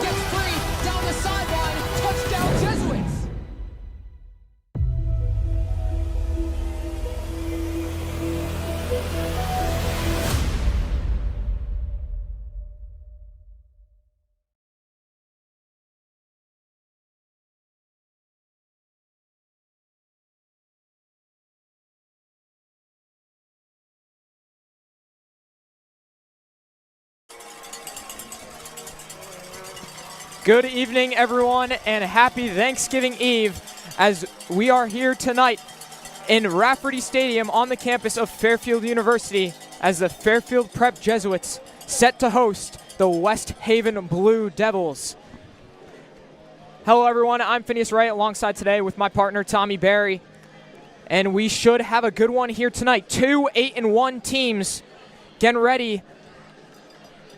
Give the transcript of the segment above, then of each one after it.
Gets free down the sideline. Touchdown, Jesuits. Good evening, everyone, and happy Thanksgiving Eve as we are here tonight in Rafferty Stadium on the campus of Fairfield University as the Fairfield Prep Jesuits set to host the West Haven Blue Devils. Hello, everyone. I'm Phineas Wright alongside today with my partner, Tommy Barry, and we should have a good one here tonight. 2 8-1 teams getting ready.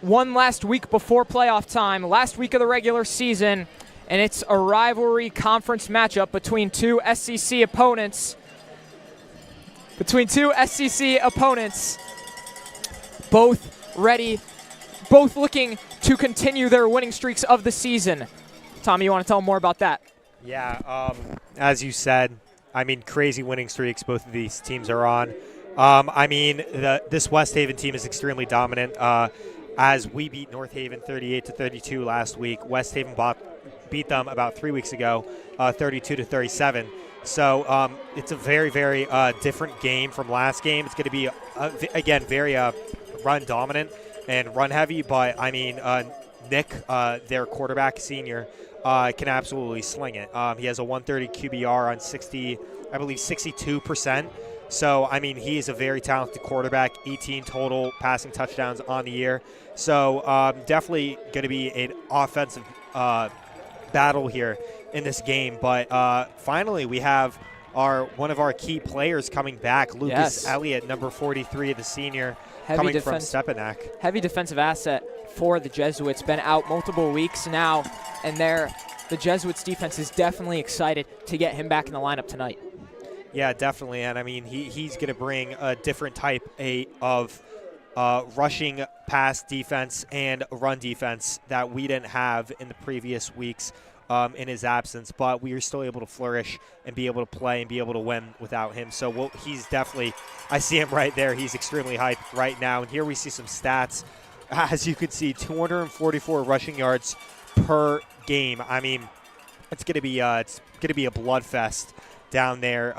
One last week before playoff time, last week of the regular season, and it's a rivalry conference matchup between two SEC opponents. Both ready, both looking to continue their winning streaks of the season. Tommy, you want to tell them more about that? Yeah, as you said, I mean, crazy winning streaks both of these teams are on. This West Haven team is extremely dominant. As we beat North Haven 38-32 last week, West Haven beat them about 3 weeks ago, 32-37. So it's a very, very different game from last game. It's going to be, again, very run dominant and run heavy. But, I mean, Nick, their quarterback senior, can absolutely sling it. He has a 130 QBR on 62%. So, I mean, he is a very talented quarterback, 18 total passing touchdowns on the year. So, definitely going to be an offensive battle here in this game. But finally, we have one of our key players coming back, Lucas Elliott, number 43, the senior, coming from Stepinac. Heavy defensive asset for the Jesuits. Been out multiple weeks now, and the Jesuits defense is definitely excited to get him back in the lineup tonight. Yeah, definitely, and I mean he's going to bring a different type of rushing pass defense and run defense that we didn't have in the previous weeks in his absence, but we were still able to flourish and be able to play and be able to win without him. So he's definitely, I see him right there. He's extremely hyped right now, and here we see some stats. As you can see, 244 rushing yards per game. I mean, it's going to be a bloodfest down there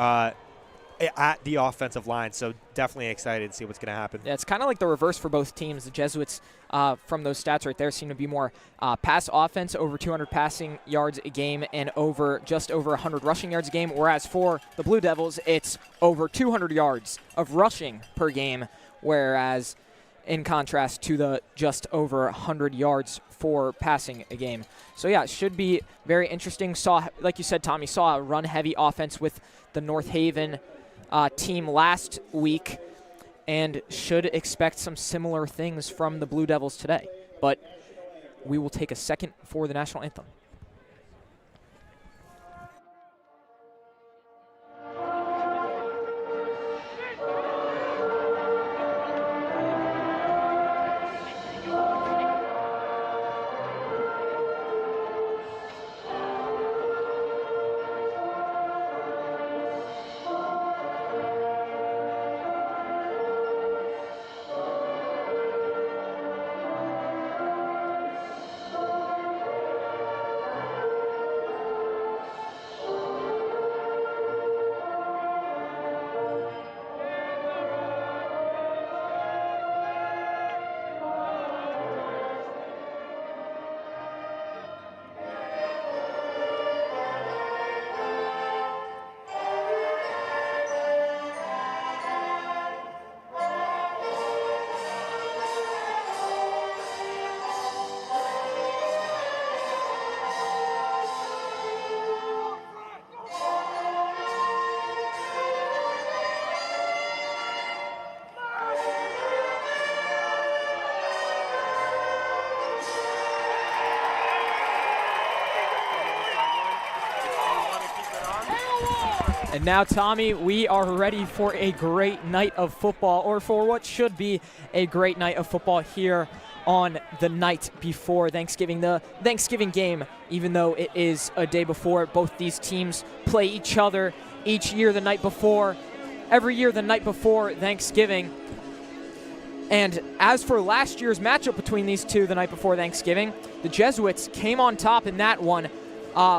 at the offensive line, so definitely excited to see what's going to happen. Yeah, it's kind of like the reverse for both teams. The Jesuits, from those stats right there, seem to be more pass offense, over 200 passing yards a game and just over 100 rushing yards a game, whereas for the Blue Devils, it's over 200 yards of rushing per game, whereas in contrast to the just over 100 yards for passing a game. So, yeah, it should be very interesting. Like you said, Tommy, saw a run-heavy offense with the North Haven team last week and should expect some similar things from the Blue Devils today. But we will take a second for the national anthem. And now, Tommy, we are ready for a great night of football, or for what should be a great night of football here on the night before Thanksgiving. The Thanksgiving game, even though it is a day before, both these teams play each other each year the night before, every year the night before Thanksgiving. And as for last year's matchup between these two the night before Thanksgiving, the Jesuits came on top in that one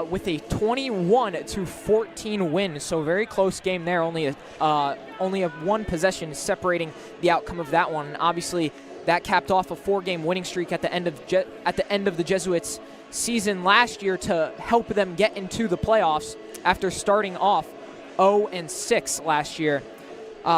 with a 21-14 win. So very close game there. Only a one possession separating the outcome of that one. And obviously, that capped off a 4-game winning streak at the end of the Jesuits' season last year to help them get into the playoffs after starting off 0-6 last year.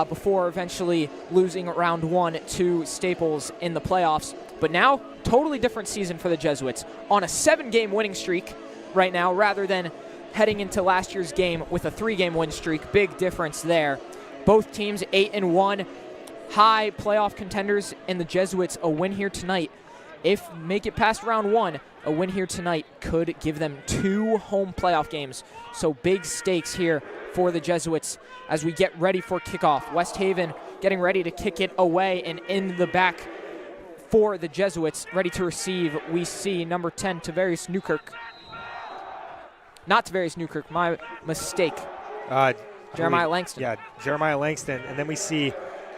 Before eventually losing round 1 to Staples in the playoffs. But now, totally different season for the Jesuits. On a 7-game winning streak right now, rather than heading into last year's game with a 3-game win streak. Big difference there. Both teams 8-1, high playoff contenders, and the Jesuits a win here tonight. If make it past round 1, a win here tonight could give them 2 home playoff games. So big stakes here for the Jesuits as we get ready for kickoff. West Haven getting ready to kick it away, and in the back for the Jesuits, ready to receive, we see number 10, Tavarius Newkirk. Not Tavarius Newkirk, my mistake. Jeremiah Langston. Yeah, Jeremiah Langston. And then we see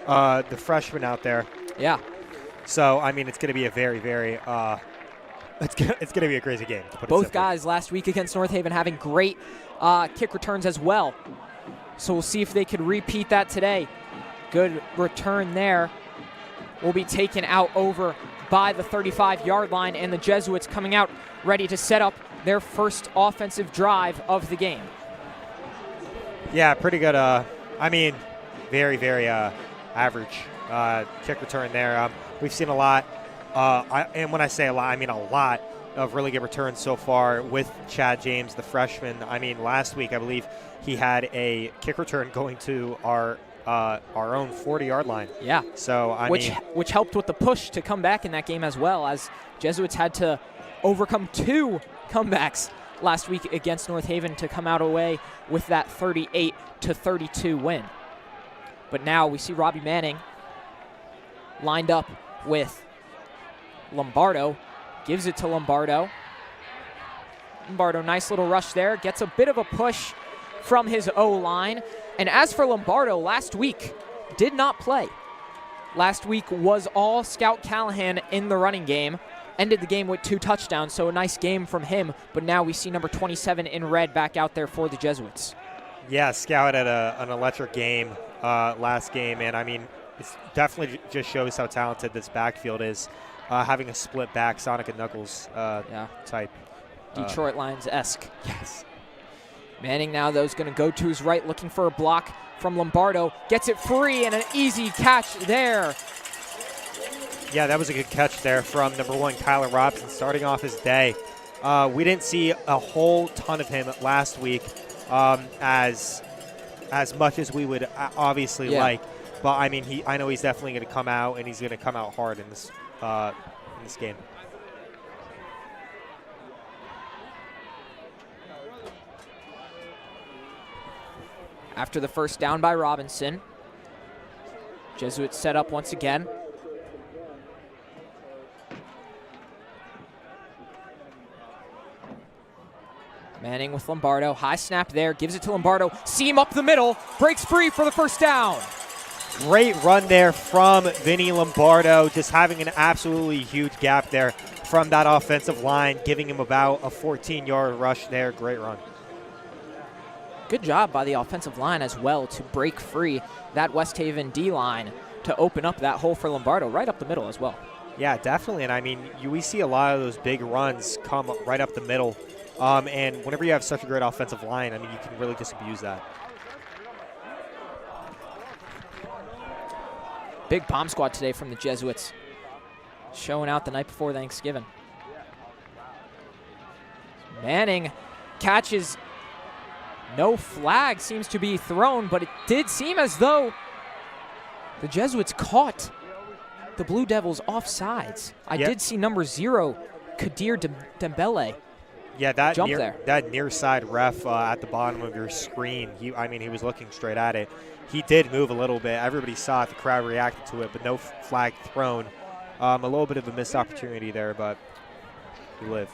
the freshman out there. Yeah. So, I mean, it's going to be a very, very it's going to be a crazy game. Both guys last week against North Haven having great kick returns as well. So we'll see if they could repeat that today. Good return there. Will be taken out over by the 35-yard line, and the Jesuits coming out ready to set up their first offensive drive of the game. Yeah, pretty good. I mean, very, very average kick return there. We've seen a lot, and when I say a lot, I mean a lot of really good returns so far with Chad James, the freshman. I mean, last week I believe he had a kick return going to our own 40-yard line. Yeah. So which helped with the push to come back in that game as well, as Jesuits had to overcome 2 comebacks last week against North Haven to come out away with that 38-32 win. But now we see Robbie Manning lined up with Lombardo. Gives it to Lombardo. Lombardo, nice little rush there. Gets a bit of a push from his O-line. And as for Lombardo, last week did not play. Last week was all Scout Callahan in the running game. Ended the game with 2 touchdowns, so a nice game from him. But now we see number 27 in red back out there for the Jesuits. Yeah, Scout had an electric game last game. And, I mean, it definitely just shows how talented this backfield is. Having a split back Sonic and Knuckles type. Detroit Lions-esque. Yes. Manning now, though, is going to go to his right, looking for a block from Lombardo. Gets it free, and an easy catch there. Yeah, that was a good catch there from number 1, Kyler Robson, starting off his day. We didn't see a whole ton of him last week as much as we would obviously like. But, I mean, I know he's definitely going to come out, and he's going to come out hard in this game. After the first down by Robinson, Jesuits set up once again. Manning with Lombardo. High snap there. Gives it to Lombardo. Seam up the middle. Breaks free for the first down. Great run there from Vinny Lombardo. Just having an absolutely huge gap there from that offensive line, giving him about a 14-yard rush there. Great run. Good job by the offensive line as well to break free that West Haven D-line to open up that hole for Lombardo right up the middle as well. Yeah, definitely. And, I mean, we see a lot of those big runs come right up the middle. And whenever you have such a great offensive line, I mean, you can really just abuse that. Big bomb squad today from the Jesuits, showing out the night before Thanksgiving. Manning catches. No flag seems to be thrown, but it did seem as though the Jesuits caught the Blue Devils offsides. I did see number 0, Kadir Dembele, Yeah, that jump there. That near side ref at the bottom of your screen, he was looking straight at it. He did move a little bit. Everybody saw it. The crowd reacted to it, but no flag thrown. A little bit of a missed opportunity there, but we live.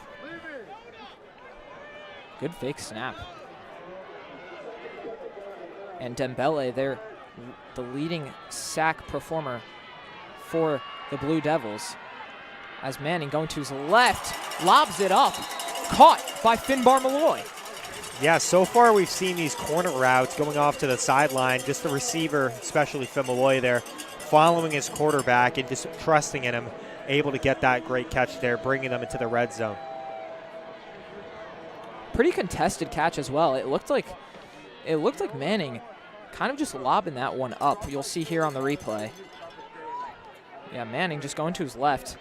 Good fake snap. And Dembele, they're the leading sack performer for the Blue Devils. As Manning going to his left, lobs it up, caught by Finbar Malloy. Yeah, so far we've seen these corner routes going off to the sideline, just the receiver, especially Finn Malloy there, following his quarterback and just trusting in him, able to get that great catch there, bringing them into the red zone. Pretty contested catch as well. It looked like Manning kind of just lobbing that one up. You'll see here on the replay. Yeah, Manning just going to his left.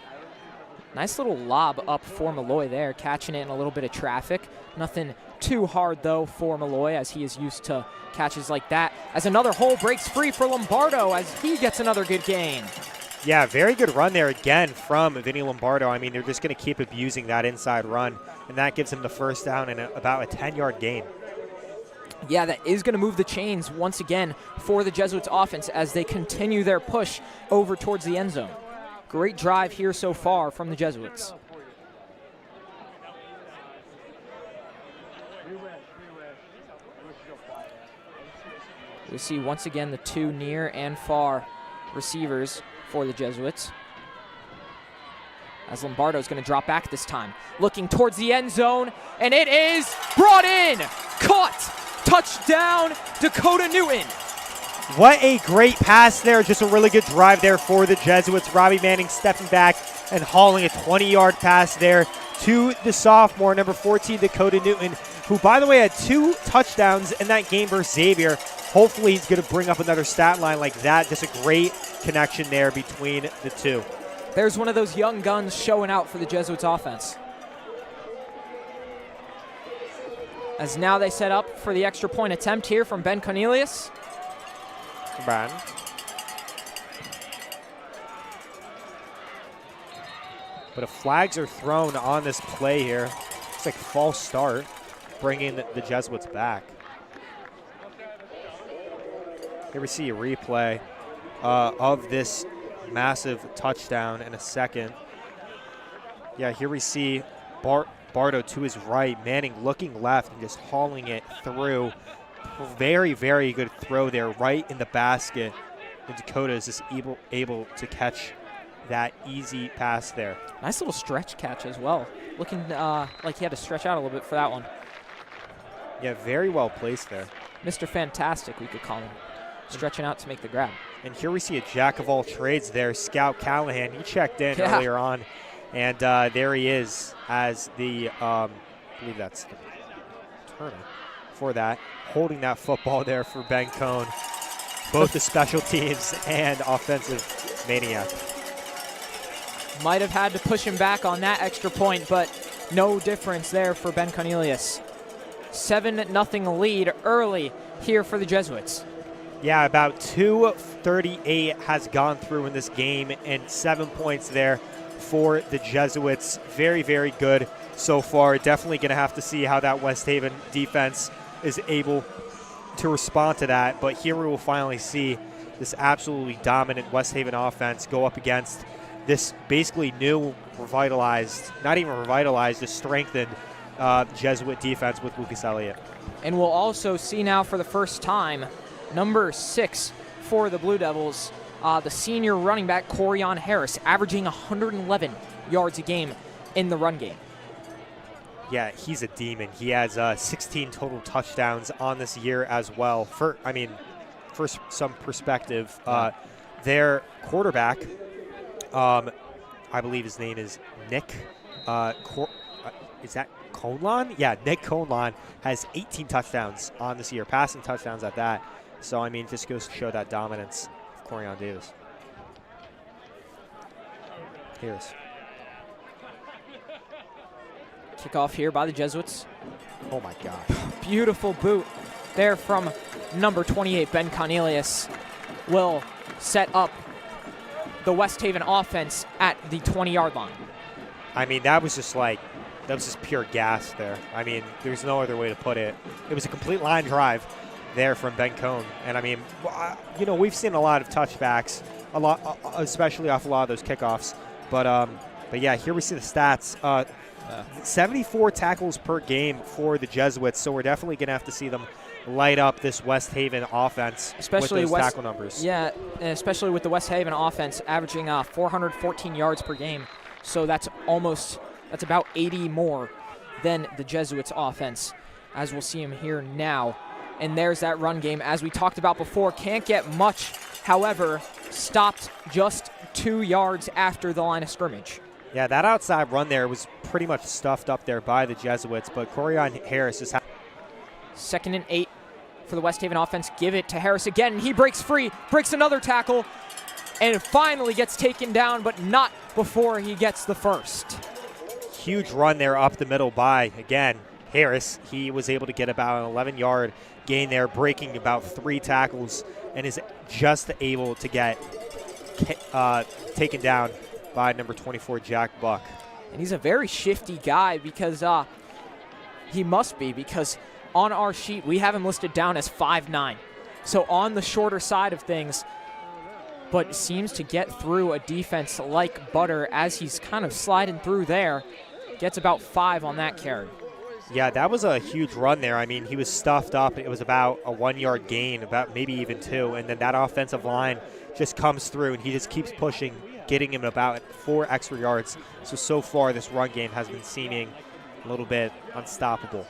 Nice little lob up for Malloy there, catching it in a little bit of traffic. Nothing too hard, though, for Malloy, as he is used to catches like that. As another hole breaks free for Lombardo as he gets another good gain. Yeah, very good run there again from Vinny Lombardo. I mean, they're just going to keep abusing that inside run, and that gives him the first down and about a 10-yard gain. Yeah, that is going to move the chains once again for the Jesuits offense as they continue their push over towards the end zone. Great drive here so far from the Jesuits. We see once again the two near and far receivers for the Jesuits. As Lombardo's going to drop back this time, looking towards the end zone, and it is brought in, caught, touchdown, Dakota Newton. What a great pass there. Just a really good drive there for the Jesuits. Robbie Manning stepping back and hauling a 20-yard pass there to the sophomore, number 14, Dakota Newton, who, by the way, had 2 touchdowns in that game versus Xavier. Hopefully he's going to bring up another stat line like that. Just a great connection there between the two. There's one of those young guns showing out for the Jesuits offense. As now they set up for the extra point attempt here from Ben Cornelius. But if flags are thrown on this play here, it's like false start, bringing the Jesuits back. Here we see a replay of this massive touchdown in a second. Yeah, here we see Bardo to his right, Manning looking left and just hauling it through. Very, very good throw there, right in the basket. And Dakota is just able to catch that easy pass there. Nice little stretch catch as well. Looking like he had to stretch out a little bit for that one. Yeah, very well placed there. Mr. Fantastic, we could call him. Stretching out to make the grab. And here we see a jack of all trades there, Scout Callahan. He checked in earlier on, and there he is as the, I believe that's the returner for that, holding that football there for Ben Cohn. Both the special teams and offensive maniac. Might have had to push him back on that extra point, but no difference there for Ben Cornelius. 7-0 lead early here for the Jesuits. Yeah, about 2:38 has gone through in this game, and 7 points there for the Jesuits. Very, very good so far. Definitely going to have to see how that West Haven defense is able to respond to that. But here we will finally see this absolutely dominant West Haven offense go up against this basically new, revitalized, not even revitalized, just strengthened Jesuit defense with Lucas Elliott. And we'll also see now for the first time, number 6 for the Blue Devils, the senior running back, Corian Harris, averaging 111 yards a game in the run game. Yeah, he's a demon. He has 16 total touchdowns on this year as well. For some perspective, their quarterback, I believe his name is Nick. Is that Conlon? Yeah, Nick Conlon has 18 touchdowns on this year, passing touchdowns at that. So, I mean, just goes to show that dominance of Corian Davis. Here's. Kickoff here by the Jesuits. Oh, my God. Beautiful boot there from number 28, Ben Cornelius. Will set up the West Haven offense at the 20-yard line. I mean, that was just like that was just pure gas there. I mean, there's no other way to put it. It was a complete line drive there from Ben Cohn. And I mean, you know, we've seen a lot of touchbacks, a lot, especially off a lot of those kickoffs. But yeah, here we see the stats. 74 tackles per game for the Jesuits. So we're definitely going to have to see them light up this West Haven offense, especially with those tackle numbers. Yeah, especially with the West Haven offense averaging 414 yards per game. So that's about 80 more than the Jesuits offense, as we'll see him here now. And there's that run game, as we talked about before. Can't get much, however, stopped just 2 yards after the line of scrimmage. Yeah, that outside run there was pretty much stuffed up there by the Jesuits, but Corian Harris is 2nd and 8 for the West Haven offense. Give it to Harris again, and he breaks free, breaks another tackle, and finally gets taken down, but not before he gets the first. Huge run there up the middle by, again, Harris. He was able to get about an 11-yard gain there, breaking about 3 tackles, and is just able to get taken down by number 24, Jack Buck. And he's a very shifty guy because he must be, because on our sheet we have him listed down as 5'9". So on the shorter side of things, but seems to get through a defense like butter as he's kind of sliding through there. Gets about 5 on that carry. Yeah, that was a huge run there. I mean, he was stuffed up. It was about a 1-yard gain, about maybe even 2. And then that offensive line just comes through, and he just keeps pushing, getting him about 4 extra yards. So far, this run game has been seeming a little bit unstoppable.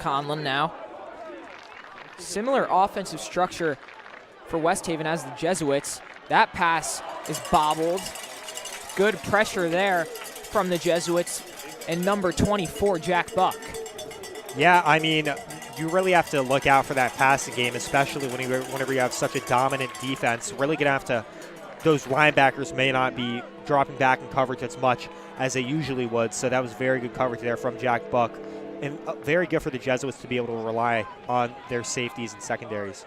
Conlon now. Similar offensive structure for West Haven as the Jesuits. That pass is bobbled. Good pressure there from the Jesuits and number 24, Jack Buck. Yeah, I mean, you really have to look out for that passing game, especially whenever you have such a dominant defense. Really going to have to, those linebackers may not be dropping back in coverage as much as they usually would. So that was very good coverage there from Jack Buck. And very good for the Jesuits to be able to rely on their safeties and secondaries.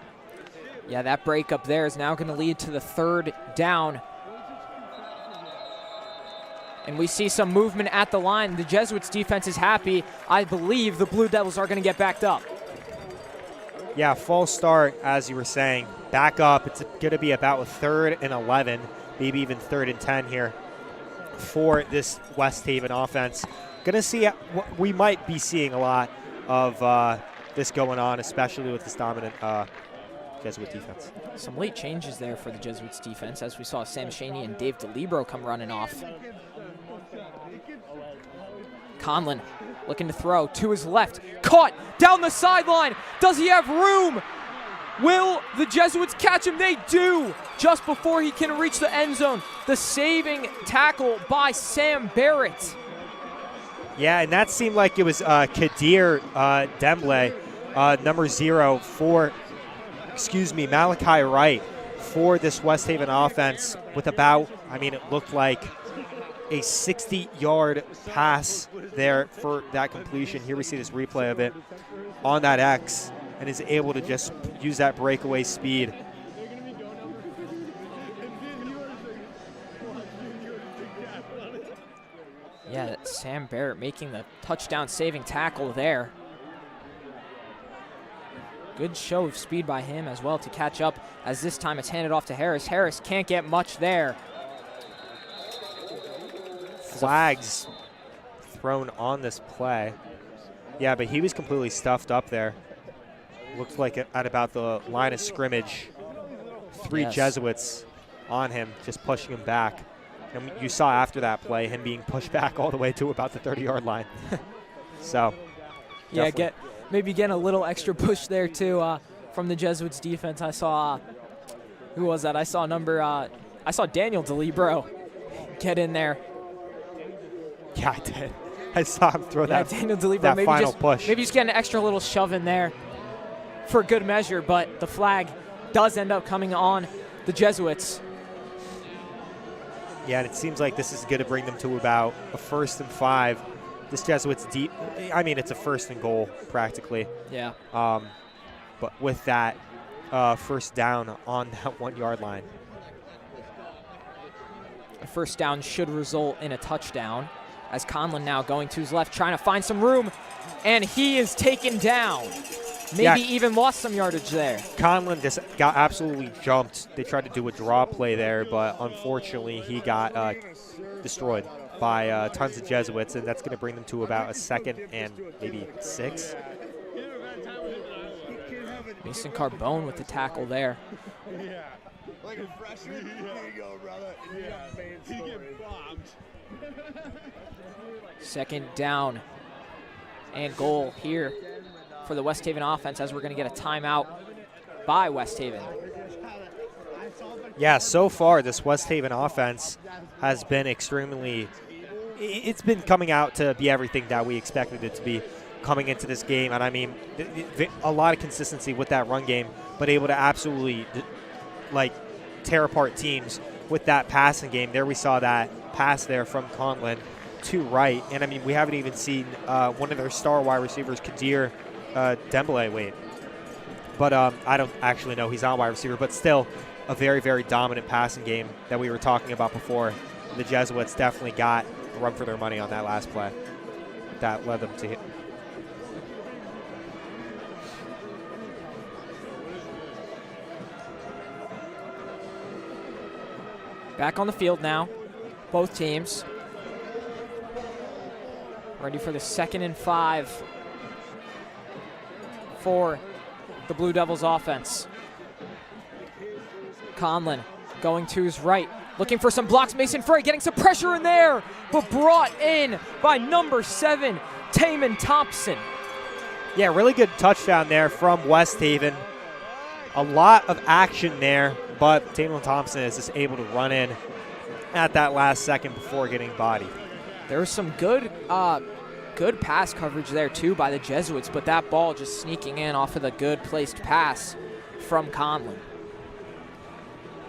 Yeah, that breakup there is now going to lead to the 3rd down. And we see some movement at the line. The Jesuits defense is happy. I believe the Blue Devils are going to get backed up. Yeah, false start, as you were saying. Back up. It's going to be about a 3rd and 11, maybe even 3rd and 10 here for this West Haven offense. Going to see what we might be seeing a lot of this going on, especially with this dominant Jesuit defense. Some late changes there for the Jesuits defense, as we saw Sam Shaney and Dave DeLibero come running off. Conlon looking to throw to his left. Caught down the sideline. Does he have room? Will the Jesuits catch him? They do. Just before he can reach the end zone. The saving tackle by Sam Barrett. Yeah, and that seemed like it was Kadir Demble, number 0 for, Malachi Wright for this West Haven offense with about, I mean, it looked like a 60-yard pass there for that completion. Here we see this replay of it on that X, and is able to just use that breakaway speed. Yeah, that's Sam Barrett making the touchdown-saving tackle there. Good show of speed by him as well to catch up, as this time it's handed off to Harris. Harris can't get much there. Flags thrown on this play. Yeah, but he was completely stuffed up there. Looked like at about the line of scrimmage. 3 Jesuits on him, just pushing him back. And you saw after that play him being pushed back all the way to about the 30-yard line. So, yeah, maybe getting a little extra push there too from the Jesuits defense. I saw, who was that? I saw Daniel DeLibero get in there. Yeah, I did. I saw him throw that final push. Maybe just get an extra little shove in there for good measure, but the flag does end up coming on the Jesuits. Yeah, and it seems like this is going to bring them to about a 1st and 5. This Jesuits deep, I mean, it's a 1st and goal practically. Yeah. But with that, first down on that 1 yard line. A first down should result in a touchdown, as Conlon now going to his left, trying to find some room, and he is taken down. Maybe even lost some yardage there. Conlon just got absolutely jumped. They tried to do a draw play there, but unfortunately he got destroyed by tons of Jesuits, and that's going to bring them to about a 2nd and maybe 6. Mason Carbone with the tackle there. Yeah. Like a freshman? Here you go, brother. Yeah, he get bombed. 2nd down and goal here for the West Haven offense, as we're going to get a timeout by West Haven. Yeah, so far this West Haven offense has been extremely, it's been coming out to be everything that we expected it to be coming into this game. And I mean, a lot of consistency with that run game, but able to absolutely like tear apart teams with that passing game. There we saw that pass there from Conlon to right. And I mean, we haven't even seen one of their star wide receivers, Kadir Dembele, but I don't actually know, he's not a wide receiver, but still a very, very dominant passing game that we were talking about before. The Jesuits definitely got a run for their money on that last play. That led them to hit. Back on the field now, both teams. Ready for the 2nd and 5 for the Blue Devils offense. Conlon going to his right, looking for some blocks. Mason Frey getting some pressure in there, but brought in by number 7, Taman Thompson. Yeah, really good touchdown there from West Haven. A lot of action there, but Taman Thompson is just able to run in at that last second before getting bodied. There was some good pass coverage there too by the Jesuits, but that ball just sneaking in off of the good placed pass from Conlon.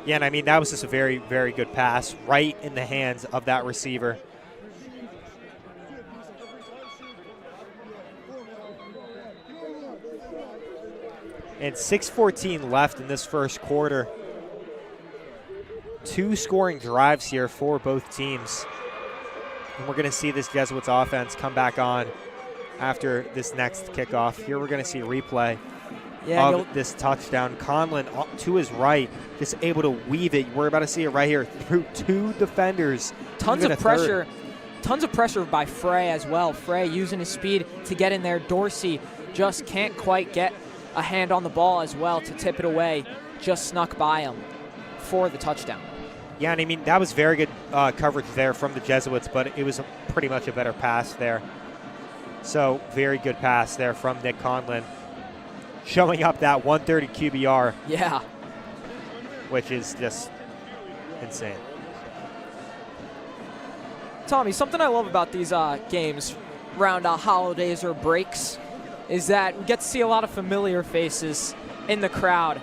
Yeah, and I mean, that was just a very, very good pass right in the hands of that receiver. And 6:14 left in this first quarter. 2 scoring drives here for both teams. And we're going to see this Jesuits offense come back on after this next kickoff. Here we're going to see a replay of this touchdown. Conlon to his right, just able to weave it. We're about to see it right here through 2 defenders. Tons of pressure. Tons of pressure by Frey as well. Frey using his speed to get in there. Dorsey just can't quite get a hand on the ball as well to tip it away. Just snuck by him for the touchdown. Yeah, and I mean, that was very good coverage there from the Jesuits, but it was pretty much a better pass there. So, very good pass there from Nick Conlon, showing up that 130 QBR. Yeah. Which is just insane. Tommy, something I love about these games around holidays or breaks is that we get to see a lot of familiar faces in the crowd.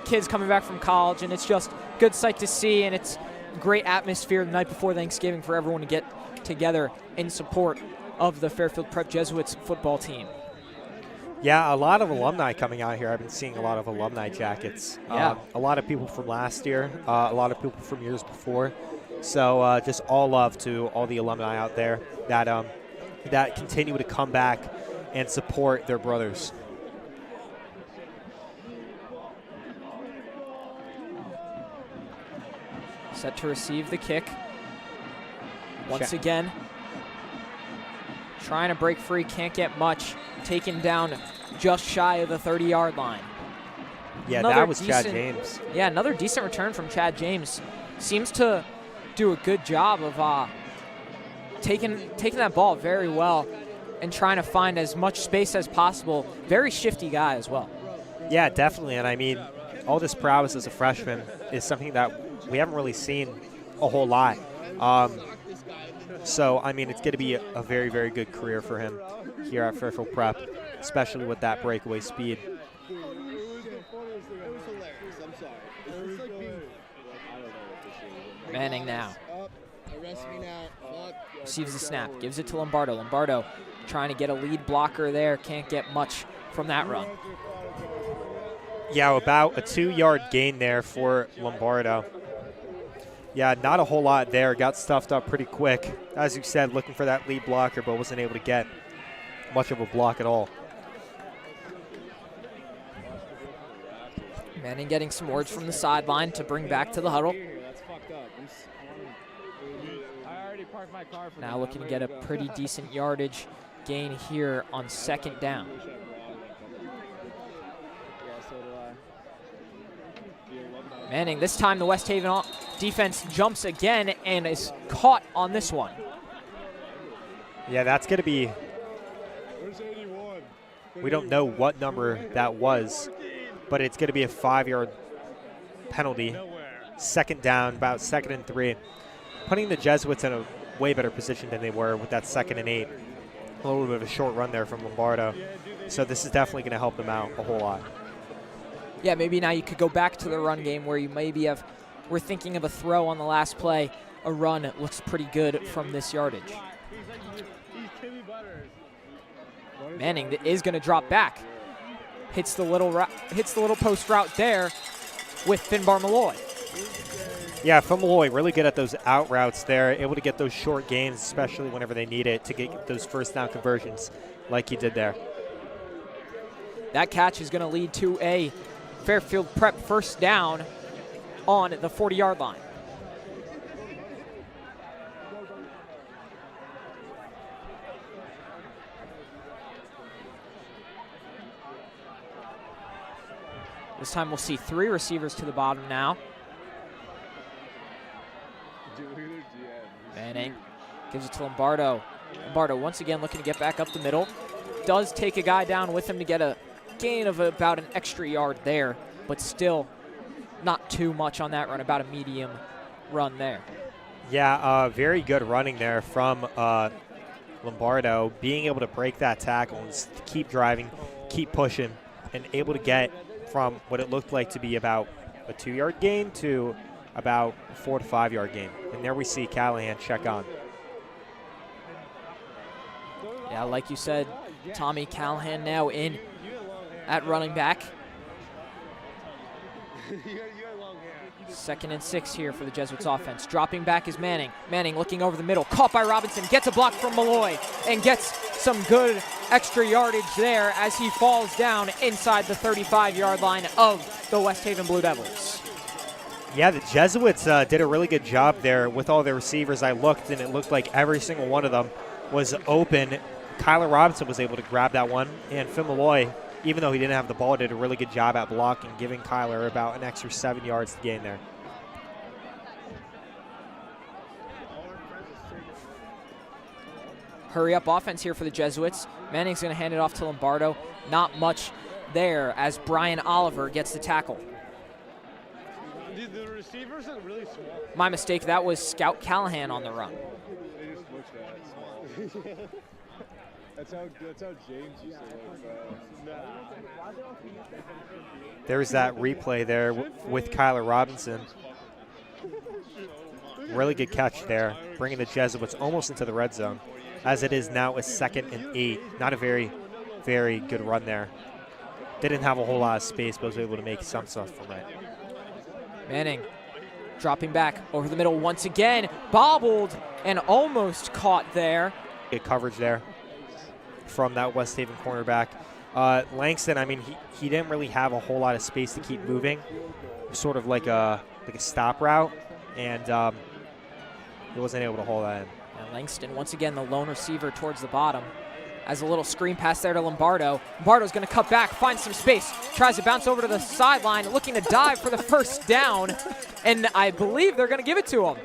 Kids coming back from college, and it's just good sight to see, and it's great atmosphere the night before Thanksgiving for everyone to get together in support of the Fairfield Prep Jesuits football team. Yeah, a lot of alumni coming out here. I've been seeing a lot of alumni jackets. Yeah. A lot of people from last year, a lot of people from years before. So just all love to all the alumni out there that continue to come back and support their brothers. Set to receive the kick. Once again, trying to break free, can't get much. Taken down just shy of the 30-yard line. Yeah, that was Chad James. Yeah, another decent return from Chad James. Seems to do a good job of taking that ball very well and trying to find as much space as possible. Very shifty guy as well. Yeah, definitely. And I mean, all this prowess as a freshman is something that we haven't really seen a whole lot. So, I mean, it's going to be a very, very good career for him here at Fairfield Prep, especially with that breakaway speed. Manning now. Receives the snap, gives it to Lombardo. Lombardo trying to get a lead blocker there, can't get much from that run. Yeah, about a 2-yard gain there for Lombardo. Yeah, not a whole lot there. Got stuffed up pretty quick. As you said, looking for that lead blocker, but wasn't able to get much of a block at all. Manning getting some words from the sideline to bring back to the huddle. Now looking to get a pretty decent yardage gain here on 2nd down. Manning, this time the West Haven defense jumps again and is caught on this one. Yeah, that's going to be, we don't know what number that was, but it's going to be a 5-yard penalty. 2nd down, about 2nd and 3. Putting the Jesuits in a way better position than they were with that 2nd and 8. A little bit of a short run there from Lombardo. So this is definitely going to help them out a whole lot. Yeah, maybe now you could go back to the run game where you maybe we're thinking of a throw on the last play. A run looks pretty good from this yardage. Manning is going to drop back. Hits the little post route there with Finbar Malloy. Yeah, from Malloy, really good at those out routes there, able to get those short gains, especially whenever they need it, to get those first down conversions like he did there. That catch is going to lead to a Fairfield Prep first down on the 40-yard line. This time we'll see 3 receivers to the bottom now. Manning gives it to Lombardo. Lombardo once again looking to get back up the middle. Does take a guy down with him to get a gain of about an extra yard there, but still not too much on that run, about a medium run there. Yeah, very good running there from Lombardo, being able to break that tackle and keep driving, keep pushing, and able to get from what it looked like to be about a 2-yard gain to about a 4 to 5-yard gain. And there we see Callahan check on. Yeah, like you said, Tommy, Callahan now in at running back. 2nd and 6 here for the Jesuits offense. Dropping back is Manning. Manning looking over the middle, caught by Robinson, gets a block from Malloy, and gets some good extra yardage there as he falls down inside the 35-yard line of the West Haven Blue Devils. Yeah, the Jesuits did a really good job there with all their receivers. I looked, and it looked like every single one of them was open. Kyler Robinson was able to grab that one, and Finn Malloy, even though he didn't have the ball, did a really good job at blocking, giving Kyler about an extra 7 yards to gain there. Hurry up offense here for the Jesuits. Manning's going to hand it off to Lombardo. Not much there as Brian Oliver gets the tackle. The receivers are really small. My mistake, that was Scout Callahan on the run. They just looked at it. That's how James used to look. There's that replay there with Kyler Robinson. Really good catch there, bringing the Jesuits almost into the red zone, as it is now a 2nd and 8. Not a very, very good run there. Didn't have a whole lot of space, but was able to make some stuff from it. Manning dropping back over the middle once again, bobbled and almost caught there. Good coverage there from that West Haven cornerback. Langston, I mean, he didn't really have a whole lot of space to keep moving, sort of like a stop route, and he wasn't able to hold that in. And Langston, once again, the lone receiver towards the bottom. As a little screen pass there to Lombardo. Lombardo's going to cut back, find some space, tries to bounce over to the sideline, looking to dive for the first down, and I believe they're going to give it to him.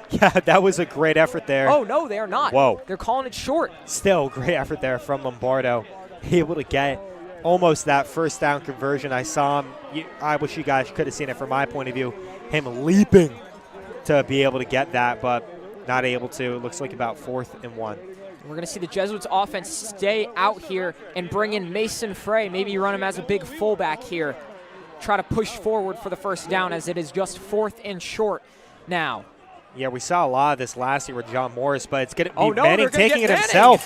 Yeah, that was a great effort there. Oh, no, they are not. Whoa. They're calling it short. Still, great effort there from Lombardo. Able to get almost that first down conversion. I saw him. I wish you guys could have seen it from my point of view. Him leaping to be able to get that, but not able to. It looks like about 4th and 1. We're going to see the Jesuits offense stay out here and bring in Mason Frey. Maybe run him as a big fullback here. Try to push forward for the first down as it is just 4th and short now. Yeah, we saw a lot of this last year with John Morris, but it's going to be Oh, no, Manning taking it himself.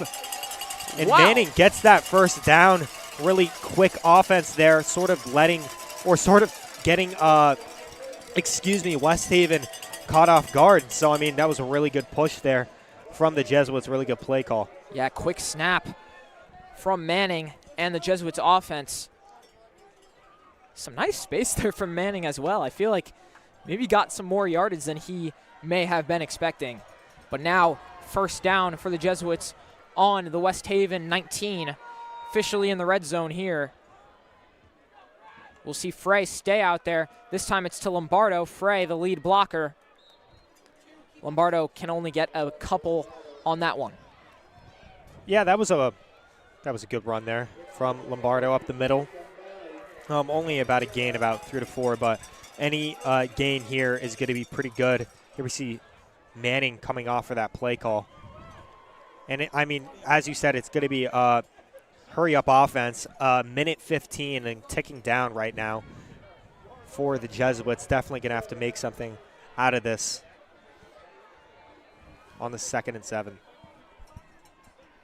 And Wow. Manning gets that first down. Really quick offense there, sort of letting or sort of getting, West Haven caught off guard. So, I mean, that was a really good push there from the Jesuits, really good play call. Yeah, quick snap from Manning and the Jesuits offense. Some nice space there from Manning as well. I feel like maybe got some more yardage than he may have been expecting. But now, first down for the Jesuits on the West Haven 19, officially in the red zone here. We'll see Frey stay out there. This time it's to Lombardo. Frey, the lead blocker. Lombardo can only get a couple on that one. Yeah, that was a good run there from Lombardo up the middle. Only about a gain, about 3 to 4, but any gain here is going to be pretty good. Here we see Manning coming off for that play call. And, I mean, as you said, it's going to be a hurry-up offense. Minute 15 and ticking down right now for the Jesuits. Definitely going to have to make something out of this on the 2nd and 7.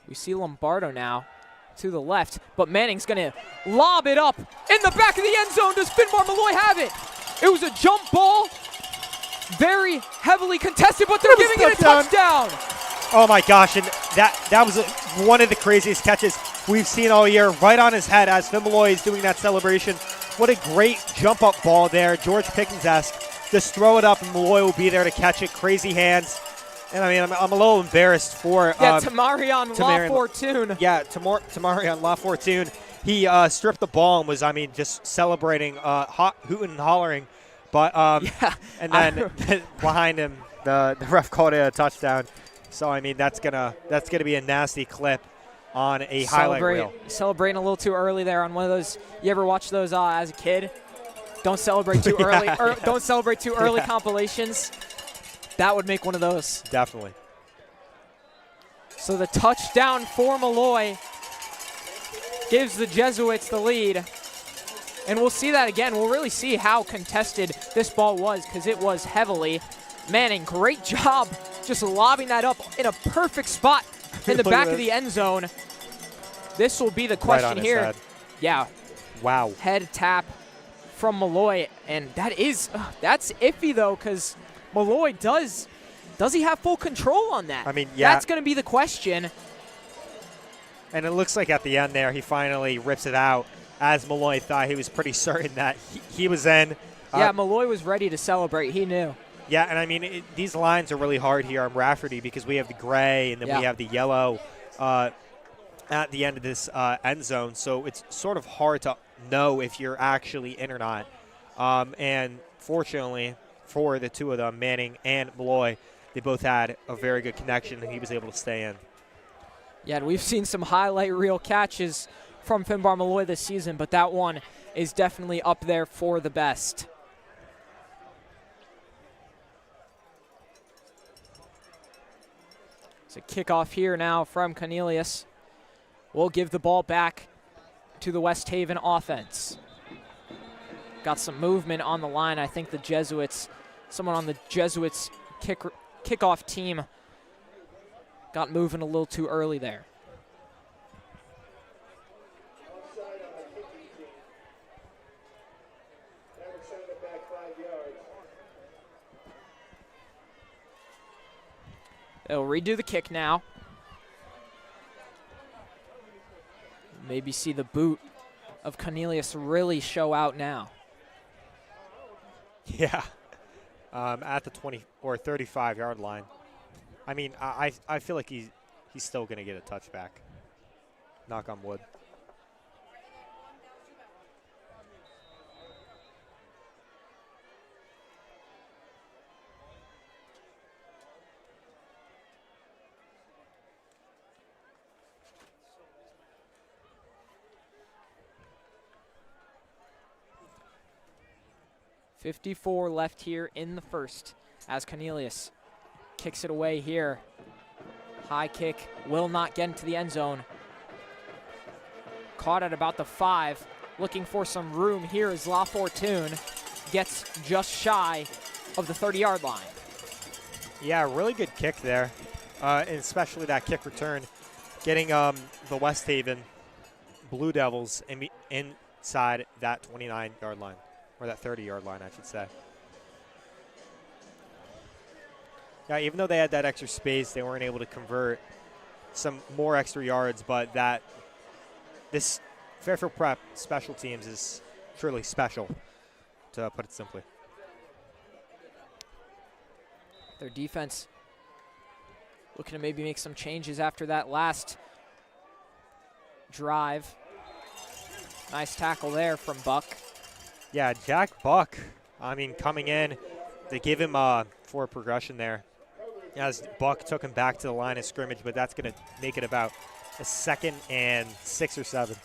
We see Lombardo now to the left, but Manning's going to lob it up in the back of the end zone. Does Finbar Malloy have it? It was a jump ball, very heavily contested, but they're giving it a touchdown. Oh my gosh, and that was one of the craziest catches we've seen all year, right on his head as Finn Malloy is doing that celebration. What a great jump-up ball there, George Pickens-esque. Just throw it up and Malloy will be there to catch it, crazy hands. And I mean, I'm a little embarrassed for Tamarion LaFortune. Yeah, Tamarion LaFortune. He stripped the ball and was, I mean, just celebrating, hooting and hollering. But and then behind him, the ref called it a touchdown. So I mean, that's gonna be a nasty clip on a highlight reel. Celebrating a little too early there on one of those. You ever watch those as a kid? Don't celebrate too early. Don't celebrate too early compilations. That would make one of those. Definitely. So the touchdown for Malloy gives the Jesuits the lead. And we'll see that again. We'll really see how contested this ball was because it was heavily. Manning, great job just lobbing that up in a perfect spot in the back of the end zone. This will be the question here. Head. Yeah. Wow. Head tap from Malloy. And that's iffy, though, because Malloy does he have full control on that? I mean, yeah. That's going to be the question. And it looks like at the end there, he finally rips it out, as Malloy thought he was pretty certain that he was in. Yeah, Malloy was ready to celebrate. He knew. Yeah, and I mean, these lines are really hard here on Rafferty because we have the gray and then we have the yellow at the end of this end zone. So it's sort of hard to know if you're actually in or not. And fortunately for the two of them, Manning and Malloy, they both had a very good connection and he was able to stay in. Yeah, and we've seen some highlight reel catches from Finbar Malloy this season, but that one is definitely up there for the best. It's a kickoff here now from Cornelius. We'll give the ball back to the West Haven offense. Got some movement on the line. I think the Jesuits, someone on the Jesuits kickoff team got moving a little too early there. They'll redo the kick now. Maybe see the boot of Cornelius really show out now. Yeah, at the 20 or 35-yard line. I mean, I feel like he's still going to get a touchback. Knock on wood. .54 left here in the first as Cornelius kicks it away here. High kick will not get into the end zone. Caught at about the 5. Looking for some room here as LaFortune gets just shy of the 30-yard line. Yeah, really good kick there, and especially that kick return, getting the West Haven Blue Devils inside that 29-yard line. or that 30-yard line, I should say. Yeah, even though they had that extra space, they weren't able to convert some more extra yards, but this Fairfield Prep special teams is truly special, to put it simply. Their defense looking to maybe make some changes after that last drive. Nice tackle there from Buck. Yeah, Jack Buck, I mean, coming in, they give him forward progression there as Buck took him back to the line of scrimmage, but that's going to make it about a 2nd and 6 or 7.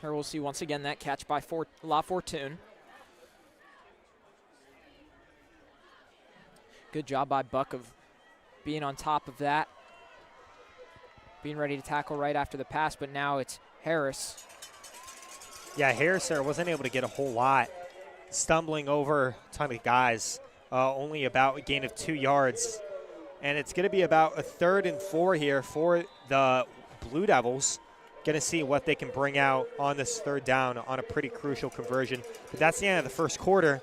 Here we'll see once again that catch by La Fortune. Good job by Buck of being on top of that. Being ready to tackle right after the pass, but now it's Harris. Yeah, Harris there wasn't able to get a whole lot. Stumbling over a ton of guys. Only about a gain of 2 yards. And it's going to be about a 3rd and 4 here for the Blue Devils. Going to see what they can bring out on this 3rd down on a pretty crucial conversion. But that's the end of the first quarter.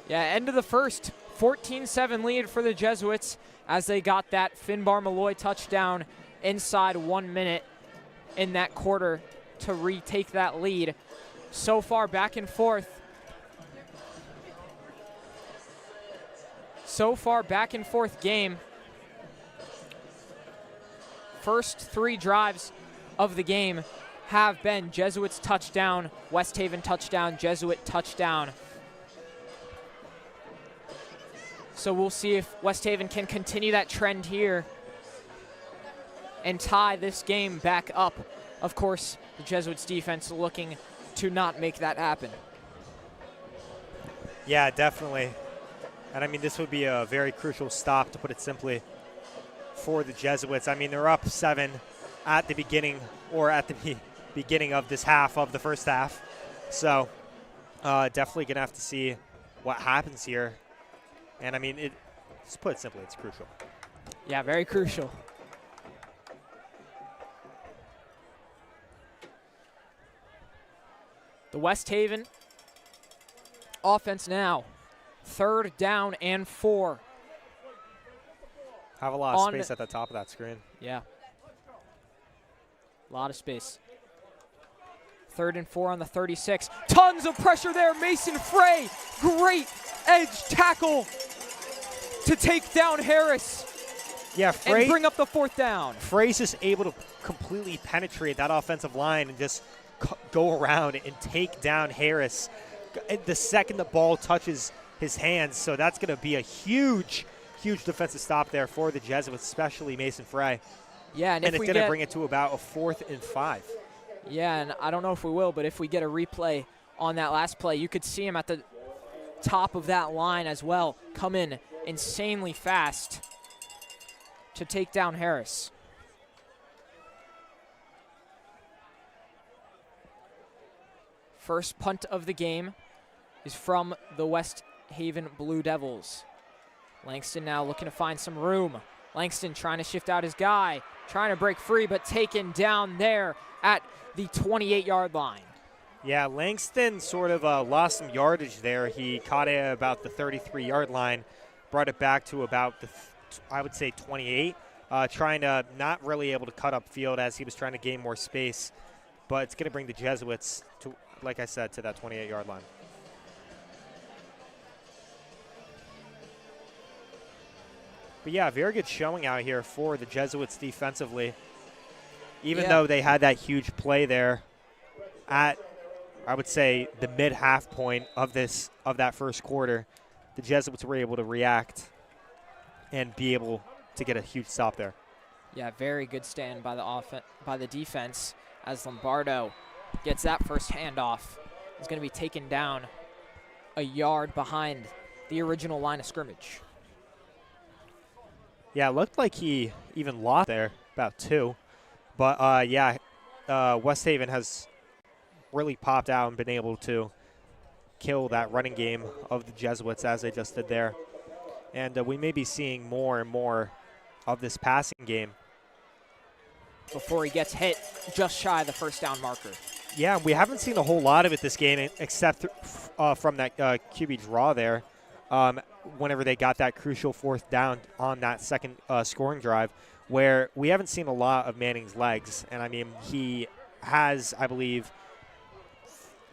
Yeah, end of the first. 14-7 lead for the Jesuits as they got that Finbar Malloy touchdown inside 1 minute in that quarter to retake that lead. So far, back and forth. Game. First 3 drives of the game have been Jesuits touchdown, West Haven touchdown, Jesuit touchdown. So we'll see if West Haven can continue that trend here and tie this game back up. Of course, the Jesuits defense looking to not make that happen. Yeah, definitely. And I mean, this would be a very crucial stop, to put it simply, for the Jesuits. I mean, they're up 7 at the beginning, or at the beginning of this half, of the first half. So definitely going to have to see what happens here. And I mean, just put it simply, it's crucial. Yeah, very crucial. The West Haven offense now, 3rd down and 4. Have a lot of space at the top of that screen. Yeah. A lot of space. 3rd and 4 on the 36. Tons of pressure there. Mason Frey. Great edge tackle to take down Harris. Yeah, Frey, and bring up the 4th down. Frey's just able to completely penetrate that offensive line and just go around and take down Harris the second the ball touches his hands. So that's going to be a huge defensive stop there for the Jesuits, especially Mason Frey. Yeah, and it's going to bring it to about a 4th and 5. Yeah, and I don't know if we will, but if we get a replay on that last play, you could see him at the top of that line as well, come in insanely fast to take down Harris. First punt of the game is from the West Haven Blue Devils. Langston now looking to find some room. Langston trying to shift out his guy, trying to break free, but taken down there at the 28-yard line. Yeah, Langston sort of lost some yardage there. He caught it at about the 33-yard line, brought it back to about the, I would say, 28, trying to not really able to cut up field as he was trying to gain more space. But it's going to bring the Jesuits, to, like I said, to that 28-yard line. But yeah, very good showing out here for the Jesuits defensively. Even though they had that huge play there at, I would say, the mid-half point of that first quarter, the Jesuits were able to react and be able to get a huge stop there. Yeah, very good stand by the defense as Lombardo gets that first handoff. He's going to be taken down a yard behind the original line of scrimmage. Yeah, it looked like he even lost there, about 2. But, West Haven has really popped out and been able to kill that running game of the Jesuits as they just did there. And we may be seeing more and more of this passing game before he gets hit just shy of the first down marker. Yeah, we haven't seen a whole lot of it this game except from that QB draw there. Whenever they got that crucial fourth down on that second scoring drive, where we haven't seen a lot of Manning's legs. And, I mean, he has, I believe,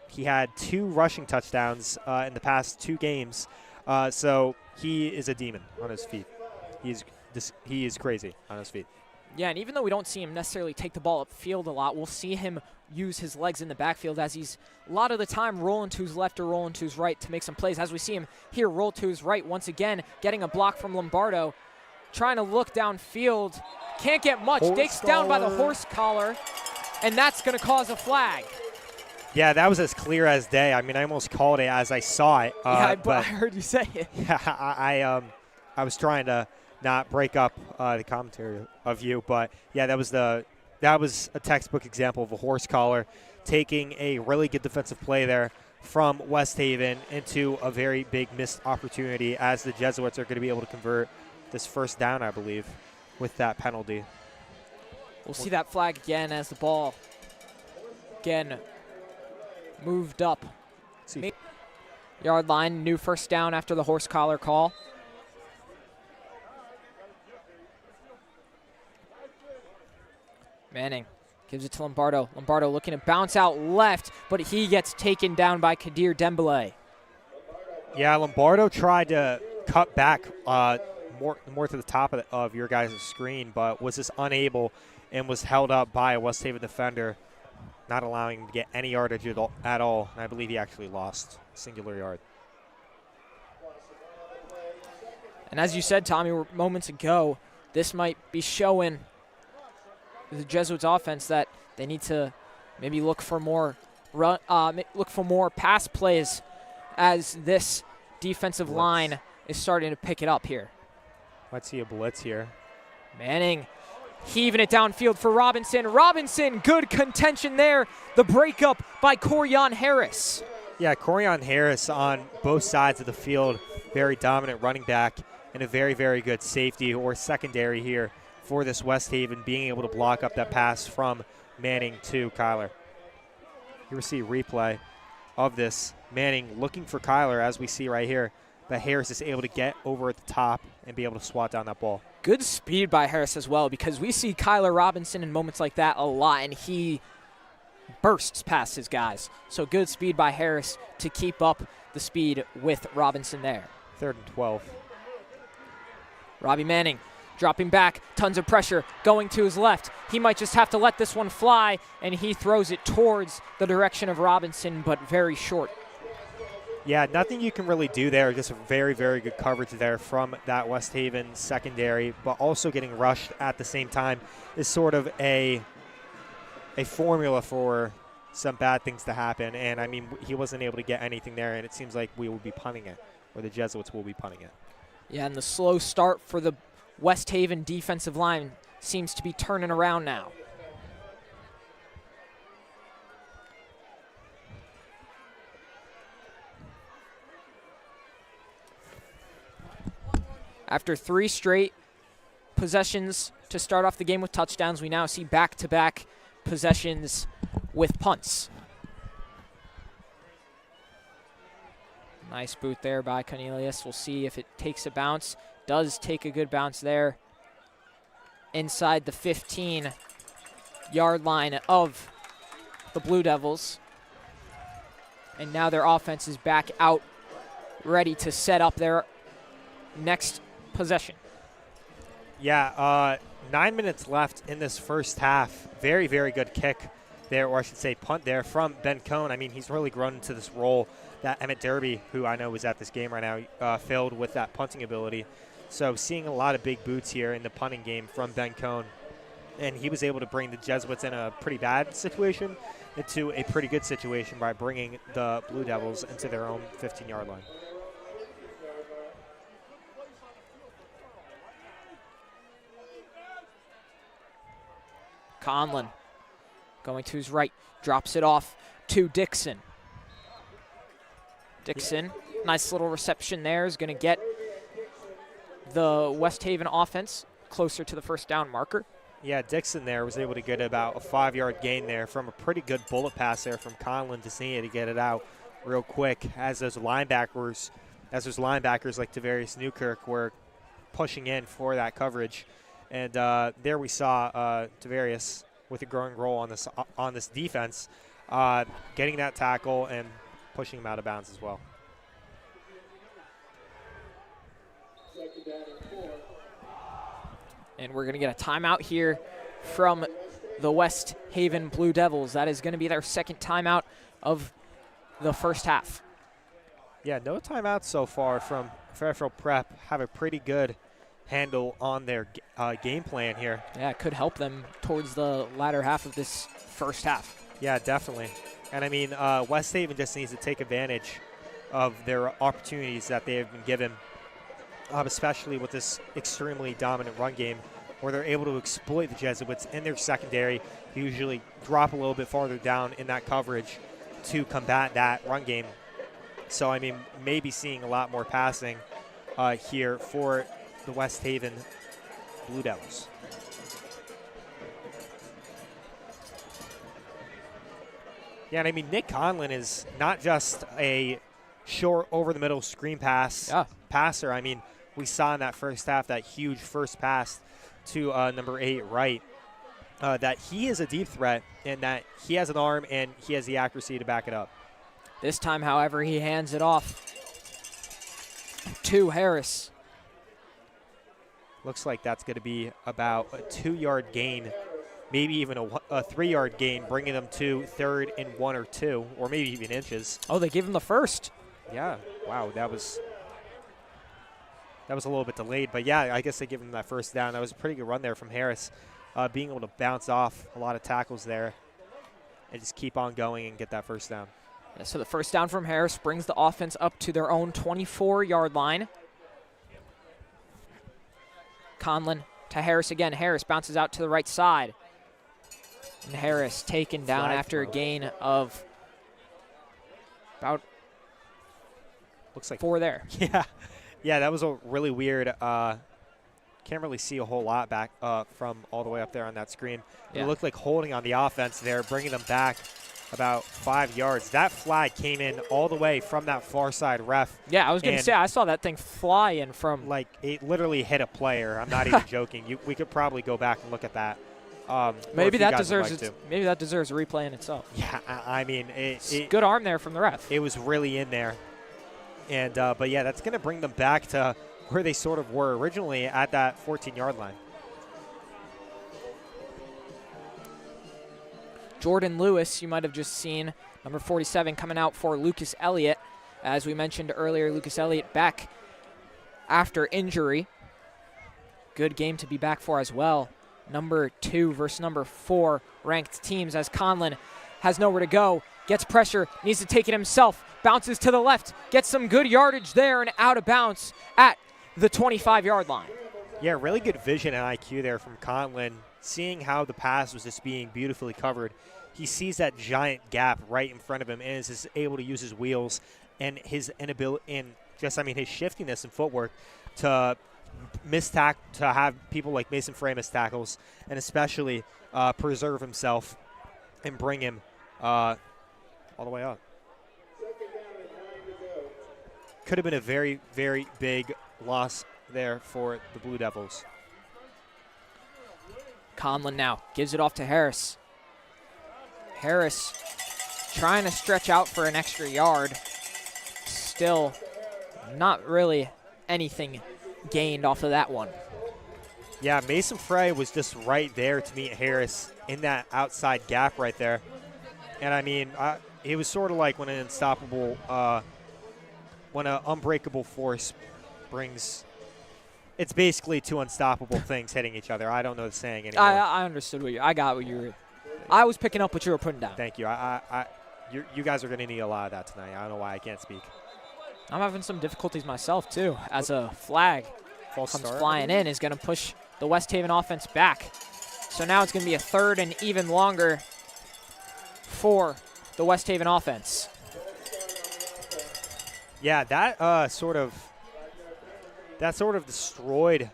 he had 2 rushing touchdowns in the past 2 games. So he is a demon on his feet. He is crazy on his feet. Yeah, and even though we don't see him necessarily take the ball upfield a lot, we'll see him use his legs in the backfield as he's a lot of the time rolling to his left or rolling to his right to make some plays. As we see him here roll to his right once again, getting a block from Lombardo, trying to look downfield. Can't get much. Dakes down by the horse collar, and that's going to cause a flag. Yeah, that was as clear as day. I mean, I almost called it as I saw it. But I heard you say it. Yeah, I was trying to not break up the commentary of you, but yeah, that was a textbook example of a horse collar taking a really good defensive play there from West Haven into a very big missed opportunity, as the Jesuits are going to be able to convert this first down, I believe, with that penalty. We'll see that flag again as the ball again moved up. Yard line, new first down after the horse collar call. Manning gives it to Lombardo. Lombardo looking to bounce out left, but he gets taken down by Kadir Dembele. Yeah, Lombardo tried to cut back more to the top of your guys' screen, but was just unable and was held up by a West Haven defender, not allowing him to get any yardage at all. And I believe he actually lost a singular yard. And as you said, Tommy, moments ago, this might be showing the Jesuits offense that they need to maybe look for more pass plays, as this defensive line is starting to pick it up here. Let's see a blitz here. Manning heaving it downfield for Robinson. Robinson, good contention there. The breakup by Corian Harris. Yeah, Corian Harris on both sides of the field, very dominant running back, and a very, very good safety or secondary here for this West Haven, being able to block up that pass from Manning to Kyler. Here we see a replay of this. Manning looking for Kyler, as we see right here, but Harris is able to get over at the top and be able to swat down that ball. Good speed by Harris as well, because we see Kyler Robinson in moments like that a lot, and he bursts past his guys. So good speed by Harris to keep up the speed with Robinson there. 3rd and 12. Robbie Manning dropping back, tons of pressure, going to his left. He might just have to let this one fly, and he throws it towards the direction of Robinson, but very short. Yeah, nothing you can really do there. Just a very, very good coverage there from that West Haven secondary, but also getting rushed at the same time is sort of a formula for some bad things to happen. And, I mean, he wasn't able to get anything there, and it seems like we will be punting it, or the Jesuits will be punting it. Yeah, and the slow start for the West Haven defensive line seems to be turning around now. After 3 straight possessions to start off the game with touchdowns, we now see back-to-back possessions with punts. Nice boot there by Cornelius. We'll see if it takes a bounce. Does take a good bounce there inside the 15-yard line of the Blue Devils. And now their offense is back out, ready to set up their next possession. Yeah, 9 minutes left in this first half. Very, very good kick there, or I should say punt there from Ben Cohn. I mean, he's really grown into this role that Emmett Derby, who I know is at this game right now, filled with that punting ability. So seeing a lot of big boots here in the punting game from Ben Cohn. And he was able to bring the Jesuits in a pretty bad situation into a pretty good situation by bringing the Blue Devils into their own 15-yard line. Conlon going to his right, drops it off to Dixon. Dixon, nice little reception there, is going to get the West Haven offense closer to the first down marker. Yeah, Dixon there was able to get about a 5-yard gain there from a pretty good bullet pass there from Conlon to get it out real quick as those linebackers like Tavarius Newkirk were pushing in for that coverage. And there we saw Tavarius with a growing role on this defense, getting that tackle and pushing him out of bounds as well. And we're going to get a timeout here from the West Haven Blue Devils. That is going to be their second timeout of the first half. Yeah, no timeouts so far from Fairfield Prep. Have a pretty good handle on their game plan here. Yeah, it could help them towards the latter half of this first half. Yeah, definitely. And I mean, West Haven just needs to take advantage of their opportunities that they have been given, especially with this extremely dominant run game where they're able to exploit the Jesuits in their secondary, usually drop a little bit farther down in that coverage to combat that run game. So, I mean, maybe seeing a lot more passing here for the West Haven Blue Devils. Yeah, and I mean, Nick Conlon is not just a short over-the-middle screen pass passer. I mean, we saw in that first half that huge first pass to number 8 Wright, that he is a deep threat and that he has an arm and he has the accuracy to back it up. This time, however, he hands it off to Harris. Looks like that's going to be about a 2-yard gain, maybe even a 3-yard gain, bringing them to 3rd and 1 or 2, or maybe even inches. Oh, they gave him the first. Yeah, wow, that was a little bit delayed, but yeah, I guess they give him that first down. That was a pretty good run there from Harris, being able to bounce off a lot of tackles there and just keep on going and get that first down. Yeah, so the first down from Harris brings the offense up to their own 24-yard line. Conlon to Harris again. Harris bounces out to the right side. And Harris taken down after a gain of about looks like 4 there. Yeah, that was a really weird. Can't really see a whole lot back from all the way up there on that screen. Yeah. It looked like holding on the offense there, bringing them back about 5 yards. That flag came in all the way from that far side ref. Yeah, I was going to say, I saw that thing fly in from. Like, it literally hit a player. I'm not even joking. We could probably go back and look at that. Maybe that deserves a replay in itself. Yeah, I mean, good arm there from the ref. It was really in there. And but yeah, that's going to bring them back to where they sort of were originally at that 14-yard line. Jordan Lewis, you might have just seen, number 47, coming out for Lucas Elliott. As we mentioned earlier, Lucas Elliott back after injury. Good game to be back for as well. Number 2 versus number 4 ranked teams as Conlon has nowhere to go, gets pressure, needs to take it himself, bounces to the left, gets some good yardage there and out of bounds at the 25-yard line. Yeah, really good vision and IQ there from Conlon, seeing how the pass was just being beautifully covered. He sees that giant gap right in front of him and is just able to use his wheels and his inability and just, I mean, his shiftiness and footwork to to have people like Mason Frey miss tackles and especially preserve himself and bring him all the way up. Could have been a very, very big loss there for the Blue Devils. Conlon now gives it off to Harris. Harris trying to stretch out for an extra yard. Still not really anything gained off of that one. Yeah, Mason Frey was just right there to meet Harris in that outside gap right there. And I mean, it was sort of like when an unbreakable force brings, it's basically 2 unstoppable things hitting each other. I don't know the saying anymore. I understood I got what you were, I was picking up what you were putting down. Thank you. You guys are going to need a lot of that tonight. I don't know why I can't speak. I'm having some difficulties myself, too, as a flag comes flying in, is going to push the West Haven offense back. So now it's going to be a 3rd and even longer for the West Haven offense. Yeah, that sort of destroyed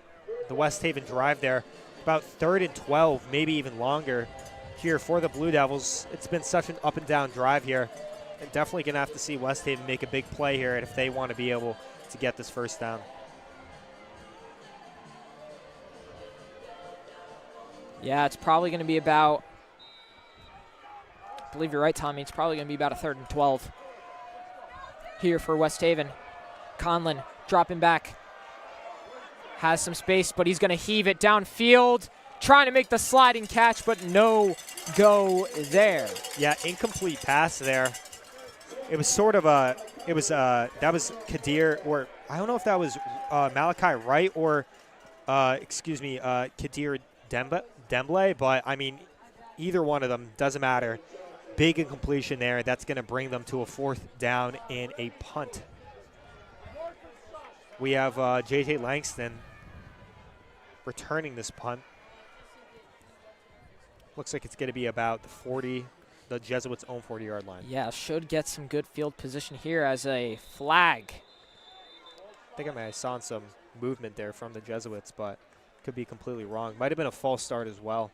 the West Haven drive there. about 3rd and 12, maybe even longer here for the Blue Devils. It's been such an up and down drive here, and definitely going to have to see West Haven make a big play here if they want to be able to get this first down. Yeah, it's probably going to be about, I believe you're right, Tommy, it's probably going to be about a 3rd and 12 here for West Haven. Conlon dropping back. Has some space, but he's going to heave it downfield. Trying to make the sliding catch, but no go there. Yeah, incomplete pass there. It was sort of a, that was Kadir, or I don't know if that was Malachi Wright or, Kadir Demble, but I mean, either one of them, doesn't matter. Big incompletion there. That's going to bring them to a 4th down and a punt. We have J.J. Langston returning this punt. Looks like it's going to be about the Jesuits' own 40-yard line. Yeah, should get some good field position here as a flag. I think I saw some movement there from the Jesuits, but could be completely wrong. Might have been a false start as well.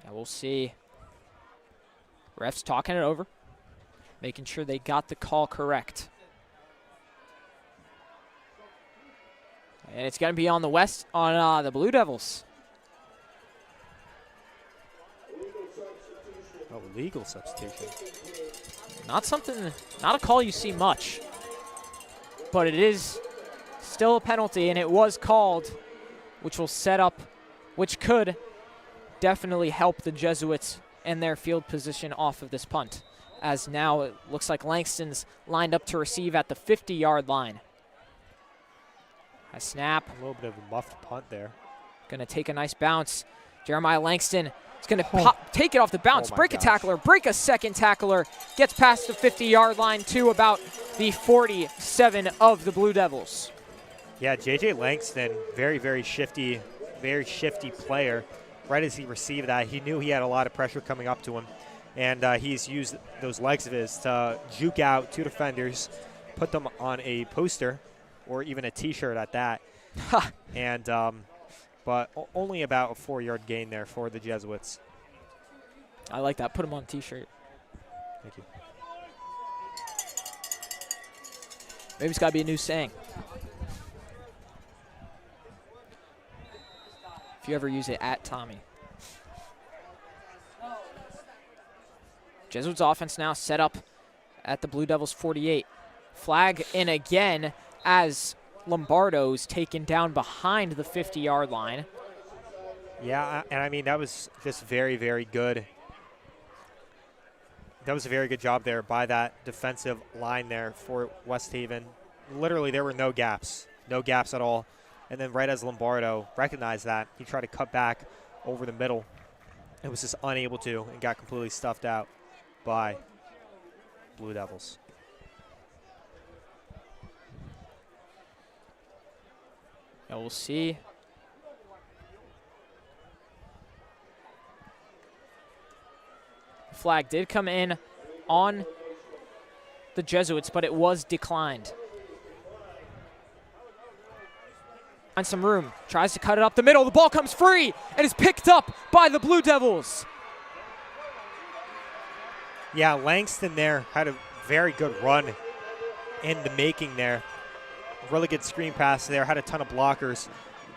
Yeah, we'll see. Refs talking it over, making sure they got the call correct. And it's going to be on the Blue Devils. Oh, legal substitution. Not a call you see much, but it is still a penalty, and it was called, which could definitely help the Jesuits and their field position off of this punt, as now it looks like Langston's lined up to receive at the 50-yard line. A snap. A little bit of a muffed punt there. Going to take a nice bounce. Jeremiah Langston is going to take it off the bounce, break a tackler, break a second tackler, gets past the 50-yard line to about the 47 of the Blue Devils. Yeah, J.J. Langston, very, very shifty player. Right as he received that, he knew he had a lot of pressure coming up to him, and he's used those legs of his to juke out 2 defenders, put them on a poster or even a T-shirt at that, and but only about a 4-yard gain there for the Jesuits. I like that. Put him on a T-shirt. Thank you. Maybe it's got to be a new saying. If you ever use it, at Tommy. Jesuits offense now set up at the Blue Devils 48. Flag in again as Lombardo's taken down behind the 50-yard line. Yeah, and I mean, that was just very, very good. That was a very good job there by that defensive line there for West Haven. Literally, there were no gaps at all. And then right as Lombardo recognized that, he tried to cut back over the middle. It was just unable to and got completely stuffed out by Blue Devils. Yeah, we'll see. Flag did come in on the Jesuits, but it was declined. Finds some room, tries to cut it up the middle. The ball comes free and is picked up by the Blue Devils. Yeah, Langston there had a very good run in the making there. Really good screen pass there, had a ton of blockers,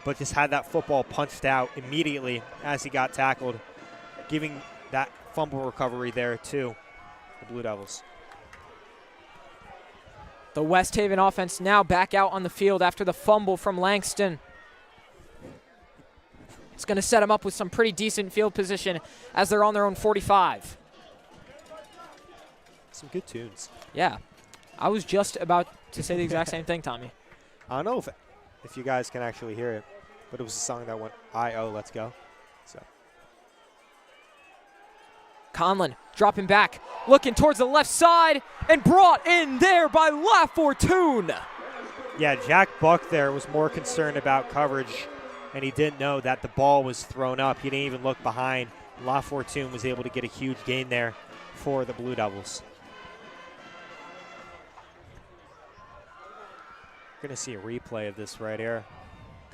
but just had that football punched out immediately as he got tackled, giving that fumble recovery there to the Blue Devils. The West Haven offense now back out on the field after the fumble from Langston. It's going to set them up with some pretty decent field position as they're on their own 45. Some good tunes. Yeah. I was just about to say the exact same thing, Tommy. I don't know if you guys can actually hear it, but it was a song that went, I-O, let's go. So. Conlon dropping back, looking towards the left side, and brought in there by La Fortune. Yeah, Jack Buck there was more concerned about coverage, and he didn't know that the ball was thrown up. He didn't even look behind. La Fortune was able to get a huge gain there for the Blue Devils. We're going to see a replay of this right here.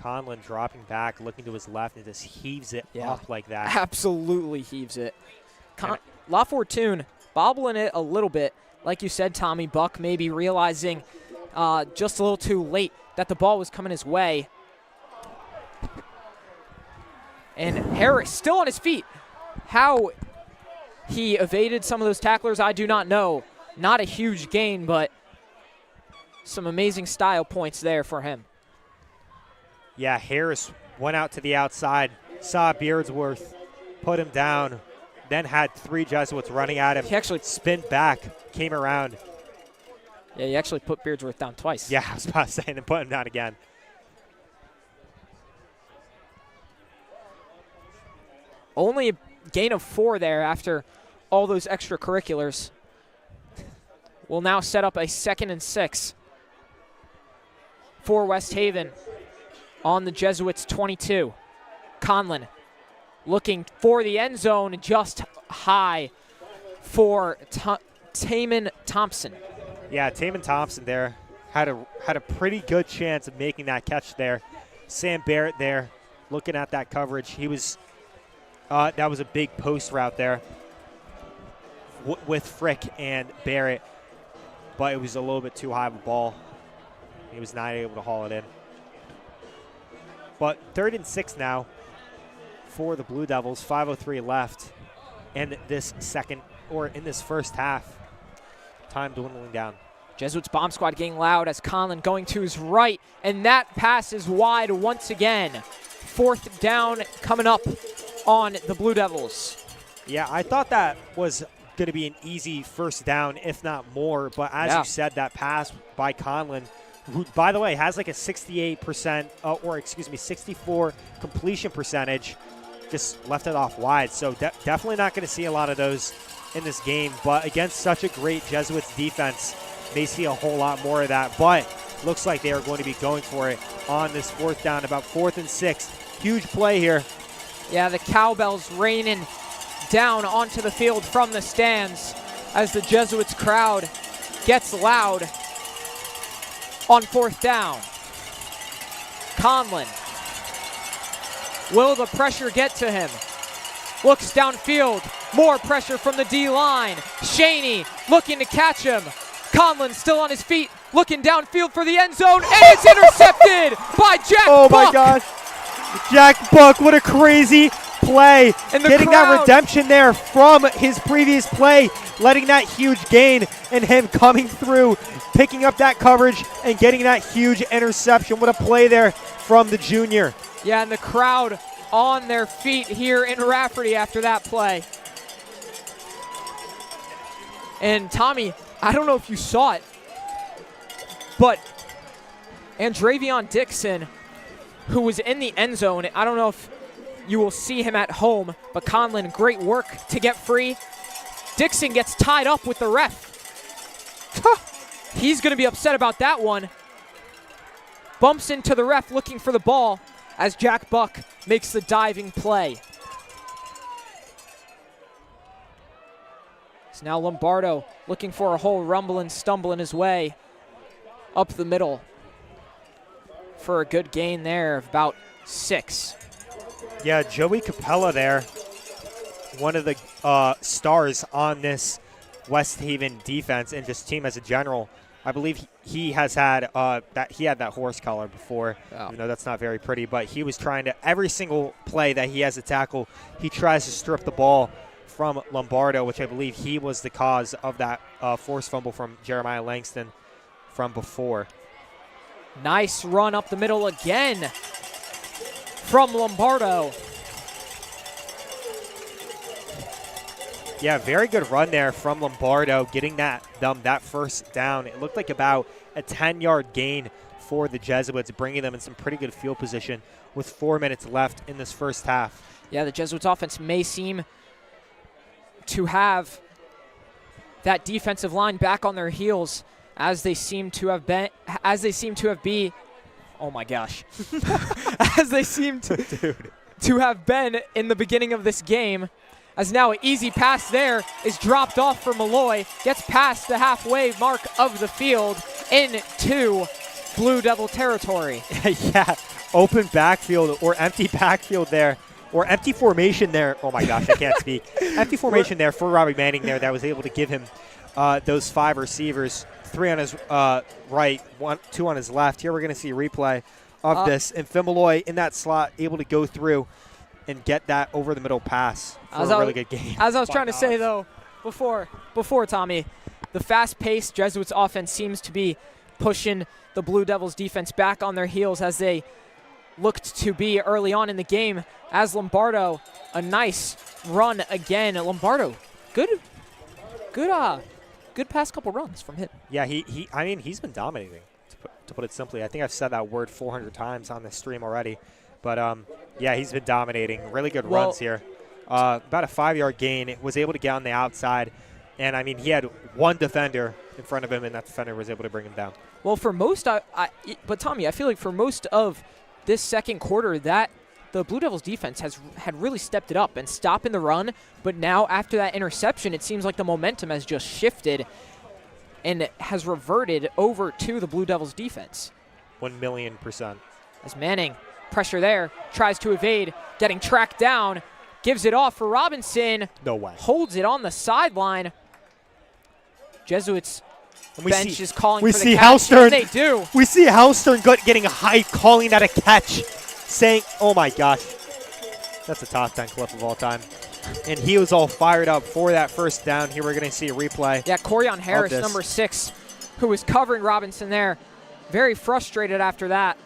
Conlon dropping back, looking to his left, and just heaves it up like that. Absolutely heaves it. La Fortune bobbling it a little bit. Like you said, Tommy, Buck maybe realizing just a little too late that the ball was coming his way. And Harris still on his feet. How he evaded some of those tacklers, I do not know. Not a huge gain, but some amazing style points there for him. Yeah, Harris went out to the outside, saw Beardsworth, put him down, then had 3 Jesuits running at him. He actually spin back, came around. Yeah, he actually put Beardsworth down twice. Yeah, I was about to say, and put him down again. Only a gain of 4 there after all those extracurriculars. Will now set up a 2nd and 6 for West Haven on the Jesuits 22. Conlon looking for the end zone, just high for Taman Thompson. Yeah, Taman Thompson there had a pretty good chance of making that catch there. Sam Barrett there looking at that coverage. He was that was a big post route there with Frick and Barrett, but it was a little bit too high of a ball. He was not able to haul it in. But 3rd and 6 now for the Blue Devils, 5:03 left in this first half. Time dwindling down. Jesuits bomb squad getting loud as Conlon going to his right, and that pass is wide once again. 4th down coming up on the Blue Devils. Yeah, I thought that was going to be an easy first down, if not more. But as you said, that pass by Conlon, who, by the way, has like a 64 completion percentage, just left it off wide. So definitely not going to see a lot of those in this game. But against such a great Jesuits defense, may see a whole lot more of that. But looks like they are going to be going for it on this 4th down, about 4th and 6. Huge play here. Yeah, the cowbells raining down onto the field from the stands as the Jesuits crowd gets loud on 4th down. Conlon, will the pressure get to him? Looks downfield, more pressure from the D-line. Shaney looking to catch him. Conlon still on his feet, looking downfield for the end zone, and it's intercepted by Jack Buck. My gosh. Jack Buck, what a crazy play. And getting that redemption there from his previous play, letting that huge gain, and him coming through, picking up that coverage and getting that huge interception. What a play there from the junior. Yeah, and the crowd on their feet here in Rafferty after that play. And Tommy, I don't know if you saw it, but Andravion Dixon, who was in the end zone, I don't know if you will see him at home, but Conlon, great work to get free. Dixon gets tied up with the ref. He's going to be upset about that one. Bumps into the ref looking for the ball as Jack Buck makes the diving play. So now Lombardo looking for a hole, rumbling, stumbling his way up the middle for a good gain there of about 6. Yeah, Joey Capella there, one of the stars on this West Haven defense and just team as a general. I believe he has had that horse collar before. Oh. Even though that's not very pretty, but he was trying to, every single play that he has a tackle, he tries to strip the ball from Lombardo, which I believe he was the cause of that forced fumble from Jeremiah Langston from before. Nice run up the middle again from Lombardo. Yeah, very good run there from Lombardo, getting that first down. It looked like about a 10-yard gain for the Jesuits, bringing them in some pretty good field position with 4 minutes left in this first half. Yeah, the Jesuits offense may seem to have that defensive line back on their heels as they seem to have been, oh my gosh, as they seem to have been in the beginning of this game. As now an easy pass there is dropped off for Malloy, gets past the halfway mark of the field into Blue Devil territory. Yeah, open backfield or empty backfield there, or empty formation there. Oh my gosh, I can't speak. Empty formation there for Robbie Manning there that was able to give him those 5 receivers, 3 on his right, 2 on his left. Here we're going to see a replay of this. And Fimaloy in that slot able to go through and get that over the middle pass for a really good game. As I was trying to say, though, before Tommy, the fast-paced Jesuits offense seems to be pushing the Blue Devils defense back on their heels as they looked to be early on in the game. As Lombardo, a nice run again. Lombardo, good past couple runs from him. Yeah, I mean, he's been dominating, to put it simply. I think I've said that word 400 times on this stream already. But, yeah, he's been dominating. Really good runs here. About a 5-yard gain. Was able to get on the outside. And, I mean, he had one defender in front of him, and that defender was able to bring him down. Well, for most, but Tommy, I feel like for most of this second quarter, that the Blue Devils defense had really stepped it up and stopping the run. But now, after that interception, it seems like the momentum has just shifted and has reverted over to the Blue Devils defense. 1,000,000%. As Manning, pressure there, tries to evade, getting tracked down, gives it off for Robinson. No way. Holds it on the sideline. Jesuits bench is calling we for the see catch. Halstern. They do. We see Halstern getting a high, calling that a catch, saying, oh my gosh. That's a top 10 clip of all time. And he was all fired up for that first down. Here we're going to see a replay. Yeah, Corian Harris, number 6, who was covering Robinson there. Very frustrated after that.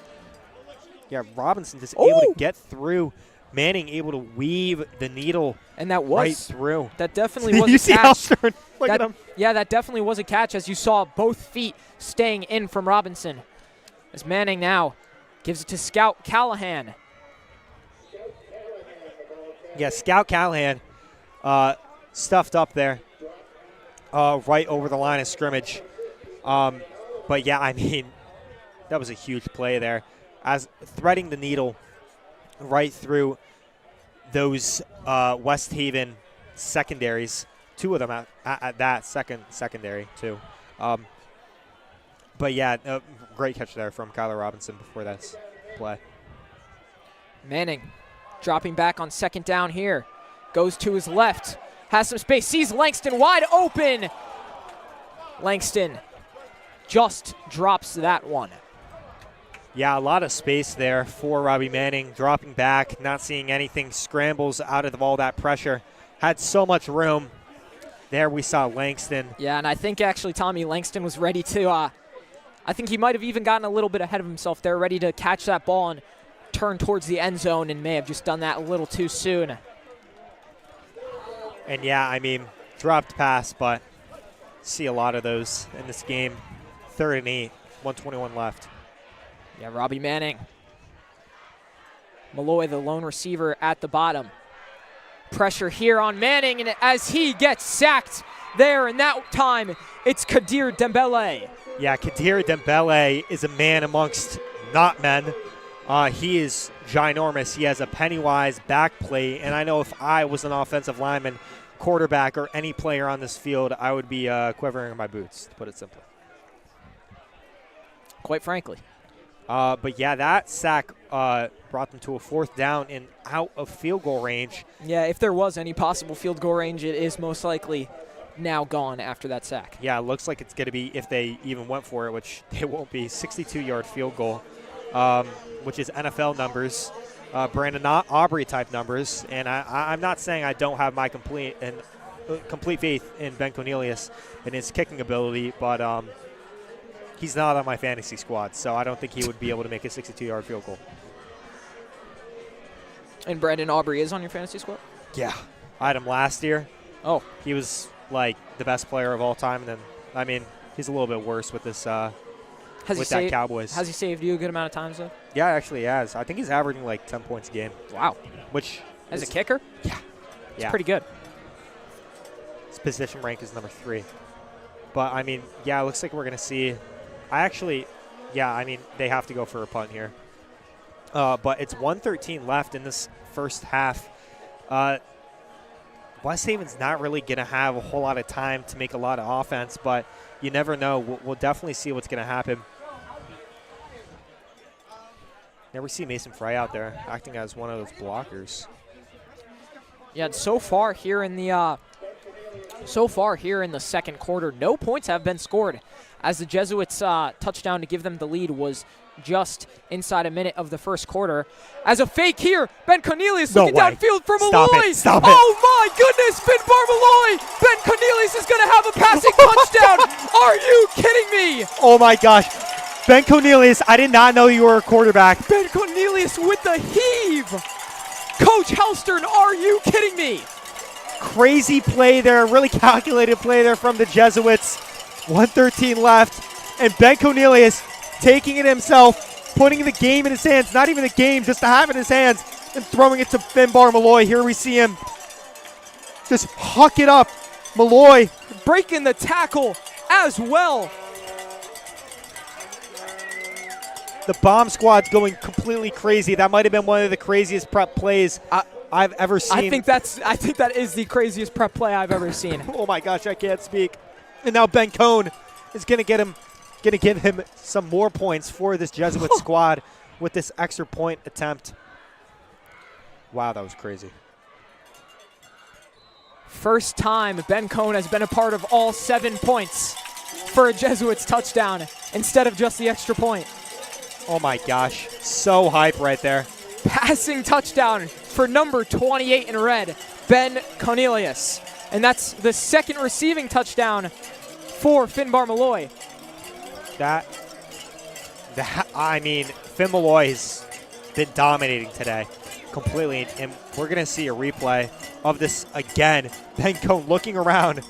Yeah, Robinson just able to get through. Manning able to weave the needle and that was right through. That definitely was you a see catch. Halstern? Look at him. Yeah, that definitely was a catch as you saw both feet staying in from Robinson. As Manning now gives it to Scout Callahan. Yeah, Scout Callahan stuffed up there right over the line of scrimmage. But, yeah, I mean, that was a huge play there. As threading the needle right through those West Haven secondaries, 2 of them at that secondary, too. But, yeah, great catch there from Kyler Robinson before that play. Manning dropping back on second down here. Goes to his left. Has some space. Sees Langston wide open. Langston just drops that one. Yeah, a lot of space there for Robbie Manning. Dropping back, not seeing anything. Scrambles out of all that pressure. Had so much room. There we saw Langston. Yeah, and I think actually Tommy Langston was ready to, I think he might have even gotten a little bit ahead of himself there, ready to catch that ball and turn towards the end zone, and may have just done that a little too soon. And yeah, I mean, dropped pass, but see a lot of those in this game. 3rd and 8, 1:21 left. Yeah, Robbie Manning. Malloy, the lone receiver at the bottom. Pressure here on Manning, and as he gets sacked there, and that time it's Kadir Dembele. Yeah, Kadir Dembele is a man amongst not men. He is ginormous. He has a Pennywise back plate, and I know if I was an offensive lineman, quarterback, or any player on this field, I would be quivering in my boots, to put it simply. Quite frankly. But, yeah, that sack brought them to a 4th down and out of field goal range. Yeah, if there was any possible field goal range, it is most likely now gone after that sack. Yeah, it looks like it's going to be, if they even went for it, which they won't be, 62-yard field goal, which is NFL numbers, Brandon Aubrey type numbers. And I'm not saying I don't have my complete faith in Ben Cornelius and his kicking ability, but he's not on my fantasy squad, so I don't think he would be able to make a 62-yard field goal. And Brandon Aubrey is on your fantasy squad? Yeah. I had him last year. Oh. He was, like, the best player of all time. And then, I mean, he's a little bit worse with this that Cowboys. Has he saved you a good amount of times, though? Yeah, actually he has. I think he's averaging, like, 10 points a game. Wow. Which as a kicker? Yeah. It's pretty good. His position rank is number 3. But, I mean, yeah, it looks like we're going to see – I mean, they have to go for a punt here. But it's 1:13 left in this first half. West Haven's not really going to have a whole lot of time to make a lot of offense, but you never know. We'll definitely see what's going to happen. Never see Mason Fry out there acting as one of those blockers. Yeah, so far here in the second quarter, no points have been scored, as the Jesuits' touchdown to give them the lead was just inside a minute of the first quarter. As a fake here, Ben Cornelius looking downfield for Malloy. Stop it. Oh my goodness, Finbar Malloy! Ben Cornelius is going to have a passing touchdown. Are you kidding me? Oh my gosh. Ben Cornelius, I did not know you were a quarterback. Ben Cornelius with the heave. Coach Helstern, are you kidding me? Crazy play there, really calculated play there from the Jesuits. 1:13 left, and Ben Cornelius taking it himself, putting the game in his hands, not even the game, just to have it in his hands, and throwing it to Finbar Malloy. Here we see him just huck it up. Malloy breaking the tackle as well. The bomb squad's going completely crazy. That might have been one of the craziest prep plays I've ever seen. I think that is the craziest prep play I've ever seen. Oh my gosh, I can't speak. And now Ben Cohn is going to give him some more points for this Jesuit squad with this extra point attempt. Wow, that was crazy. First time Ben Cohn has been a part of all 7 points for a Jesuits touchdown instead of just the extra point. Oh my gosh, so hype right there. Passing touchdown for number 28 in red, Ben Cornelius. And that's the second receiving touchdown for Finbar Malloy. I mean, Finn Malloy has been dominating today completely, and we're going to see a replay of this again. Ben Cohn looking around,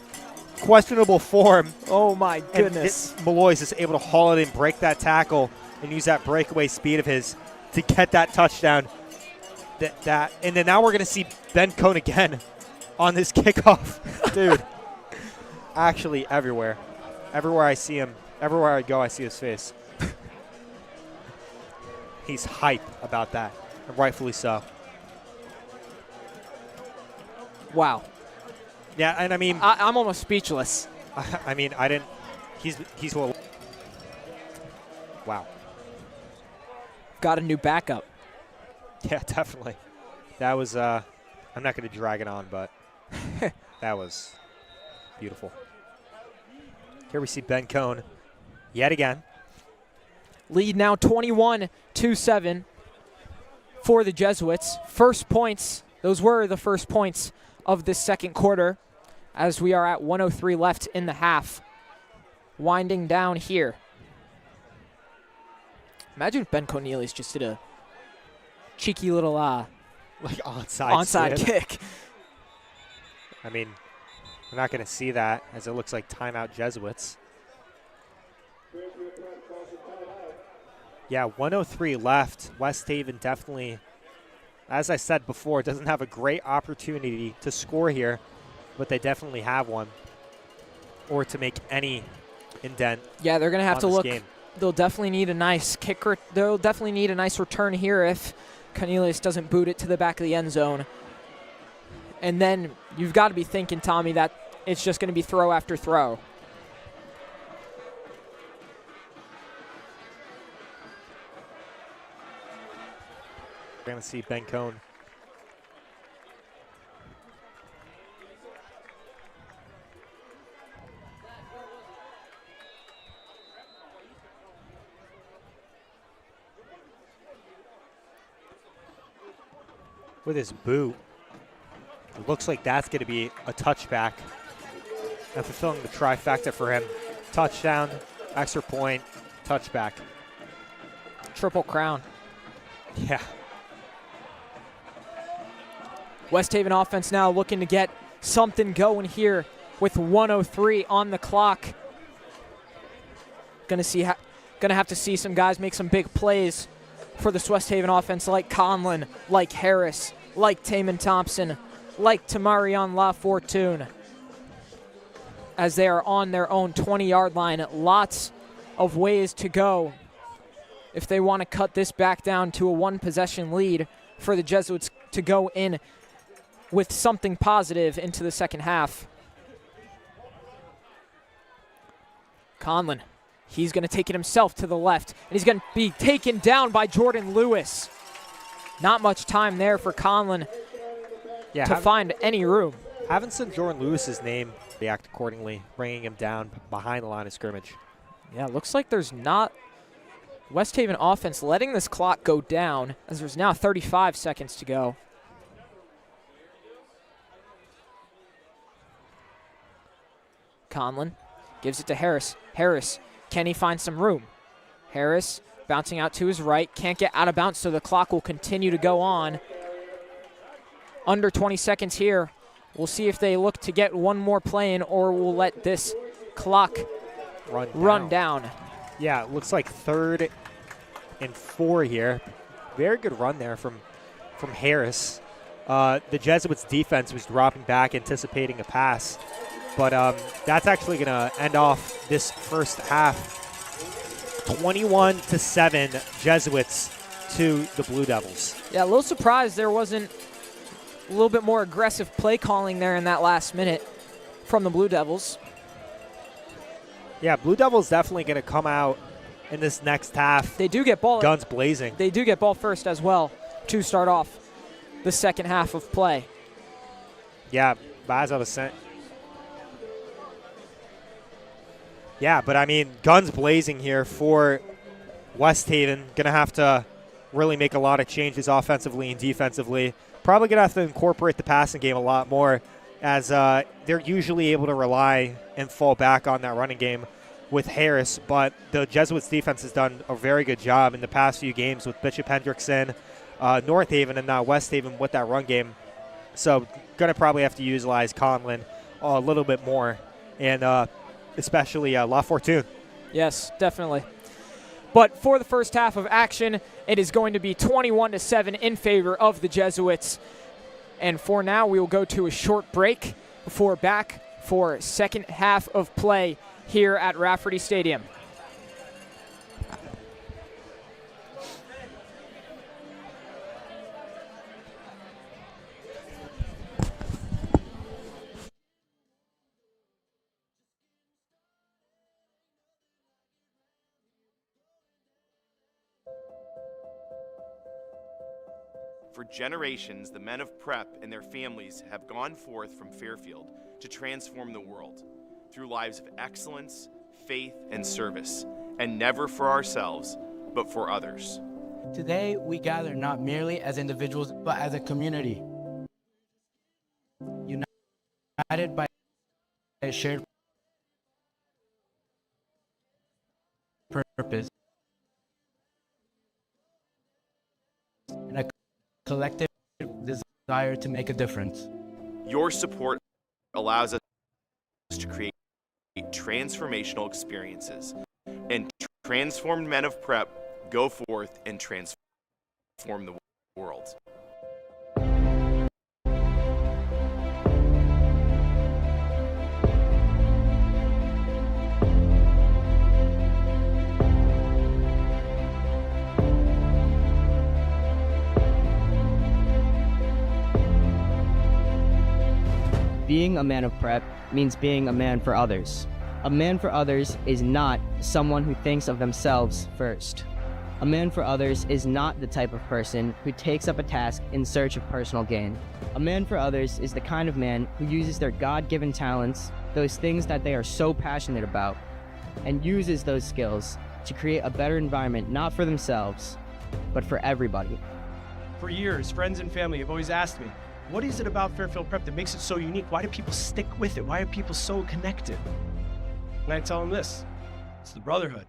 questionable form. Oh my goodness. And Malloy is just able to haul it in, break that tackle, and use that breakaway speed of his to get that touchdown. And then now we're going to see Ben Cohn again on this kickoff. Dude, actually everywhere. Everywhere I see him, everywhere I go, I see his face. He's hype about that, and rightfully so. Wow. Yeah, and I mean, I'm almost speechless. I mean, I didn't. He's well. Wow. Got a new backup. Yeah, definitely. That was. I'm not going to drag it on, but that was beautiful. Here we see Ben Cohn yet again. Lead now 21-7 for the Jesuits. First points. Those were the first points of this second quarter, as we are at 1:03 left in the half. Winding down here. Imagine if Ben Cornelius just did a cheeky little like onside kick. I mean, we're not going to see that, as it looks like timeout Jesuits. Yeah, 1:03 left. West Haven definitely, as I said before, doesn't have a great opportunity to score here, but they definitely have one, or to make any indent. Yeah, they're going to have to look. Game. They'll definitely need a nice kicker. They'll definitely need a nice return here if Cornelius doesn't boot it to the back of the end zone. And then you've got to be thinking, Tommy, that it's just going to be throw after throw. We're going to see Ben Cohn. With his boot, it looks like that's going to be a touchback and fulfilling the trifecta for him. Touchdown, extra point, touchback. Triple crown. Yeah. West Haven offense now looking to get something going here with 1:03 on the clock. Gonna have to see some guys make some big plays for this West Haven offense, like Conlon, like Harris, like Taman Thompson, like Tamarion La Fortune, as they are on their own 20-yard line. Lots of ways to go if they want to cut this back down to a one-possession lead for the Jesuits to go in with something positive into the second half. Conlon, He's going to take it himself to the left, and he's going to be taken down by Jordan Lewis. Not much time there for Conlon to find any room. Haven't seen Jordan Lewis's name react accordingly, bringing him down behind the line of scrimmage. Yeah, looks like there's not West Haven offense letting this clock go down, as there's now 35 seconds to go. Conlon gives it to Harris. Harris, can he find some room? Harris bouncing out to his right, can't get out of bounds, so the clock will continue to go on. Under 20 seconds here. We'll see if they look to get one more play in, or we'll let this clock run down. Yeah, it looks like 3rd and 4 here. Very good run there from Harris. The Jesuits defense was dropping back, anticipating a pass. But that's actually going to end off this first half. 21-7 Jesuits to the Blue Devils. Yeah, a little surprised there wasn't a little bit more aggressive play calling there in that last minute from the Blue Devils. Yeah, Blue Devils definitely going to come out in this next half. They do get ball. Guns blazing. They do get ball first as well to start off the second half of play. Yeah, Baz out of cent. Yeah, but I mean, guns blazing here for West Haven. Going to have to really make a lot of changes offensively and defensively. Probably going to have to incorporate the passing game a lot more, as they're usually able to rely and fall back on that running game with Harris. But the Jesuits defense has done a very good job in the past few games with Bishop Hendrickson, North Haven, and now West Haven with that run game. So going to probably have to utilize Conlon a little bit more, and especially La Fortune. Yes, definitely. But for the first half of action, it is going to be 21-7 in favor of the Jesuits. And for now, we will go to a short break before back for second half of play here at Rafferty Stadium. For generations, the men of Prep and their families have gone forth from Fairfield to transform the world through lives of excellence, faith, and service, and never for ourselves, but for others. Today, we gather not merely as individuals, but as a community, united by a shared purpose and a collective desire to make a difference. Your support allows us to create transformational experiences, and transformed men of Prep go forth and transform the world. Being a man of Prep means being a man for others. A man for others is not someone who thinks of themselves first. A man for others is not the type of person who takes up a task in search of personal gain. A man for others is the kind of man who uses their God-given talents, those things that they are so passionate about, and uses those skills to create a better environment not for themselves, but for everybody. For years, friends and family have always asked me, what is it about Fairfield Prep that makes it so unique? Why do people stick with it? Why are people so connected? And I tell them this, it's the brotherhood.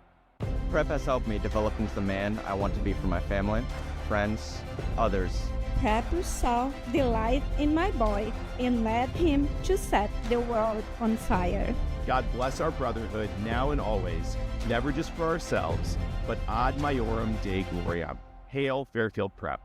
Prep has helped me develop into the man I want to be for my family, friends, others. Prep saw the light in my boy and led him to set the world on fire. God bless our brotherhood now and always, never just for ourselves, but ad majorem Dei gloriam. Hail Fairfield Prep.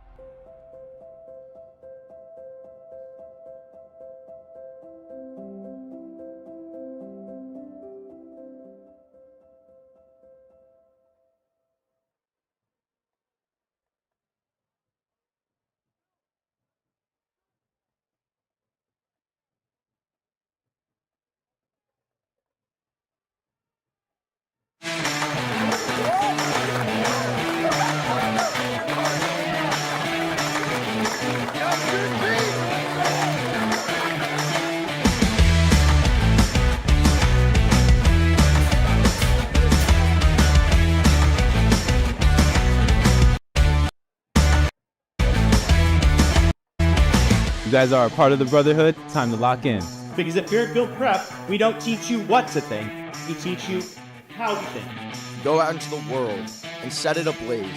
You guys are a part of the brotherhood. Time to lock in. Because at Fairfield Prep, we don't teach you what to think, we teach you how to think. Go out into the world and set it ablaze.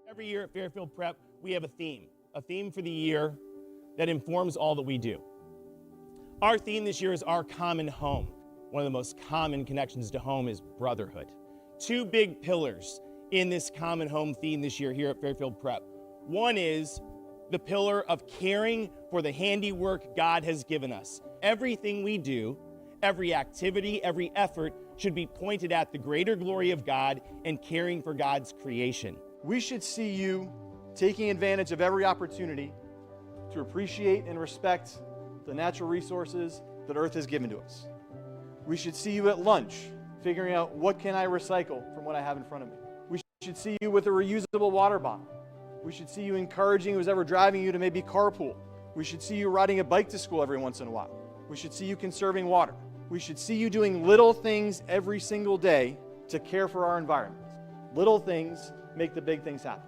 Every year at Fairfield Prep, we have a theme for the year that informs all that we do. Our theme this year is our common home. One of the most common connections to home is brotherhood. Two big pillars in this common home theme this year here at Fairfield Prep. One is the pillar of caring for the handiwork God has given us. Everything we do, every activity, every effort should be pointed at the greater glory of God and caring for God's creation. We should see you taking advantage of every opportunity to appreciate and respect the natural resources that Earth has given to us. We should see you at lunch figuring out what can I recycle from what I have in front of me. We should see you with a reusable water bottle. We should see you encouraging who's ever driving you to maybe carpool. We should see you riding a bike to school every once in a while. We should see you conserving water. We should see you doing little things every single day to care for our environment. Little things make the big things happen.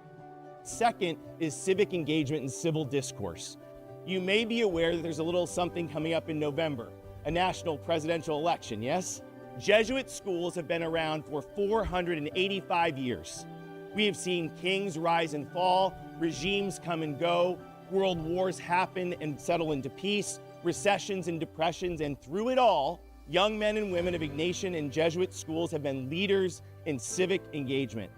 Second is civic engagement and civil discourse. You may be aware that there's a little something coming up in November, a national presidential election, yes? Jesuit schools have been around for 485 years. We have seen kings rise and fall, regimes come and go, world wars happen and settle into peace, recessions and depressions, and through it all, young men and women of Ignatian and Jesuit schools have been leaders in civic engagement,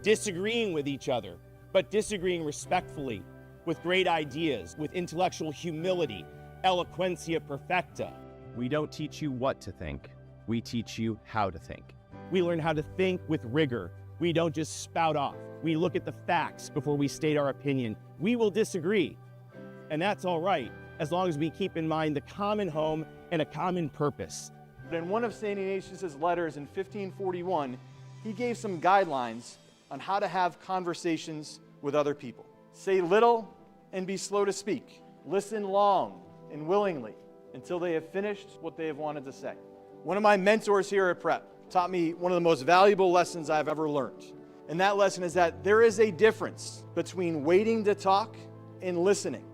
disagreeing with each other, but disagreeing respectfully, with great ideas, with intellectual humility, eloquentia perfecta. We don't teach you what to think. We teach you how to think. We learn how to think with rigor. We don't just spout off. We look at the facts before we state our opinion. We will disagree, and that's all right, as long as we keep in mind the common home and a common purpose. In one of St. Ignatius' letters in 1541, he gave some guidelines on how to have conversations with other people. Say little and be slow to speak. Listen long and willingly until they have finished what they have wanted to say. One of my mentors here at Prep taught me one of the most valuable lessons I've ever learned. And that lesson is that there is a difference between waiting to talk and listening.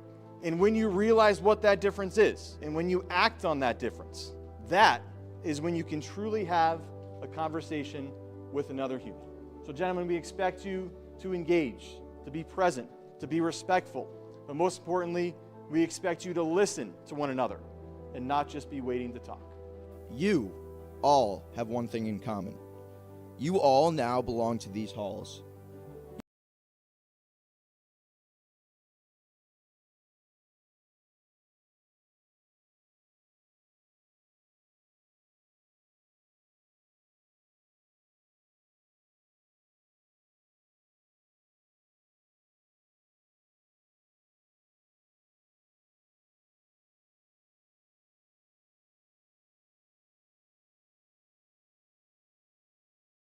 And when you realize what that difference is, and when you act on that difference, that is when you can truly have a conversation with another human. So gentlemen, we expect you to engage, to be present, to be respectful. But most importantly, we expect you to listen to one another and not just be waiting to talk. You all have one thing in common. You all now belong to these halls.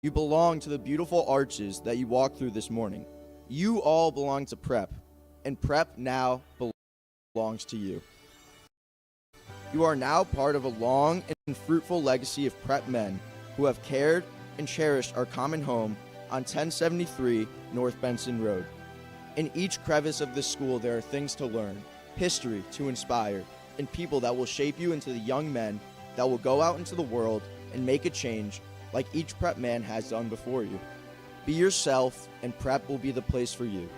You belong to the beautiful arches that you walked through this morning. You all belong to Prep, and Prep now belongs to you. You are now part of a long and fruitful legacy of Prep men who have cared and cherished our common home on 1073 North Benson Road. In each crevice of this school, there are things to learn, history to inspire, and people that will shape you into the young men that will go out into the world and make a change like each Prep man has done before you. Be yourself, and Prep will be the place for you.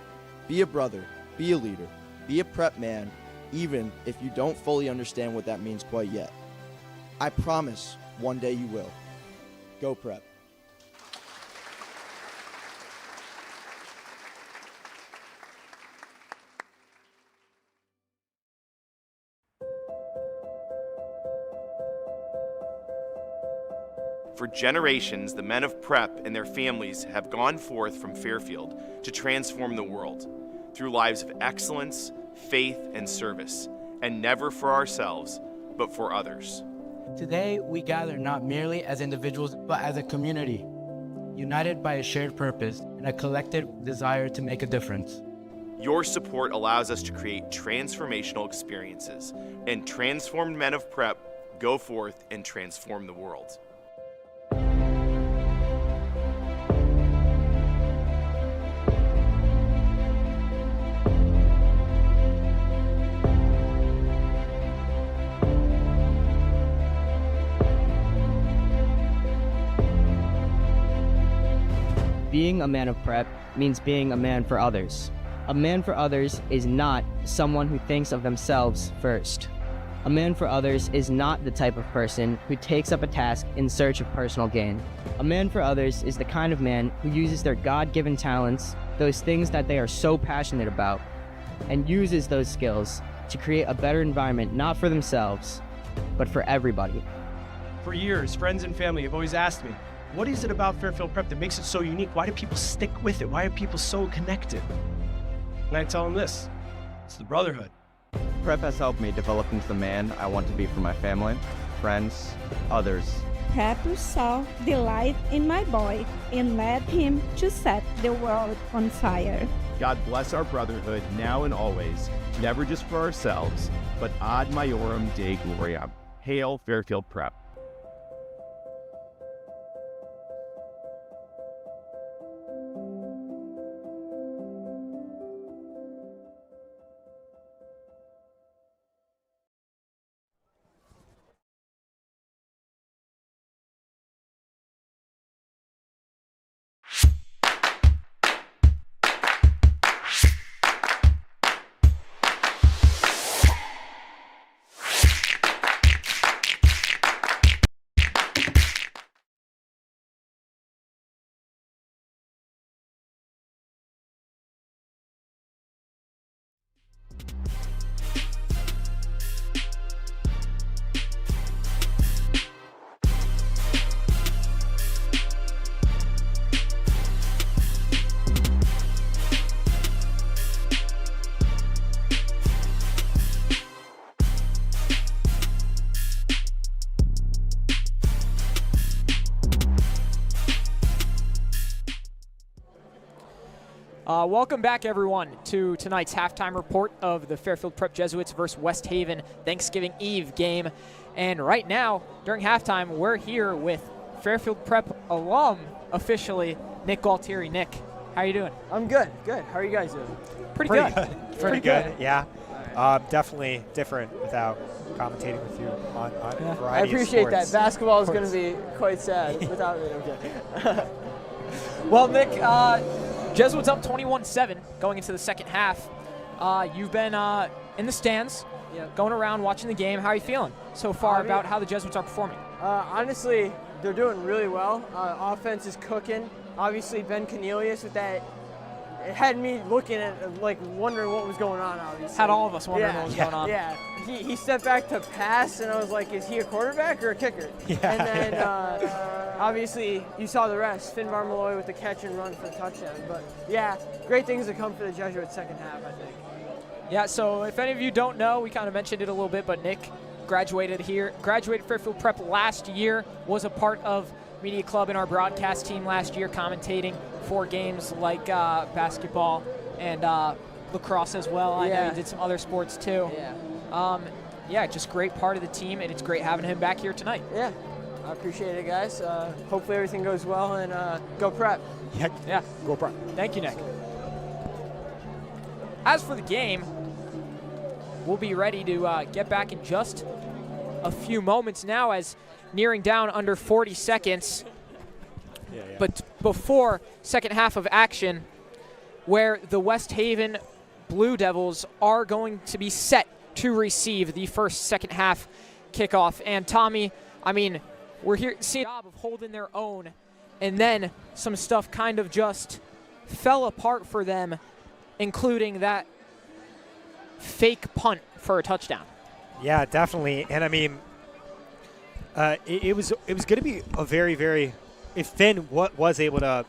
Be a brother, be a leader, be a Prep man, even if you don't fully understand what that means quite yet. I promise one day you will. Go Prep. For generations, the men of Prep and their families have gone forth from Fairfield to transform the world through lives of excellence, faith, and service, and never for ourselves, but for others. Today, we gather not merely as individuals, but as a community, united by a shared purpose and a collective desire to make a difference. Your support allows us to create transformational experiences, and transformed men of Prep go forth and transform the world. Being a man of Prep means being a man for others. A man for others is not someone who thinks of themselves first. A man for others is not the type of person who takes up a task in search of personal gain. A man for others is the kind of man who uses their God-given talents, those things that they are so passionate about, and uses those skills to create a better environment not for themselves, but for everybody. For years, friends and family have always asked me, what is it about Fairfield Prep that makes it so unique? Why do people stick with it? Why are people so connected? And I tell them this, it's the brotherhood. Prep has helped me develop into the man I want to be for my family, friends, others. Prep saw the light in my boy and led him to set the world on fire. God bless our brotherhood now and always, never just for ourselves, but ad maiorem Dei gloriam. Hail Fairfield Prep. Welcome back, everyone, to tonight's halftime report of the Fairfield Prep Jesuits versus West Haven Thanksgiving Eve game. And right now, during halftime, we're here with Fairfield Prep alum, officially, Nick Galtieri. Nick, how are you doing? I'm good, good. How are you guys doing? Pretty good. Pretty good, yeah. Definitely different without commentating with you on a variety of sports. I appreciate that. Basketball is going to be quite sad without me. Okay. Well, Nick, Jesuits up 21-7 going into the second half. You've been in the stands, going around watching the game. How are you feeling so far about how the Jesuits are performing? Honestly, they're doing really well. Offense is cooking. Obviously, Ben Cornelius with that, it had me looking at, like, wondering what was going on, obviously. Had all of us wondering what was going on. Yeah. He stepped back to pass, and I was like, is he a quarterback or a kicker? Yeah. And then, obviously, you saw the rest. Finbar Malloy with the catch and run for the touchdown. But, yeah, great things to come for the Jesuits second half, I think. Yeah, so if any of you don't know, we kind of mentioned it a little bit, but Nick graduated Fairfield Prep last year, was a part of Media Club in our broadcast team last year, commentating for games like basketball and lacrosse as well. I know you did some other sports too. Yeah, just great part of the team, and it's great having him back here tonight. Yeah, I appreciate it, guys. Hopefully everything goes well, and go Prep. Yeah, go Prep. Thank you, Nick. As for the game, we'll be ready to get back in just a few moments now, as nearing down under 40 seconds. But before second half of action, where the West Haven Blue Devils are going to be set to receive the first second half kickoff. And Tommy, I mean, we're here seeing a job of holding their own, and then some stuff kind of just fell apart for them, including that fake punt for a touchdown. Yeah, definitely. And I mean, it was going to be a very, if Finn was able to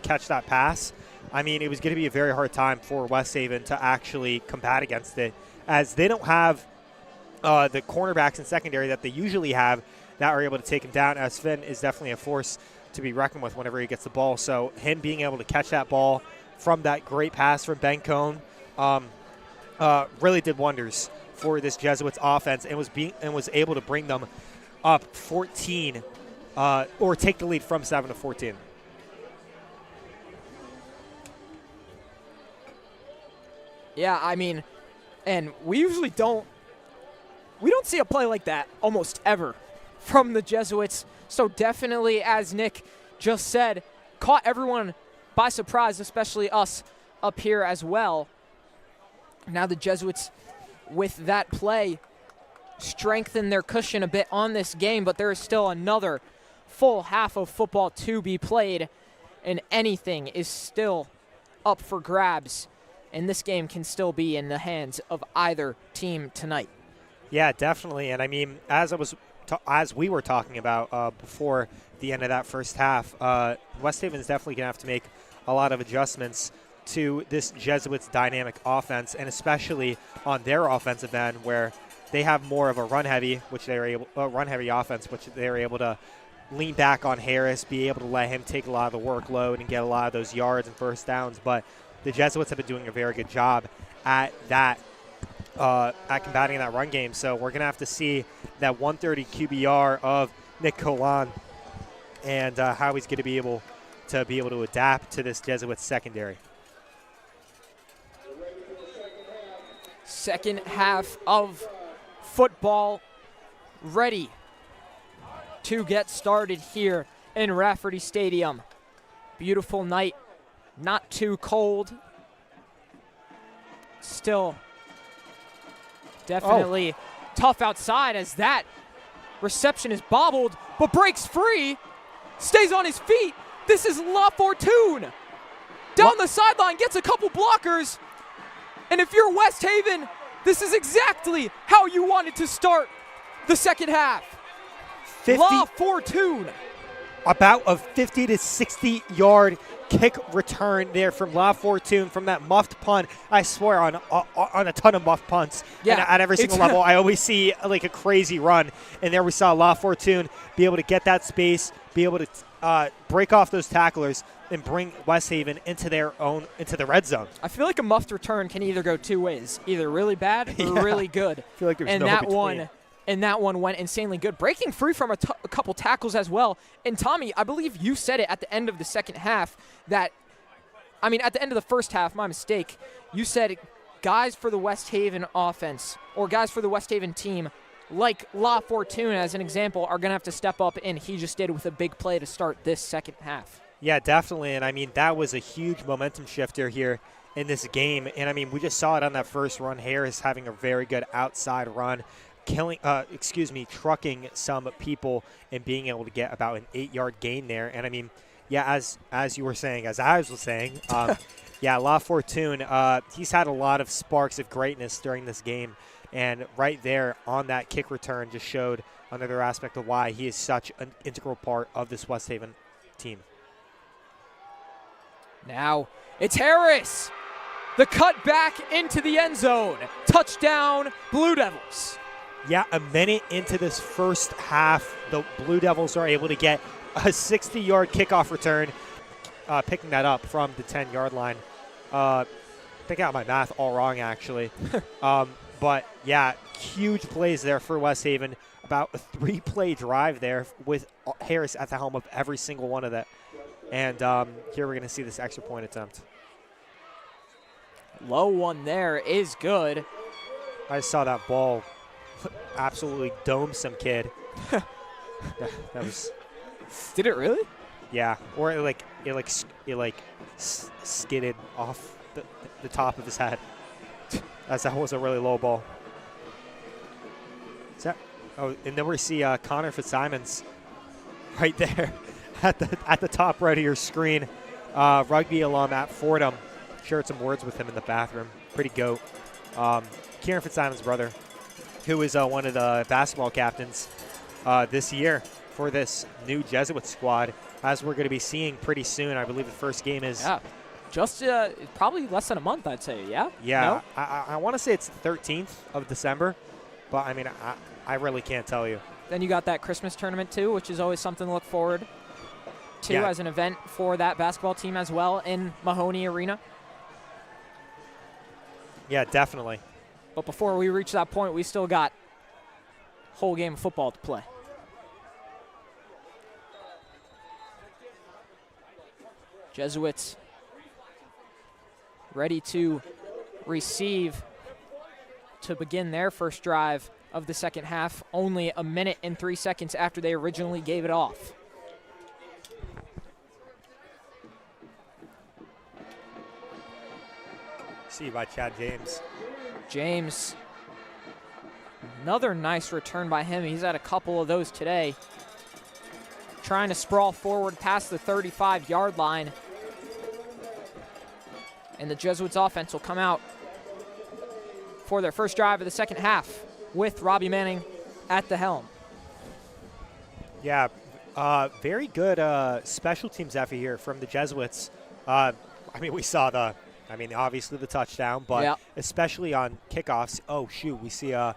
catch that pass, I mean, it was going to be a very hard time for West Haven to actually combat against it, as they don't have the cornerbacks in secondary that they usually have that are able to take him down, as Finn is definitely a force to be reckoned with whenever he gets the ball. So him being able to catch that ball from that great pass from Ben Cohn really did wonders for this Jesuits offense, and was able to bring them up 14 or take the lead from 7 to 14. Yeah, I mean, and we don't see a play like that almost ever from the Jesuits. So definitely, as Nick just said, caught everyone by surprise, especially us up here as well. Now the Jesuits, with that play, strengthen their cushion a bit on this game, but there is still another full half of football to be played, and anything is still up for grabs, and this game can still be in the hands of either team tonight. Yeah, definitely. And I mean, as we were talking about before the end of that first half, West Haven's definitely going to have to make a lot of adjustments to this Jesuits dynamic offense, and especially on their offensive end, where they have more of a run-heavy offense, which they're able to lean back on Harris, be able to let him take a lot of the workload and get a lot of those yards and first downs. But the Jesuits have been doing a very good job at that, at combating that run game. So we're going to have to see that 130 QBR of Nick Colan and how he's going to be able to adapt to this Jesuits secondary. Second half of football ready to get started here in Rafferty Stadium. Beautiful night, not too cold. Still definitely tough outside, as that reception is bobbled, but breaks free, stays on his feet. This is La Fortune. Down the sideline, gets a couple blockers. And if you're West Haven, this is exactly how you wanted to start the second half. La Fortune. About a 50 to 60-yard kick return there from La Fortune from that muffed punt. I swear on a ton of muffed punts. Yeah, and at every single level, I always see like a crazy run. And there we saw La Fortune be able to get that space, be able to break off those tacklers, and bring West Haven into the red zone. I feel like a muffed return can either go two ways, either really bad or really good. I feel like there's and no that between. one. And that one went insanely good, breaking free from a couple tackles as well. And Tommy, I believe you said it at the end of the second half at the end of the first half, my mistake. You said guys for the West Haven offense, or guys for the West Haven team, like La Fortuna as an example, are going to have to step up, and he just did with a big play to start this second half. Yeah, definitely. And I mean, that was a huge momentum shifter here in this game. And I mean, we just saw it on that first run. Harris having a very good outside run, trucking some people and being able to get about an 8-yard gain there. And I mean, yeah, as you were saying, as I was saying, yeah, La Fortune, he's had a lot of sparks of greatness during this game. And right there on that kick return just showed another aspect of why he is such an integral part of this West Haven team. Now it's Harris. The cut back into the end zone. Touchdown, Blue Devils. Yeah, a minute into this first half, the Blue Devils are able to get a 60-yard kickoff return, picking that up from the 10-yard line. I think I got my math all wrong, actually. But, yeah, huge plays there for West Haven. About a 3-play drive there with Harris at the helm of every single one of that. And here we're going to see this extra point attempt. Low one there is good. I saw that ball absolutely dome some kid. that was. Did it really? Yeah, or it skidded off the top of his head. As that was a really low ball. Is that? Oh, and then we see Connor Fitzsimons right there at the top right of your screen. Rugby alum at Fordham. Shared some words with him in the bathroom. Pretty goat. Kieran Fitzsimons' brother, who is one of the basketball captains this year for this new Jesuit squad, as we're going to be seeing pretty soon. I believe the first game is... Yeah, just probably less than a month, I'd say, yeah? Yeah, no? I want to say it's the 13th of December, but, I mean, I really can't tell you. Then you got that Christmas tournament, too, which is always something to look forward to Yeah. as an event for that basketball team as well in Mahoney Arena. Yeah, definitely. But before we reach that point, we still got a whole game of football to play. Jesuits ready to receive to begin their first drive of the second half, only a minute and 3 seconds after they originally gave it off. See by Chad James. James, another nice return by him. He's had a couple of those today. Trying to sprawl forward past the 35-yard line. And the Jesuits offense will come out for their first drive of the second half with Robbie Manning at the helm. Yeah, very good special teams effort here from the Jesuits. I mean, we saw obviously the touchdown, but yeah, especially on kickoffs. Oh, shoot, we see that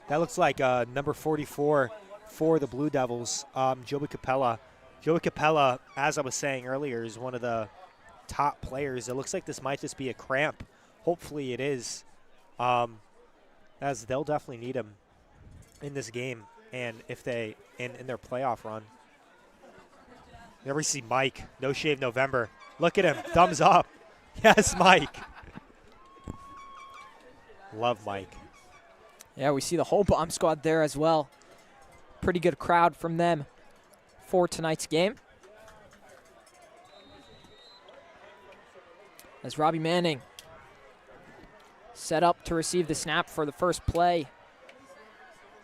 looks like number 44 for the Blue Devils, Joey Capella. Joey Capella, as I was saying earlier, is one of the top players. It looks like this might just be a cramp. Hopefully it is, as they'll definitely need him in this game and if they in their playoff run. There we see Mike, No Shave November. Look at him, thumbs up. Yes, Mike. Love Mike. Yeah, we see the whole bomb squad there as well. Pretty good crowd from them for tonight's game. As Robbie Manning set up to receive the snap for the first play,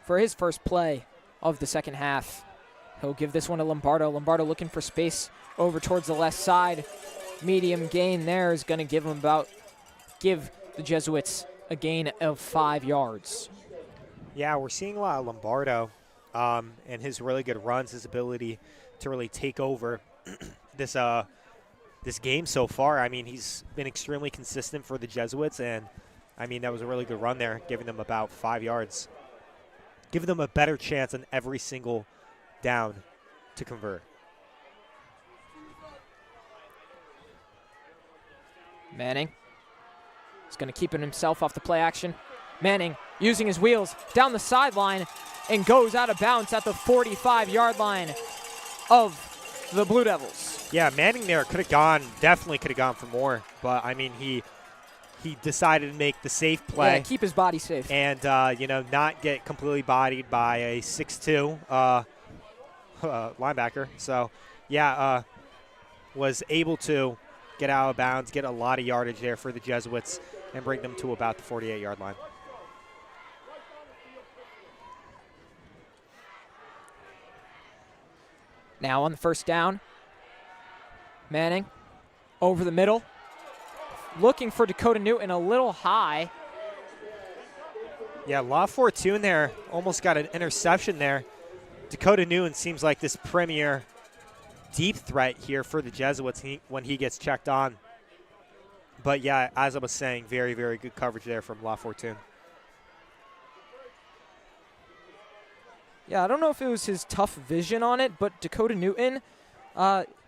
for his first play of the second half. He'll give this one to Lombardo. Lombardo looking for space over towards the left side. Medium gain there is going to give the Jesuits a gain of 5 yards. Yeah, we're seeing a lot of Lombardo and his really good runs, his ability to really take over this game so far. I mean, he's been extremely consistent for the Jesuits, and, I mean, that was a really good run there, giving them about 5 yards. Giving them a better chance on every single down to convert. Manning is going to keep himself off the play action. Manning using his wheels down the sideline and goes out of bounds at the 45-yard line of the Blue Devils. Yeah, Manning there definitely could have gone for more. But, I mean, he decided to make the safe play. Yeah, keep his body safe. And, not get completely bodied by a 6'2", linebacker. So, yeah, was able to get out of bounds, get a lot of yardage there for the Jesuits, and bring them to about the 48-yard line. Now on the first down, Manning over the middle, looking for Dakota Newton a little high. Yeah, La Fortune there almost got an interception there. Dakota Newton seems like this premier deep threat here for the Jesuits when he gets checked on. But yeah, as I was saying, very, very good coverage there from La Fortune. Yeah, I don't know if it was his tough vision on it, but Dakota Newton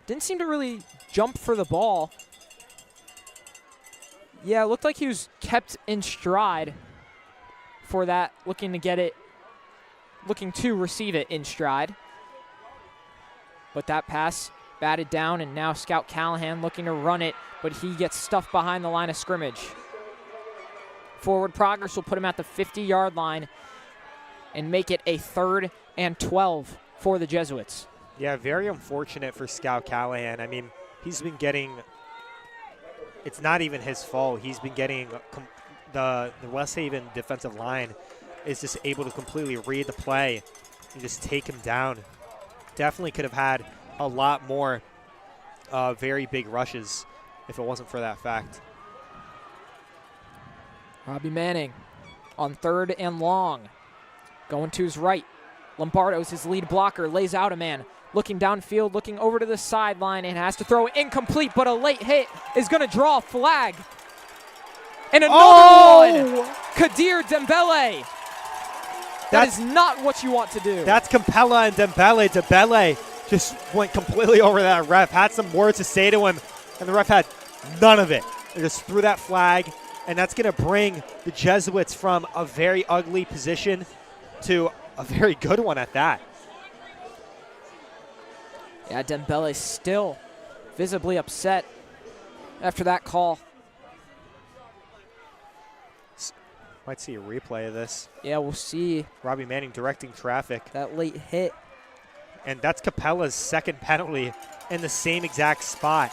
didn't seem to really jump for the ball. Yeah, it looked like he was kept in stride for that, looking to receive it in stride. But that pass batted down, and now Scout Callahan looking to run it, but he gets stuffed behind the line of scrimmage. Forward progress will put him at the 50-yard line and make it a 3rd and 12 for the Jesuits. Yeah, very unfortunate for Scout Callahan. I mean, he's been getting, it's not even his fault. He's been getting, the West Haven defensive line is just able to completely read the play and just take him down. Definitely could have had a lot more very big rushes if it wasn't for that fact. Robbie Manning on 3rd and long. Going to his right. Lombardo's his lead blocker, lays out a man. Looking downfield, looking over to the sideline, and has to throw it incomplete, but a late hit is going to draw a flag. And another one! Kadir Dembele. That is not what you want to do. That's Campella and Dembele. Dembele just went completely over that ref, had some words to say to him, and the ref had none of it. They just threw that flag, and that's going to bring the Jesuits from a very ugly position to a very good one at that. Yeah, Dembele still visibly upset after that call. Might see a replay of this. Yeah, we'll see. Robbie Manning directing traffic. That late hit. And that's Capella's second penalty in the same exact spot.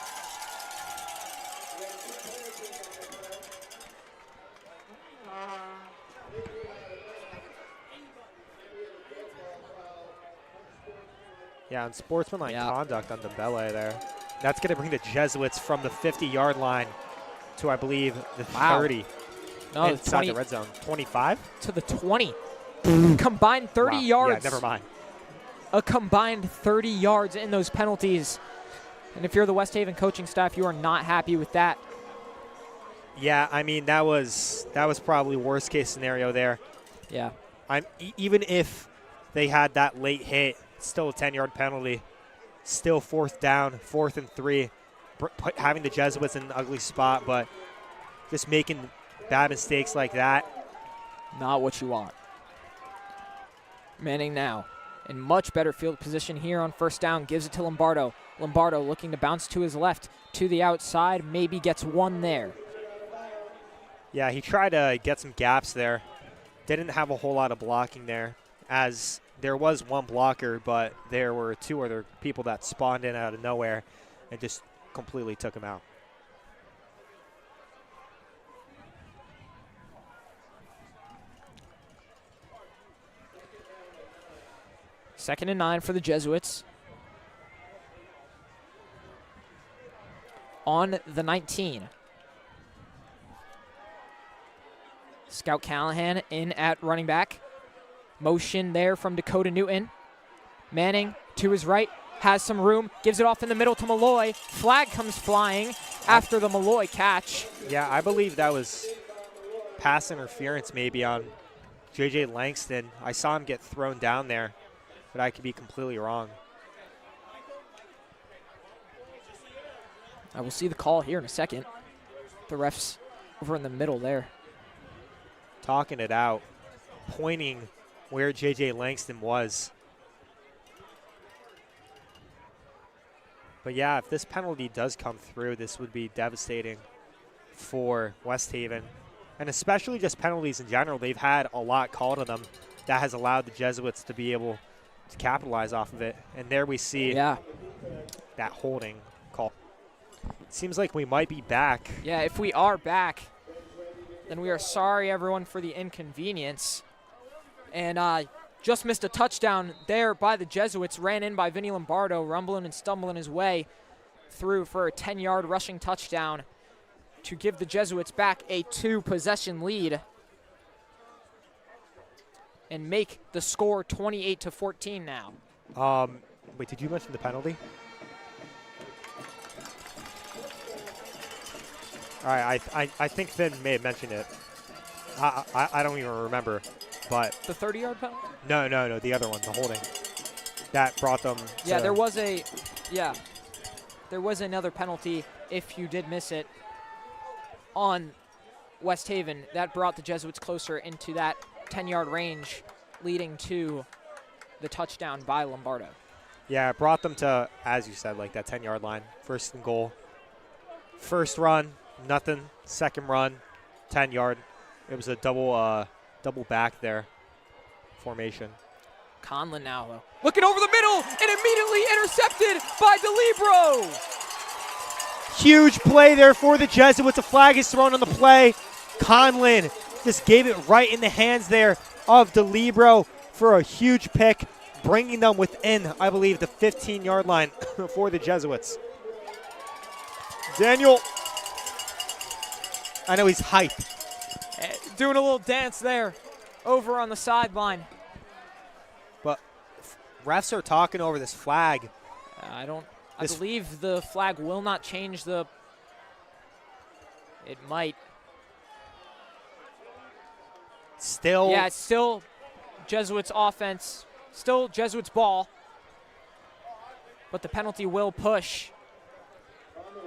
Yeah, and sportsmanlike conduct on Dembele there. That's going to bring the Jesuits from the 50-yard line to, I believe, the 30. No, inside the red zone. 25? To the 20. Combined 30 yards. Yeah, never mind. A combined 30 yards in those penalties. And if you're the West Haven coaching staff, you are not happy with that. Yeah, I mean, that was probably worst case scenario there. Yeah. Even if they had that late hit, still a 10-yard penalty, still 4th down, 4th and 3, having the Jesuits in an ugly spot, but just making bad mistakes like that. Not what you want. Manning now in much better field position here on 1st down, gives it to Lombardo. Lombardo looking to bounce to his left, to the outside, maybe gets one there. Yeah, he tried to get some gaps there. Didn't have a whole lot of blocking there, as there was one blocker, but there were 2 other people that spawned in out of nowhere and just completely took him out. Second and 9 for the Jesuits. On the 19. Scout Callahan in at running back. Motion there from Dakota Newton. Manning to his right, has some room, gives it off in the middle to Malloy. Flag comes flying after the Malloy catch. Yeah, I believe that was pass interference maybe on J.J. Langston. I saw him get thrown down there, but I could be completely wrong. I will see the call here in a second. The ref's over in the middle there. Talking it out, pointing where J.J. Langston was. But yeah, if this penalty does come through, this would be devastating for West Haven. And especially just penalties in general. They've had a lot called to them that has allowed the Jesuits to be able to capitalize off of it. And there we see that holding call. seems like we might be back. Yeah, if we are back, then we are sorry, everyone, for the inconvenience. And just missed a touchdown there by the Jesuits. Ran in by Vinny Lombardo, rumbling and stumbling his way through for a 10-yard rushing touchdown to give the Jesuits back a 2-possession lead and make the score 28-14 now. Wait, did you mention the penalty? All right, I think Finn may have mentioned it. I don't even remember, but the 30-yard penalty? No, the other one, the holding. That brought them. Yeah, there was another penalty, if you did miss it, on West Haven. That brought the Jesuits closer into that 10-yard range, leading to the touchdown by Lombardo. Yeah, it brought them to, as you said, like that 10-yard line, 1st and goal. First run, nothing. Second run, 10-yard. It was a double back there formation. Conlon now, though, looking over the middle and immediately intercepted by DeLibero. Huge play there for the Jesuits. A flag is thrown on the play. Conlon just gave it right in the hands there of DeLibero for a huge pick, bringing them within, I believe, the 15-yard line for the Jesuits. Daniel, I know he's hyped. Doing a little dance there over on the sideline. But refs are talking over this flag. I believe the flag will not change the. It might. Still. Yeah, it's still Jesuits offense. Still Jesuits ball. But the penalty will push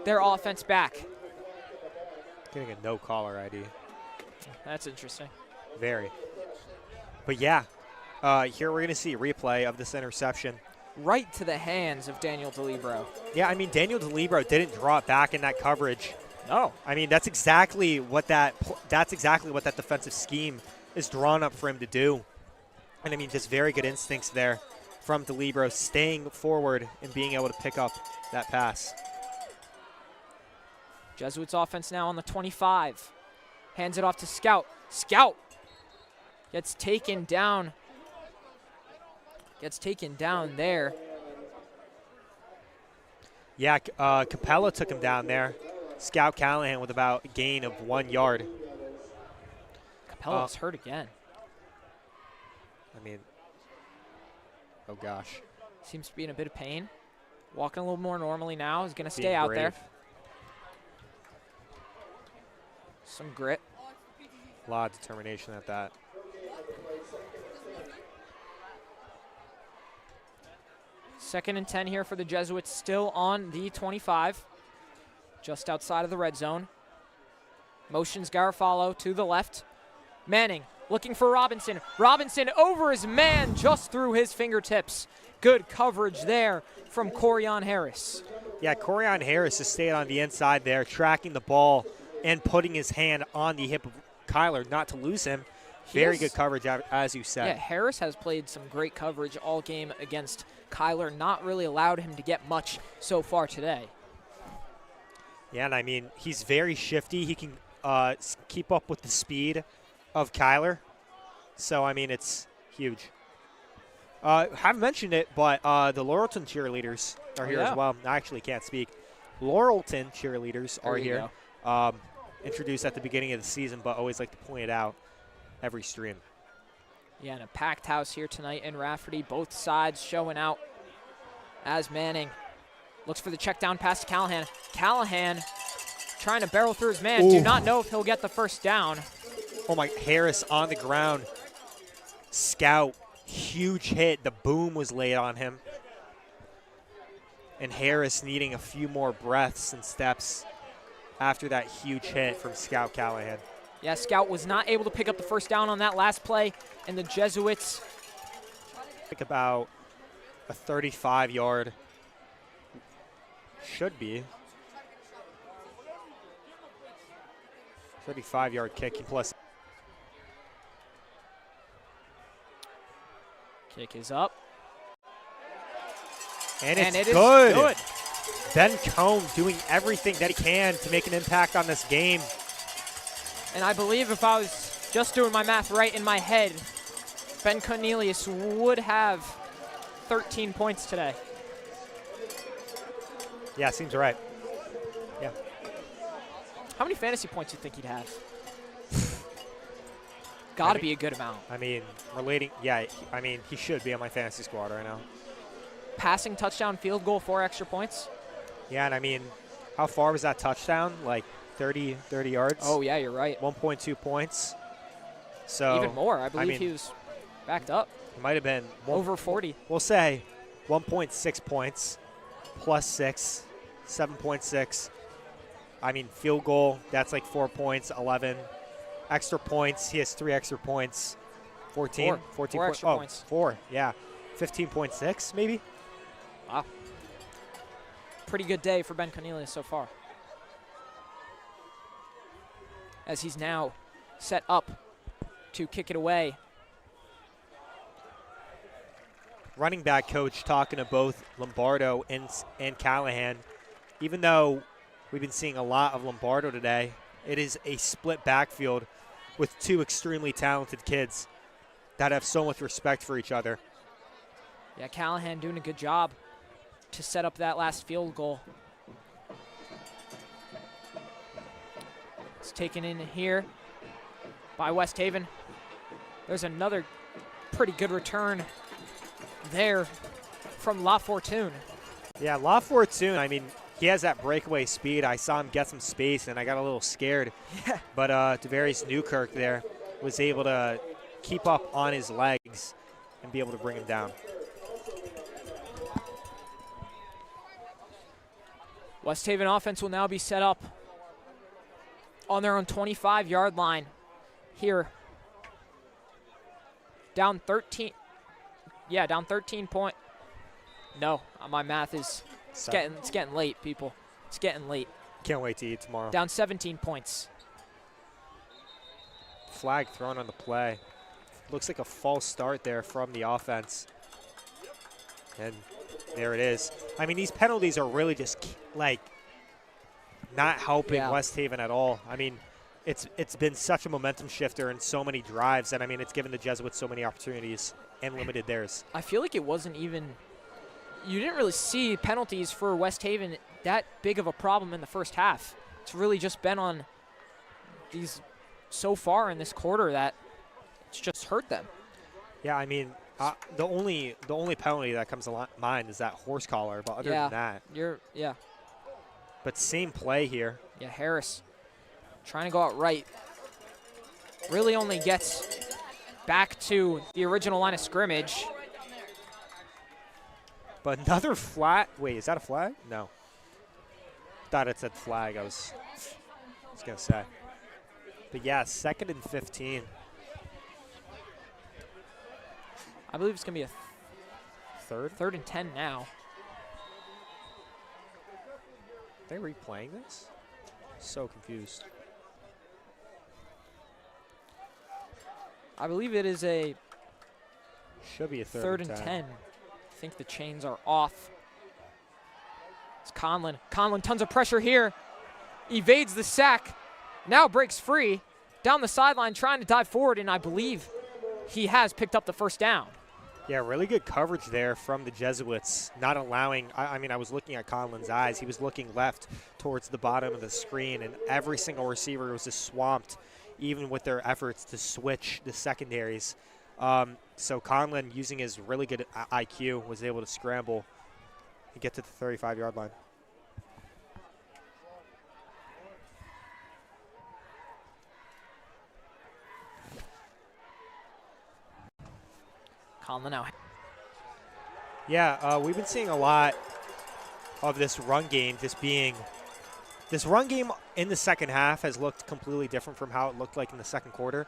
their offense back. Getting a no caller ID. That's interesting. Very. But yeah, here we're going to see a replay of this interception. Right to the hands of Daniel DeLibero. Yeah, I mean, Daniel DeLibero didn't draw it back in that coverage. No. I mean, that's exactly what that defensive scheme is drawn up for him to do. And I mean, just very good instincts there from DeLibero, staying forward and being able to pick up that pass. Jesuits offense now on the 25. Hands it off to Scout. Scout gets taken down. Gets taken down there. Yeah, Capella took him down there. Scout Callahan with about a gain of 1 yard. Capella's hurt again. I mean, oh gosh. Seems to be in a bit of pain. Walking a little more normally now. He's going to stay Being out brave. there. Some grit. A lot of determination at that. Second and 10 here for the Jesuits, still on the 25, just outside of the red zone. Motions Garofalo to the left. Manning looking for Robinson. Robinson over his man, just through his fingertips. Good coverage there from Corian Harris. Yeah, Corian Harris has stayed on the inside there, tracking the ball and putting his hand on the hip of Kyler, not to lose him. Very good coverage, as you said. Yeah, Harris has played some great coverage all game against Kyler, not really allowed him to get much so far today. Yeah, and I mean, he's very shifty. He can keep up with the speed of Kyler. So, I mean, it's huge. Haven't mentioned it, but the Laurelton cheerleaders are here as well. I actually can't speak. Laurelton cheerleaders are here. Introduced at the beginning of the season, but always like to point it out every stream. Yeah, and a packed house here tonight in Rafferty. Both sides showing out as Manning looks for the check down pass to Callahan. Callahan trying to barrel through his man. Ooh. Do not know if he'll get the first down. Oh my, Harris on the ground. Scout, huge hit. The boom was laid on him. And Harris needing a few more breaths and steps after that huge hit from Scout Callahan. Yeah, Scout was not able to pick up the first down on that last play, and the Jesuits. Think about a 35-yard, should be. 35-yard kick plus. Kick is up. And it's it is good. good. Ben Cohn doing everything that he can to make an impact on this game. And I believe if I was just doing my math right in my head, Ben Cornelius would have 13 points today. Yeah, seems right. Yeah. How many fantasy points do you think he'd have? Got to be a good amount. I mean, he should be on my fantasy squad right now. Passing, touchdown, field goal, 4 extra points. Yeah, and I mean, how far was that touchdown? Like 30 yards? Oh, yeah, you're right. 1.2 points. So even more. I believe he was backed up. It might have been over 40. We'll say 1.6 points plus 6, 7.6. I mean, field goal, that's like 4 points, 11. Extra points, he has 3 extra points. 14? 14 4 extra points. 4, yeah. 15.6 maybe? Wow. Pretty good day for Ben Cornelius so far. As he's now set up to kick it away. Running back coach talking to both Lombardo and Callahan. Even though we've been seeing a lot of Lombardo today, it is a split backfield with 2 extremely talented kids that have so much respect for each other. Yeah, Callahan doing a good job to set up that last field goal. It's taken in here by West Haven. There's another pretty good return there from La Fortune. Yeah, La Fortune, I mean, he has that breakaway speed. I saw him get some space, and I got a little scared. Yeah. But DeVarius Newkirk there was able to keep up on his legs and be able to bring him down. West Haven offense will now be set up on their own 25-yard line here. Down 13. Yeah, down 13 point. No, my math is it's getting late, people. It's getting late. Can't wait to eat tomorrow. Down 17 points. Flag thrown on the play. Looks like a false start there from the offense. And there it is. I mean, these penalties are really just like not helping West Haven at all. I mean, it's been such a momentum shifter in so many drives, and I mean, it's given the Jesuits so many opportunities and limited theirs. I feel like it wasn't even – you didn't really see penalties for West Haven that big of a problem in the first half. It's really just been on these so far in this quarter that it's just hurt them. Yeah, I mean, the only penalty that comes to mind is that horse collar, but other than that. Yeah. But same play here. Yeah, Harris trying to go out right. Really only gets back to the original line of scrimmage. But another flat. Wait, is that a flag? No. Thought it said flag. I was going to say. But yeah, 2nd and 15. I believe it's going to be a third? 3rd and 10 now. Are they replaying this? So confused. I believe it is a should be a 3rd and 10. I think the chains are off. It's Conlon. Conlon, tons of pressure here. Evades the sack. Now breaks free. Down the sideline trying to dive forward, and I believe he has picked up the first down. Yeah, really good coverage there from the Jesuits, not allowing – I mean, I was looking at Conlon's eyes. He was looking left towards the bottom of the screen, and every single receiver was just swamped, even with their efforts to switch the secondaries. So Conlon, using his really good IQ, was able to scramble and get to the 35-yard line. Conlon now. Yeah, we've been seeing a lot of this run game just being – this run game in the second half has looked completely different from how it looked like in the second quarter.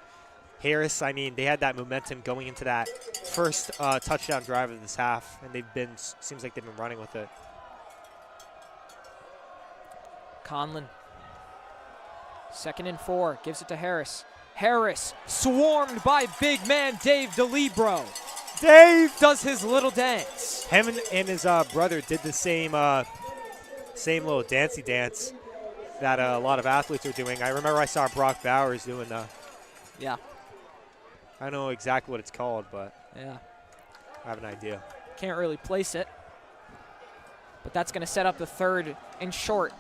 Harris, I mean, they had that momentum going into that first touchdown drive of this half, and they've been – seems like they've been running with it. Conlon, 2nd and 4, gives it to Harris. Harris swarmed by big man Dave DeLibro. Dave does his little dance. Him and his brother did the same same little dancey dance that a lot of athletes are doing. I remember I saw Brock Bowers doing the. Yeah. I don't know exactly what it's called, but yeah, I have an idea. Can't really place it. But that's going to set up the 3rd and short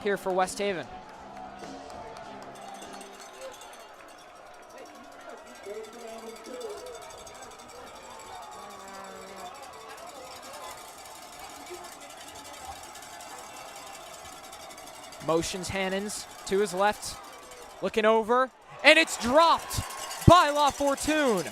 here for West Haven. Motions Hannons to his left, looking over, and it's dropped by La Fortune.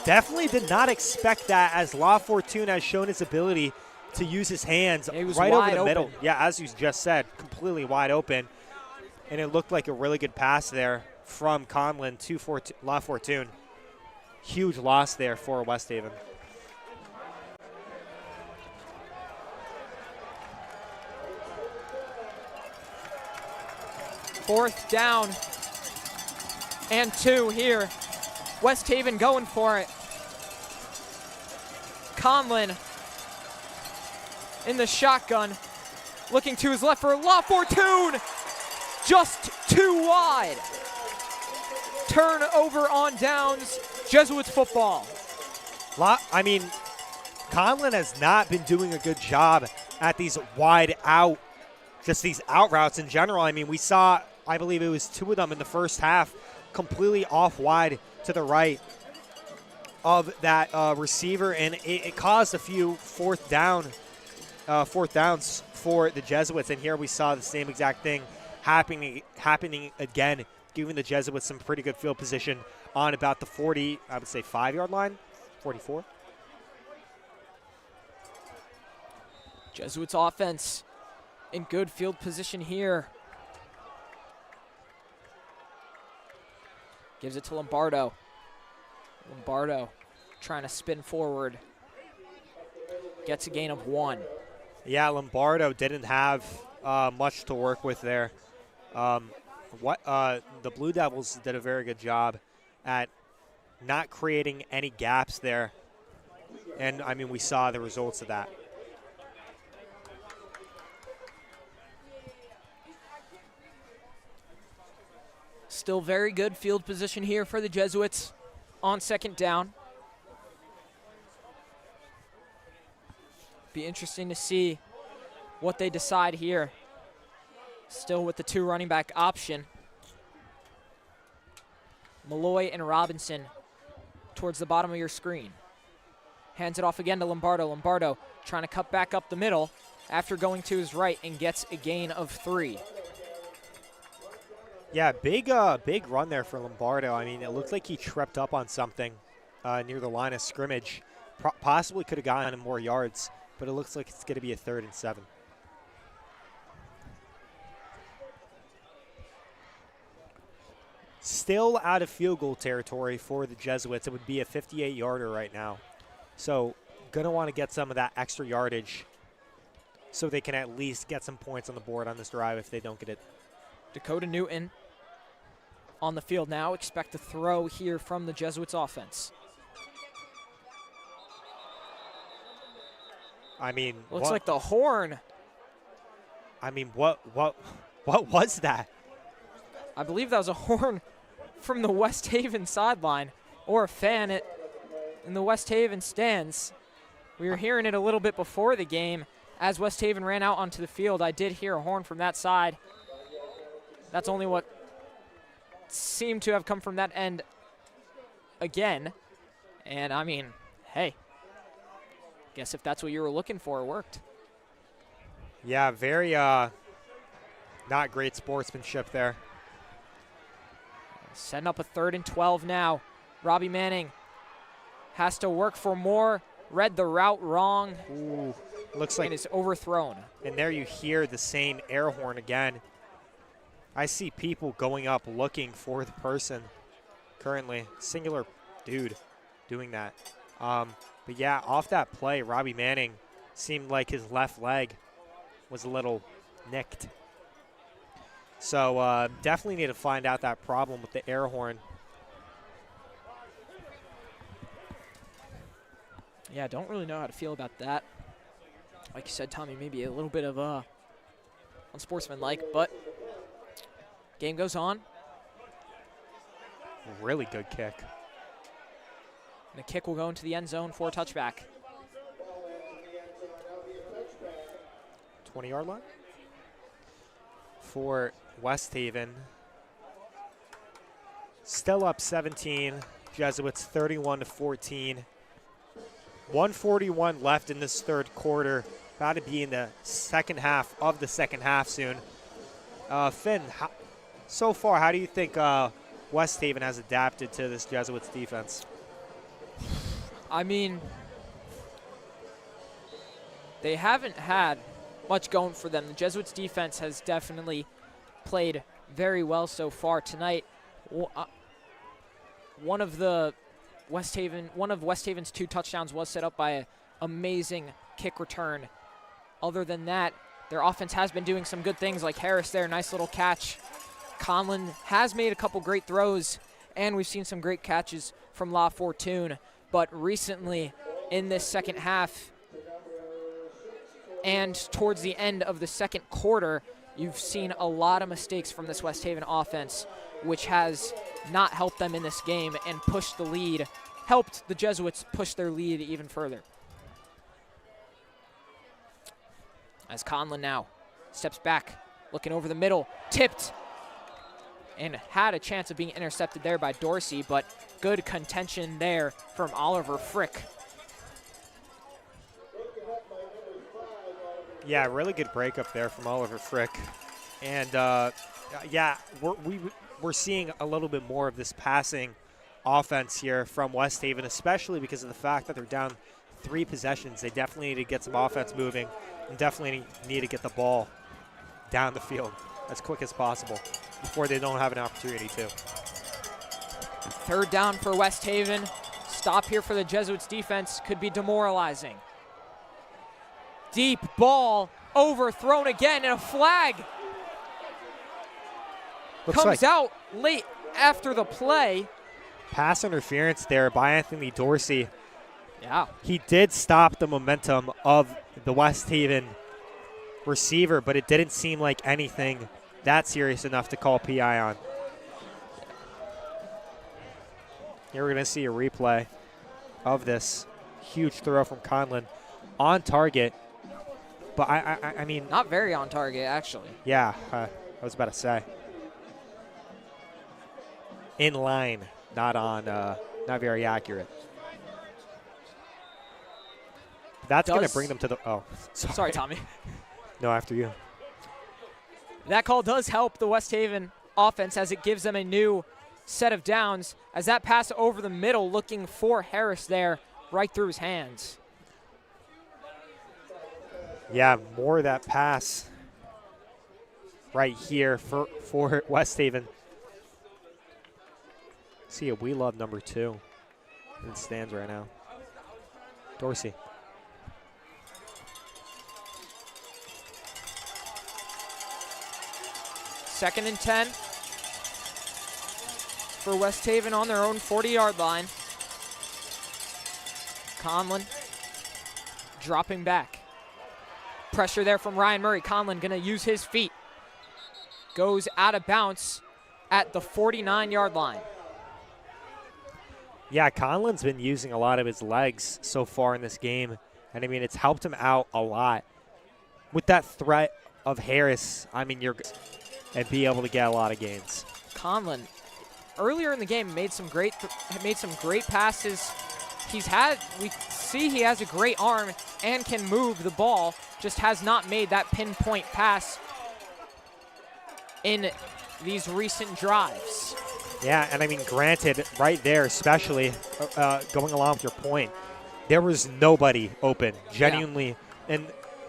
Definitely did not expect that, as La Fortune has shown his ability to use his hands right over the middle. Yeah, as you just said, completely wide open. And it looked like a really good pass there from Conlon to La Fortune. Huge loss there for West Haven. Fourth down and 2 here. West Haven going for it. Conlon in the shotgun, looking to his left for La Fortune. Just too wide. Turnover on downs. Jesuits football. Conlon has not been doing a good job at these wide out, just these out routes in general. I mean, we saw, I believe it was 2 of them in the first half, completely off wide to the right of that receiver, and it caused a few fourth downs for the Jesuits. And here we saw the same exact thing happening again, giving the Jesuits some pretty good field position on about the 40, I would say 5-yard line, 44. Jesuits offense in good field position here. Gives it to Lombardo. Lombardo trying to spin forward. Gets a gain of 1. Yeah, Lombardo didn't have much to work with there. The Blue Devils did a very good job at not creating any gaps there. And, I mean, we saw the results of that. Still very good field position here for the Jesuits on 2nd down. Be interesting to see what they decide here. Still with the 2 running back option. Malloy and Robinson towards the bottom of your screen. Hands it off again to Lombardo. Lombardo trying to cut back up the middle after going to his right, and gets a gain of 3. Yeah, big run there for Lombardo. I mean, it looked like he tripped up on something near the line of scrimmage. Possibly could have gotten more yards, but it looks like it's going to be a 3rd and 7. Still out of field goal territory for the Jesuits. It would be a 58-yarder right now. So going to want to get some of that extra yardage so they can at least get some points on the board on this drive if they don't get it. Dakota Newton on the field now. Expect a throw here from the Jesuits offense. I mean, looks like the horn. I mean, what was that? I believe that was a horn from the West Haven sideline, or a fan in the West Haven stands. We were hearing it a little bit before the game as West Haven ran out onto the field. I did hear a horn from that side. That's only what seemed to have come from that end again. And I mean, hey, guess if that's what you were looking for, it worked. Yeah, very not great sportsmanship there. Setting up a 3rd and 12 now. Robbie Manning has to work for more. Read the route wrong. Ooh, looks like and is overthrown. And there you hear the same air horn again. I see people going up looking for the person currently. Singular dude doing that. But yeah, off that play, Robbie Manning seemed like his left leg was a little nicked. So definitely need to find out that problem with the air horn. Yeah, don't really know how to feel about that. Like you said, Tommy, maybe a little bit of unsportsmanlike, but game goes on. Really good kick. And the kick will go into the end zone for a touchback. 20-yard line for West Haven. Still up 17. Jesuits 31-14. 1:41 left in this third quarter. About to be in the second half of the second half soon. Finn, so far, how do you think West Haven has adapted to this Jesuits defense? I mean, they haven't had much going for them. The Jesuits defense has definitely played very well so far tonight. One of West Haven's 2 touchdowns was set up by an amazing kick return. Other than that, their offense has been doing some good things, like Harris there, nice little catch. Conlon has made a couple great throws, and we've seen some great catches from La Fortune. But recently, in this second half and towards the end of the second quarter, you've seen a lot of mistakes from this West Haven offense, which has not helped them in this game and pushed the lead, helped the Jesuits push their lead even further. As Conlon now steps back, looking over the middle, tipped, and had a chance of being intercepted there by Dorsey, but good contention there from Oliver Frick. Yeah, really good breakup there from Oliver Frick. And, yeah, we're seeing a little bit more of this passing offense here from West Haven, especially because of the fact that they're down 3 possessions. They definitely need to get some offense moving and definitely need to get the ball down the field as quick as possible before they don't have an opportunity to. Third down for West Haven. Stop here for the Jesuits defense could be demoralizing. Deep ball overthrown again, and a flag comes out late after the play. Pass interference there by Anthony Dorsey. Yeah. He did stop the momentum of the West Haven receiver, but it didn't seem like anything that serious enough to call PI on. Here we're going to see a replay of this huge throw from Conlon on target. But I mean, not very on target, actually. Yeah, I was about to say. In line, not very accurate. That's going to bring them to the, Sorry, Tommy. No, after you. That call does help the West Haven offense as it gives them a new set of downs, as that pass over the middle looking for Harris there, right through his hands. Yeah, more of that pass right here for West Haven. See a We Love number 2 in the stands right now. Dorsey. Second and 10 for West Haven on their own 40-yard line. Conlon dropping back. Pressure there from Ryan Murray. Conlon going to use his feet. Goes out of bounds at the 49-yard line. Yeah, Conlon's been using a lot of his legs so far in this game. And, I mean, it's helped him out a lot. With that threat of Harris, I mean, and be able to get a lot of gains. Conlon, earlier in the game, made some great passes. We see he has a great arm and can move the ball, just has not made that pinpoint pass in these recent drives. Yeah, and I mean, granted, right there, especially going along with your point, there was nobody open, genuinely. Yeah. And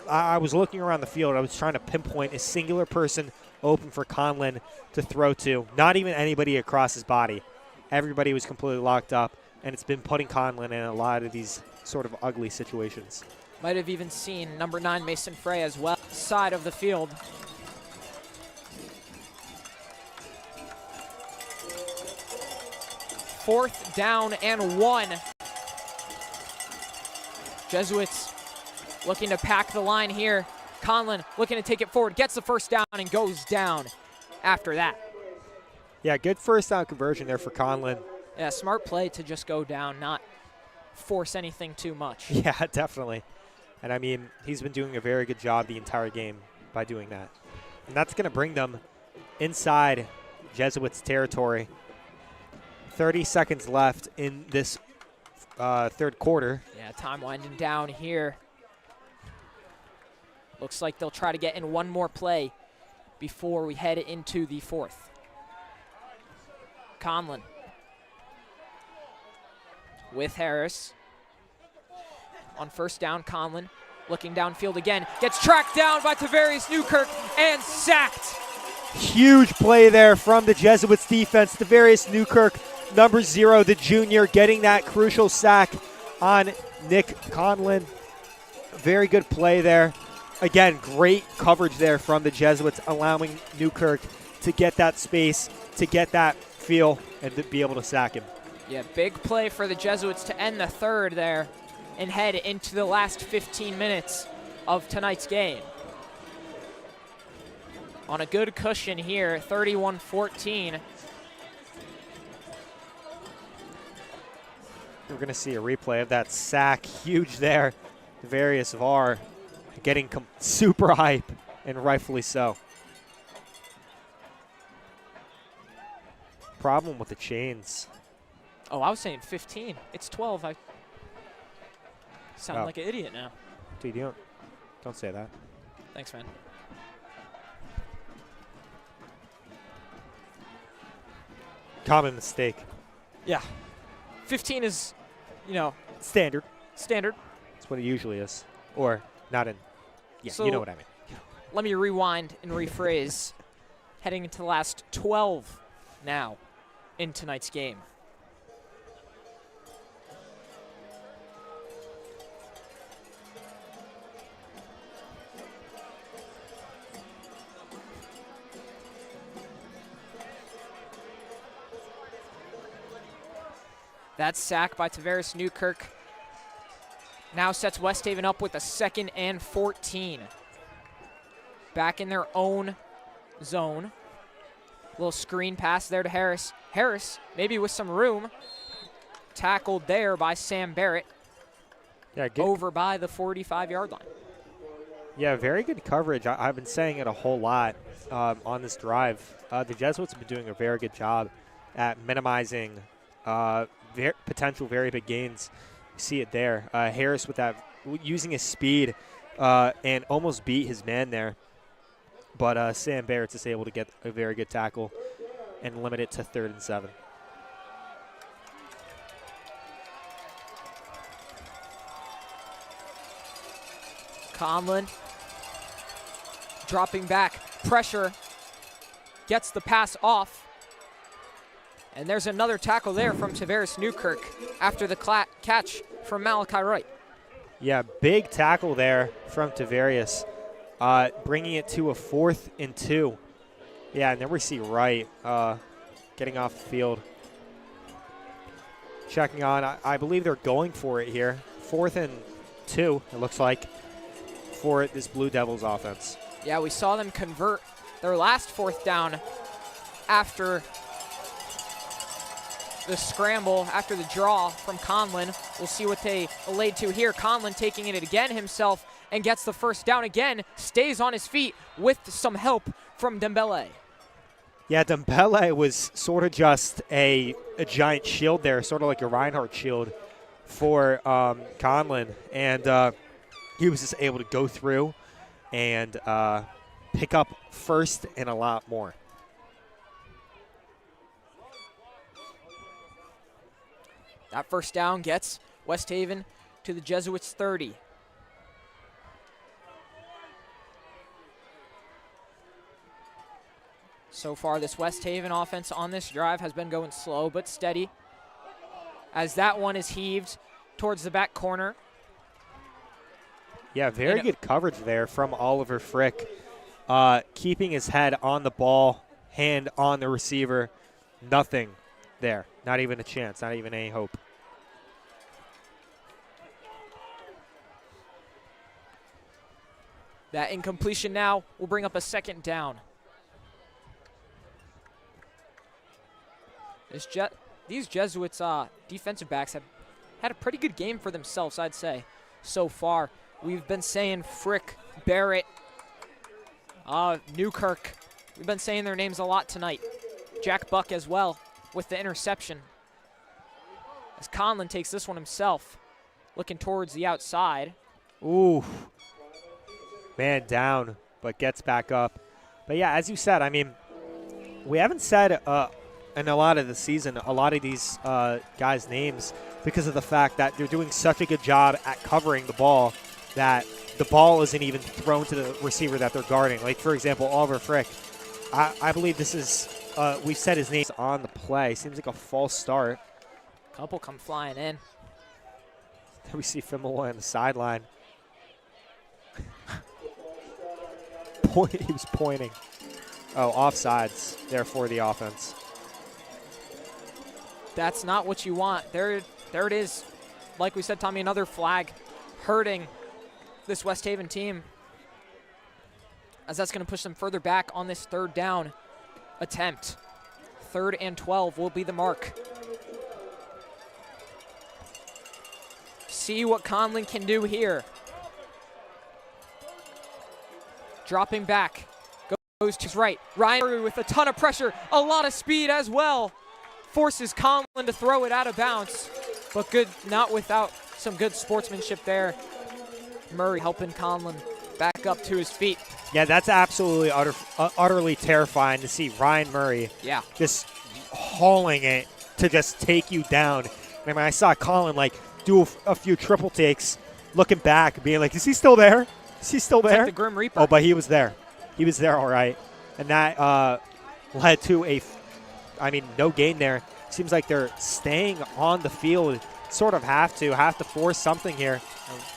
I was looking around the field. I was trying to pinpoint a singular person open for Conlon to throw to. Not even anybody across his body. Everybody was completely locked up, and it's been putting Conlon in a lot of these sort of ugly situations. Might have even seen number 9 Mason Frey as well, side of the field. Fourth down and 1. Jesuits looking to pack the line here. Conlon looking to take it forward, gets the first down and goes down after that. Yeah, good first down conversion there for Conlon. Yeah, smart play to just go down, not force anything too much. Yeah, definitely. And I mean, he's been doing a very good job the entire game by doing that. And that's going to bring them inside Jesuits territory. 30 seconds left in this third quarter. Yeah, time winding down here. Looks like they'll try to get in one more play before we head into the fourth. Conlon with Harris. On first down, Conlon looking downfield again. Gets tracked down by Tavarius Newkirk and sacked. Huge play there from the Jesuits defense. Tavarius Newkirk, number 0, the junior, getting that crucial sack on Nick Conlon. Very good play there. Again, great coverage there from the Jesuits, allowing Newkirk to get that space, to get that feel, and to be able to sack him. Yeah, big play for the Jesuits to end the third there and head into the last 15 minutes of tonight's game. On a good cushion here, 31-14. We're going to see a replay of that sack. Huge there. Tavarius Var getting super hype, and rightfully so. Problem with the chains. Oh, I was saying 15. It's 12. I sound like an idiot now. Dude, you don't say that. Thanks, man. Common mistake. Yeah. 15 is, standard. Standard. That's what it usually is. Or not in. Yeah, So you know what I mean. Let me rewind and rephrase. Heading into the last 12 now in tonight's game. That sack by Tavarius Newkirk now sets West Haven up with a 2nd and 14. Back in their own zone. Little screen pass there to Harris. Harris, maybe with some room, tackled there by Sam Barrett. Yeah, over by the 45-yard line. Yeah, very good coverage. I've been saying it a whole lot on this drive. The Jesuits have been doing a very good job at minimizing potential very big gains. You see it there. Harris with that, using his speed and almost beat his man there. But Sam Barrett's just able to get a very good tackle and limit it to 3rd and 7. Conlon dropping back, pressure, gets the pass off. And there's another tackle there from Tavarius Newkirk after the catch from Malachi Wright. Yeah, big tackle there from Tavarius, bringing it to a 4th and 2. Yeah, and then we see Wright getting off the field. Checking on, I believe they're going for it here. 4th and 2, it looks like, for this Blue Devils offense. Yeah, we saw them convert their last 4th down after the scramble, after the draw from Conlon. We'll see what they laid to here. Conlon taking it again himself and gets the first down again, stays on his feet with some help from Dembele. Yeah, Dembele was sort of just a giant shield there, sort of like a Reinhardt shield for Conlon. And he was just able to go through and pick up first and a lot more. That first down gets West Haven to the Jesuits 30. So far, this West Haven offense on this drive has been going slow but steady, as that one is heaved towards the back corner. Yeah, very good coverage there from Oliver Frick, keeping his head on the ball, hand on the receiver. Nothing there, not even a chance, not even any hope. That incompletion now will bring up a second down. These Jesuits defensive backs have had a pretty good game for themselves, I'd say, so far. We've been saying Frick, Barrett, Newkirk. We've been saying their names a lot tonight. Jack Buck as well with the interception. As Conlon takes this one himself, looking towards the outside. Ooh. Man down, but gets back up. But yeah, as you said, I mean, we haven't said in a lot of the season a lot of these guys' names because of the fact that they're doing such a good job at covering the ball that the ball isn't even thrown to the receiver that they're guarding. Like, for example, Oliver Frick. I believe this is, we've said his name on the play. Seems like a false start. Couple come flying in. Then we see Fimola on the sideline. He was pointing. Oh, offsides there for the offense. That's not what you want. There it is. Like we said, Tommy, another flag hurting this West Haven team, as that's going to push them further back on this third down attempt. 3rd and 12 will be the mark. See what Conlon can do here. Dropping back, goes to his right. Ryan Murray with a ton of pressure, a lot of speed as well. Forces Conlon to throw it out of bounds, but good, not without some good sportsmanship there. Murray helping Conlon back up to his feet. Yeah, that's absolutely utterly terrifying to see Ryan Murray just hauling it to just take you down. I mean, I saw Colin like do a few triple takes, looking back, being like, is he still there? Is he still there? Like the Grim Reaper. Oh, but he was there. He was there all right. And that led to no gain there. Seems like they're staying on the field. Sort of have to force something here.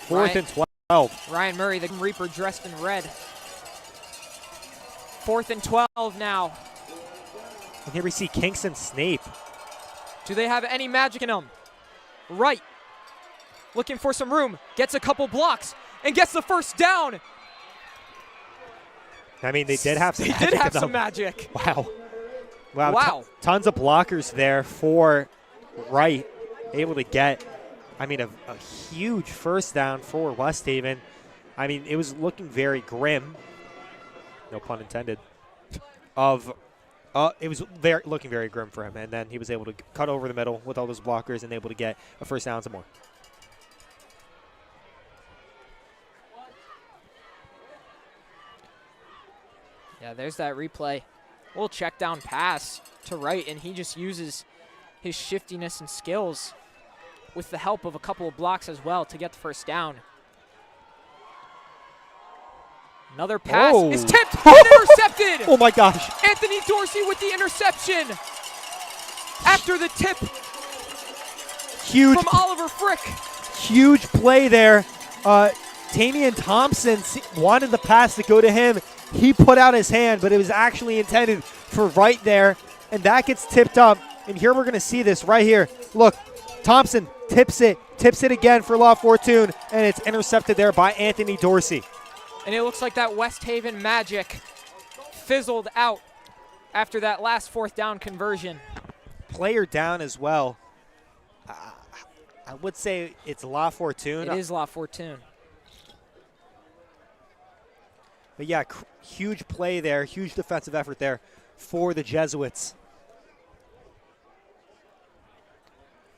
4th and 12. Ryan Murray, the Grim Reaper dressed in red. 4th and 12 now. And here we see Kingston Snape. Do they have any magic in them? Right. Looking for some room. Gets a couple blocks and gets the first down. I mean, they did have some magic. They did have some magic. Wow. Tons of blockers there for Wright. Able to get, a huge first down for West Haven. I mean, it was looking very grim. No pun intended. It was looking very grim for him, and then he was able to cut over the middle with all those blockers and able to get a first down some more. Yeah, there's that replay. Little check down pass to Wright, and he just uses his shiftiness and skills with the help of a couple of blocks as well to get the first down. Another pass is tipped and intercepted. Oh my gosh. Anthony Dorsey with the interception after the tip huge from Oliver Frick. Huge play there. Tamian Thompson wanted the pass to go to him. He put out his hand, but it was actually intended for Wright there, and that gets tipped up. And here we're going to see this right here. Look, Thompson tips it again for La Fortune, and it's intercepted there by Anthony Dorsey. And it looks like that West Haven magic fizzled out after that last 4th down conversion. Player down as well. I would say it's La Fortune. It is La Fortune. But yeah, huge play there, huge defensive effort there for the Jesuits.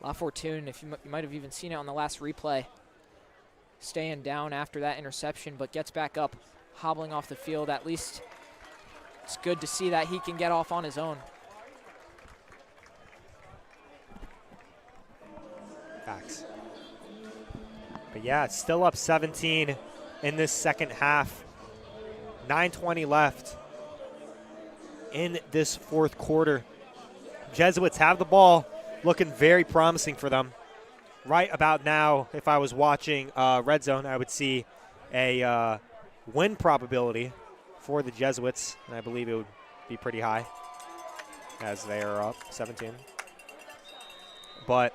La Fortune, if you might have even seen it on the last replay, staying down after that interception, but gets back up, hobbling off the field. At least it's good to see that he can get off on his own. Facts. But yeah, it's still up 17 in this second half. 9:20 left in this 4th quarter. Jesuits have the ball, looking very promising for them. Right about now, if I was watching Red Zone, I would see a win probability for the Jesuits, and I believe it would be pretty high as they are up 17. But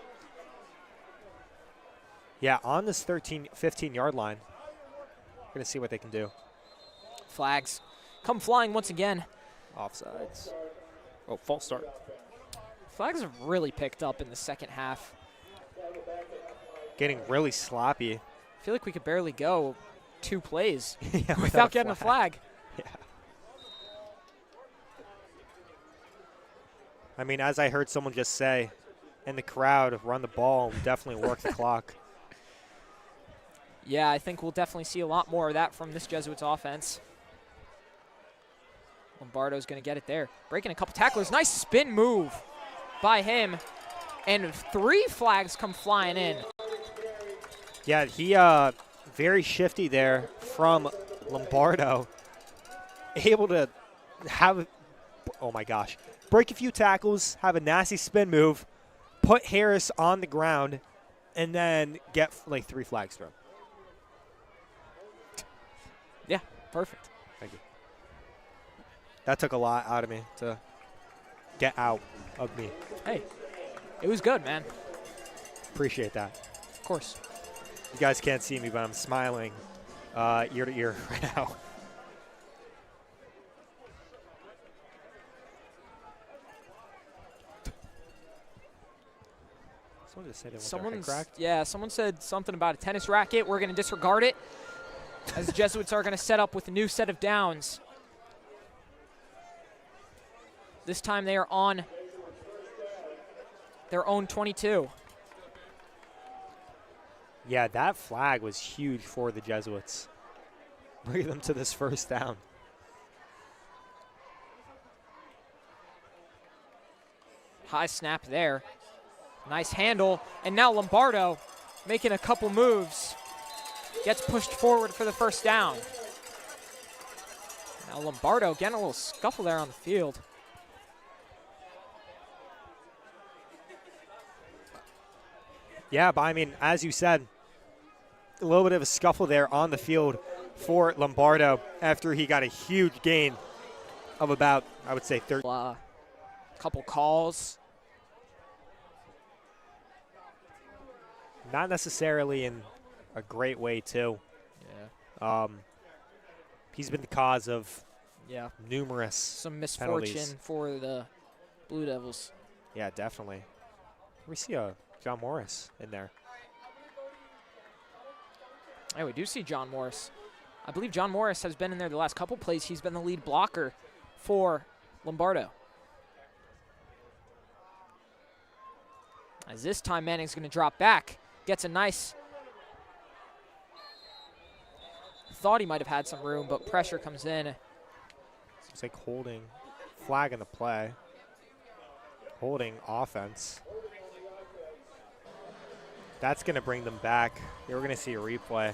yeah, on this 15-yard line, we're going to see what they can do. Flags come flying once again. Offsides. Oh, false start. Flags have really picked up in the second half. Getting really sloppy. I feel like we could barely go 2 plays Yeah, without getting a flag. Yeah. I mean, as I heard someone just say in the crowd, run the ball and definitely work the clock. Yeah, I think we'll definitely see a lot more of that from this Jesuits offense. Lombardo's going to get it there. Breaking a couple tacklers. Nice spin move by him. And 3 flags come flying in. Yeah, he very shifty there from Lombardo. Able to have, oh my gosh, break a few tackles, have a nasty spin move, put Harris on the ground, and then get like 3 flags thrown. Yeah, perfect. Thank you. That took a lot out of me to get out of me. Hey, it was good, man. Appreciate that. Of course. You guys can't see me, but I'm smiling ear to ear right now. Someone just said it with their head cracked. Yeah, someone said something about a tennis racket. We're going to disregard it as the Jesuits are going to set up with a new set of downs. This time they are on their own 22. Yeah, that flag was huge for the Jesuits. Bring them to this first down. High snap there. Nice handle. And now Lombardo making a couple moves. Gets pushed forward for the first down. Now Lombardo getting a little scuffle there on the field. Yeah, but I mean, as you said, a little bit of a scuffle there on the field for Lombardo after he got a huge gain of about, I would say, 30. Couple calls. Not necessarily in a great way, too. Yeah. He's been the cause of numerous some misfortune penalties. For the Blue Devils. Yeah, definitely. We see a John Morris in there. Hey, we do see John Morris. I believe John Morris has been in there the last couple plays. He's been the lead blocker for Lombardo. As this time Manning's going to drop back. Gets a nice... Thought he might have had some room, but pressure comes in. It's like holding, flag in the play. Holding offense. That's going to bring them back. We're going to see a replay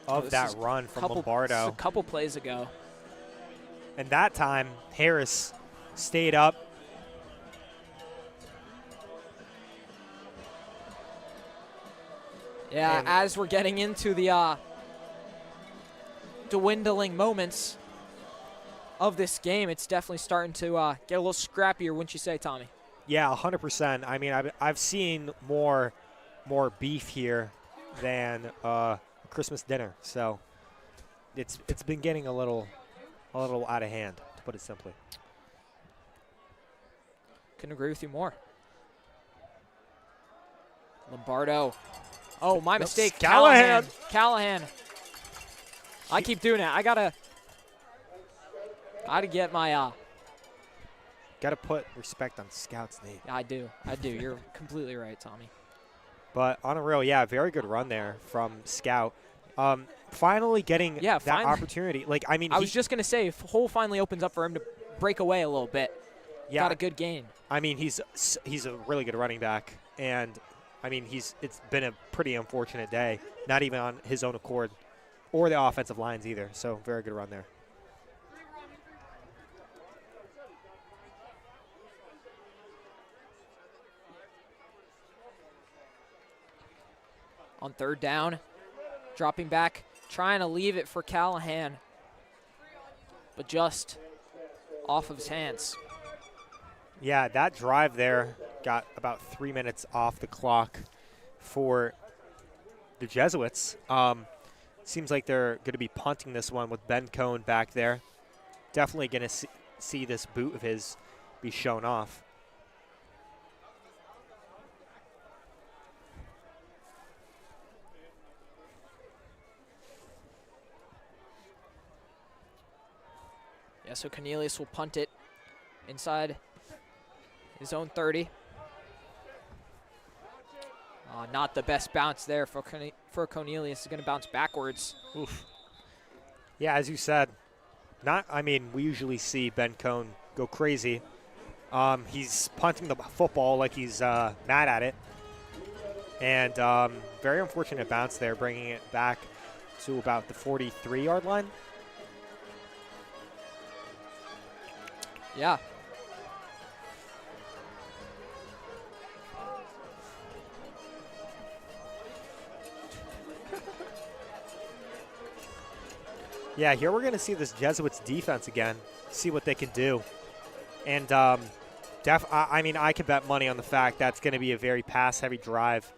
of that run from Lombardo. A couple plays ago. And that time, Harris stayed up. Yeah, And as we're getting into the dwindling moments of this game, it's definitely starting to get a little scrappier, wouldn't you say, Tommy? Yeah, 100%. I mean, I've seen more beef here than Christmas dinner. So it's been getting a little out of hand, to put it simply. Couldn't agree with you more. Lombardo. Oh, my mistake. Callahan. Callahan. I keep doing it. I gotta get my Got to put respect on Scout's name. I do. You're completely right, Tommy. But on a real, very good run there from Scout. Finally getting that opportunity. Like, I mean, I was just going to say, if hole finally opens up for him to break away a little bit. Yeah. Got a good gain. I mean, he's a really good running back. And, I mean, it's been a pretty unfortunate day. Not even on his own accord or the offensive lines either. So, very good run there. On third down, dropping back, trying to leave it for Callahan, but just off of his hands. Yeah, that drive there got about 3 minutes off the clock for the Jesuits. Seems like they're going to be punting this one with Ben Cohn back there. Definitely going to see this boot of his be shown off. Yeah, so Cornelius will punt it inside his own 30. Not the best bounce there for Cornelius. He's going to bounce backwards. Oof. Yeah, as you said, we usually see Ben Cohn go crazy. He's punting the football like he's mad at it. And very unfortunate bounce there, bringing it back to about the 43-yard line. Yeah. Yeah, here we're going to see this Jesuits defense again, see what they can do. And I could bet money on the fact that's going to be a very pass-heavy drive.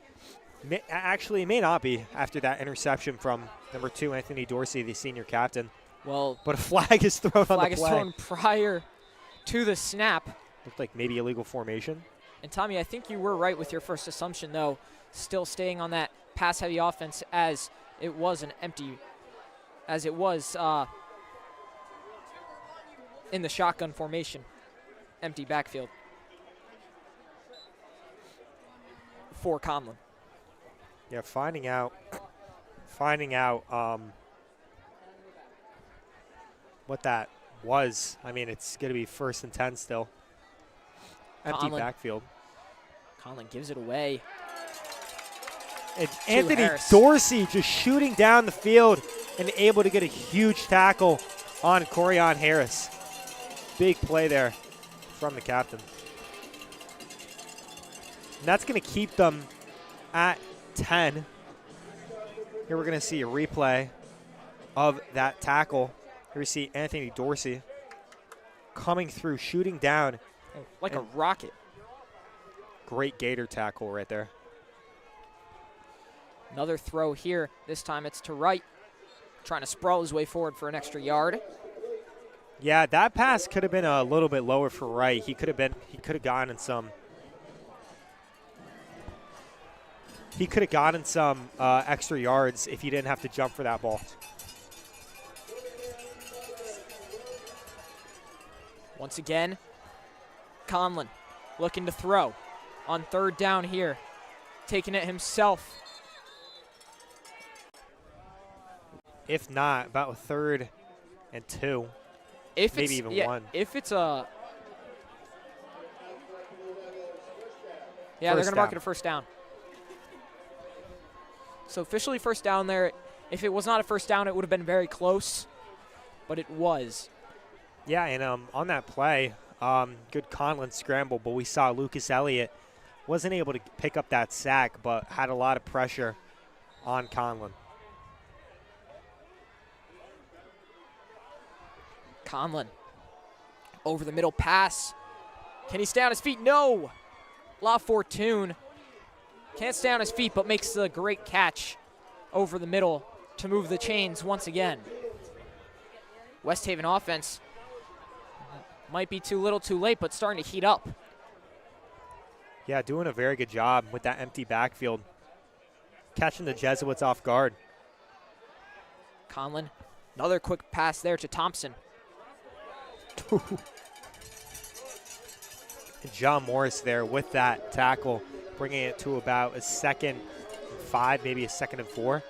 Actually, it may not be after that interception from number 2, Anthony Dorsey, the senior captain. Well, but a flag is thrown on the play. Flag is thrown prior to the snap. Looked like maybe illegal formation. And Tommy, I think you were right with your first assumption, though, still staying on that pass-heavy offense as it was in the shotgun formation, empty backfield for Conlon. Yeah, finding out what that was. I mean, it's going to be 1st and 10 still. Empty backfield. Conlon gives it away. And Anthony Dorsey just shooting down the field and able to get a huge tackle on Corian Harris. Big play there from the captain. And that's going to keep them at 10. Here we're going to see a replay of that tackle. Here we see Anthony Dorsey coming through, shooting down. Like a rocket. Great gator tackle right there. Another throw here. This time it's to right. Trying to sprawl his way forward for an extra yard. Yeah, that pass could have been a little bit lower for right. He could have gotten some extra yards if he didn't have to jump for that ball. Once again, Conlon looking to throw on 3rd down here. Taking it himself. If not, about 3rd and 2. Maybe even 1. If it's a... Yeah, they're going to mark it a 1st down. So officially 1st down there. If it was not a 1st down, it would have been very close. But it was. Yeah, and on that play, good Conlon scramble, but we saw Lucas Elliott wasn't able to pick up that sack, but had a lot of pressure on Conlon. Conlon over the middle pass. Can he stay on his feet? No. La Fortune can't stay on his feet, but makes the great catch over the middle to move the chains once again. West Haven offense might be too little too late, but starting to heat up. Yeah, doing a very good job with that empty backfield. Catching the Jesuits off guard. Conlon, another quick pass there to Thompson. John Morris there with that tackle, bringing it to about a 2nd and 5, maybe a 2nd and 4.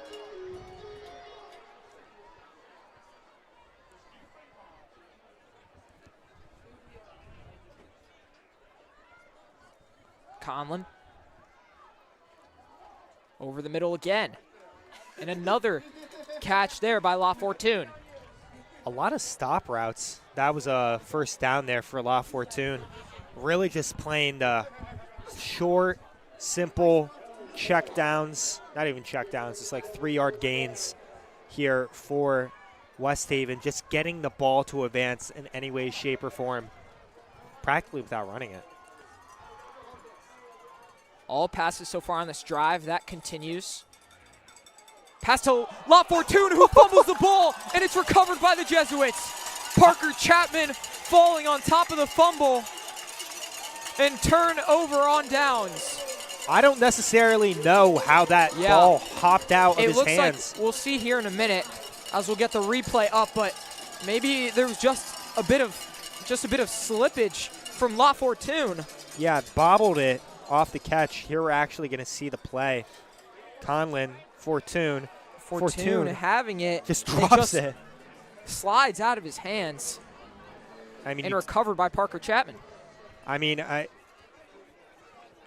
Conlon over the middle again. And another catch there by La Fortune. A lot of stop routes. That was a 1st down there for La Fortune. Really just playing the short, simple check downs. Not even check downs, just like 3-yard gains here for West Haven. Just getting the ball to advance in any way, shape, or form, practically without running it. All passes so far on this drive. That continues. Pass to La Fortune, who fumbles the ball, and it's recovered by the Jesuits. Parker Chapman falling on top of the fumble, and turnover on downs. I don't necessarily know how that ball hopped out of his hands. It looks like we'll see here in a minute as we'll get the replay up, but maybe there was just a bit of slippage from La Fortune. Yeah, bobbled it off the catch. Here we're actually going to see the play. Conlon, Fortune having it. Just drops it. Slides out of his hands. I mean, and recovered by Parker Chapman. I mean,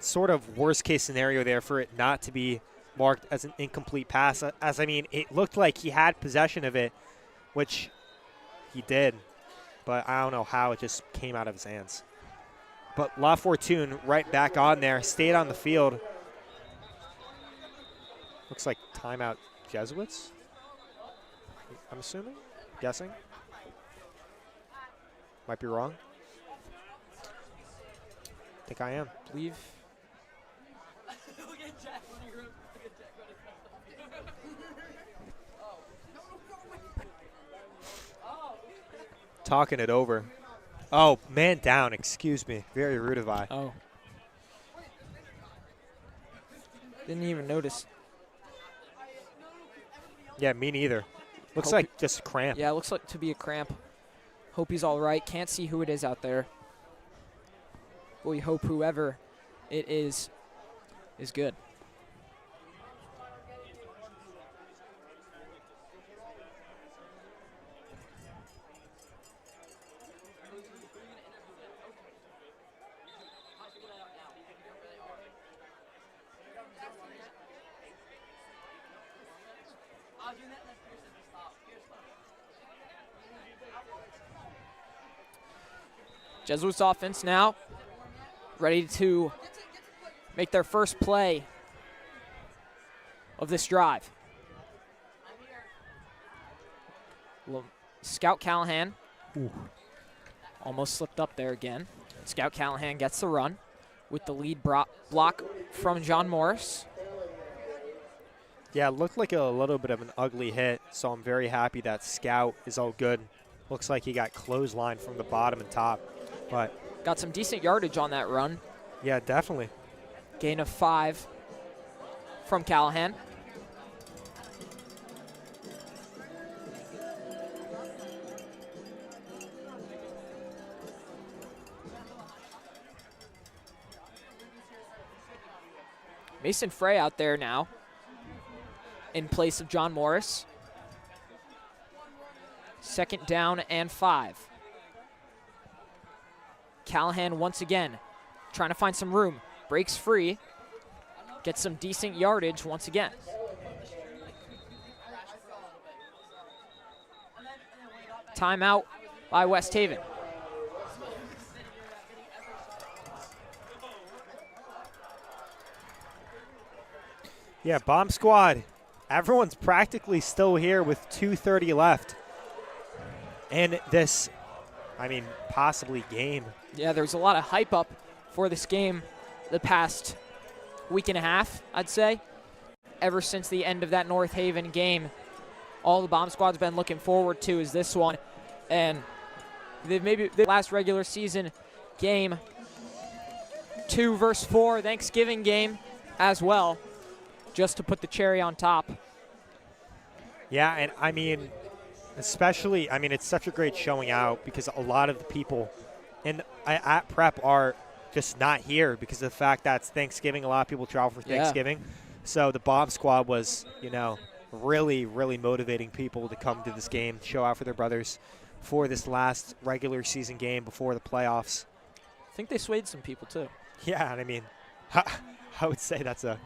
sort of worst case scenario there for it not to be marked as an incomplete pass. As I mean, it looked like he had possession of it, which he did, but I don't know how it just came out of his hands. But La Fortune right back on there, stayed on the field. Looks like timeout Jesuits, I'm assuming, guessing. Might be wrong. I think I am. Believe. Talking it over. Oh, man down, excuse me. Very rude of I. Oh. Didn't even notice. Yeah, me neither. Looks like just cramp. Yeah, it looks like to be a cramp. Hope he's all right. Can't see who it is out there. But we hope whoever it is good. Jesuits offense now ready to make their first play of this drive. Scout Callahan almost slipped up there again. Scout Callahan gets the run with the lead block from John Morris. Yeah, it looked like a little bit of an ugly hit, so I'm very happy that Scout is all good. Looks like he got clotheslined from the bottom and top. But got some decent yardage on that run. Yeah, definitely. Gain of 5 from Callahan. Mason Frey out there now in place of John Morris. 2nd down and 5. Callahan once again trying to find some room. Breaks free. Gets some decent yardage once again. Timeout by West Haven. Yeah, bomb squad. Everyone's practically still here with 2:30 left. And this, I mean, possibly game. Yeah, there's a lot of hype up for this game the past week and a half, I'd say. Ever since the end of that North Haven game, all the bomb squad's been looking forward to is this one. And maybe the last regular season game, 2 versus 4 Thanksgiving game as well, just to put the cherry on top. Yeah, and I mean, especially, I mean, it's such a great showing out because a lot of the people at Prep are just not here because of the fact that it's Thanksgiving. A lot of people travel for Thanksgiving. So the bomb squad was, you know, really, really motivating people to come to this game, show out for their brothers for this last regular season game before the playoffs. I think they swayed some people too. Yeah, and I mean, I would say that's a...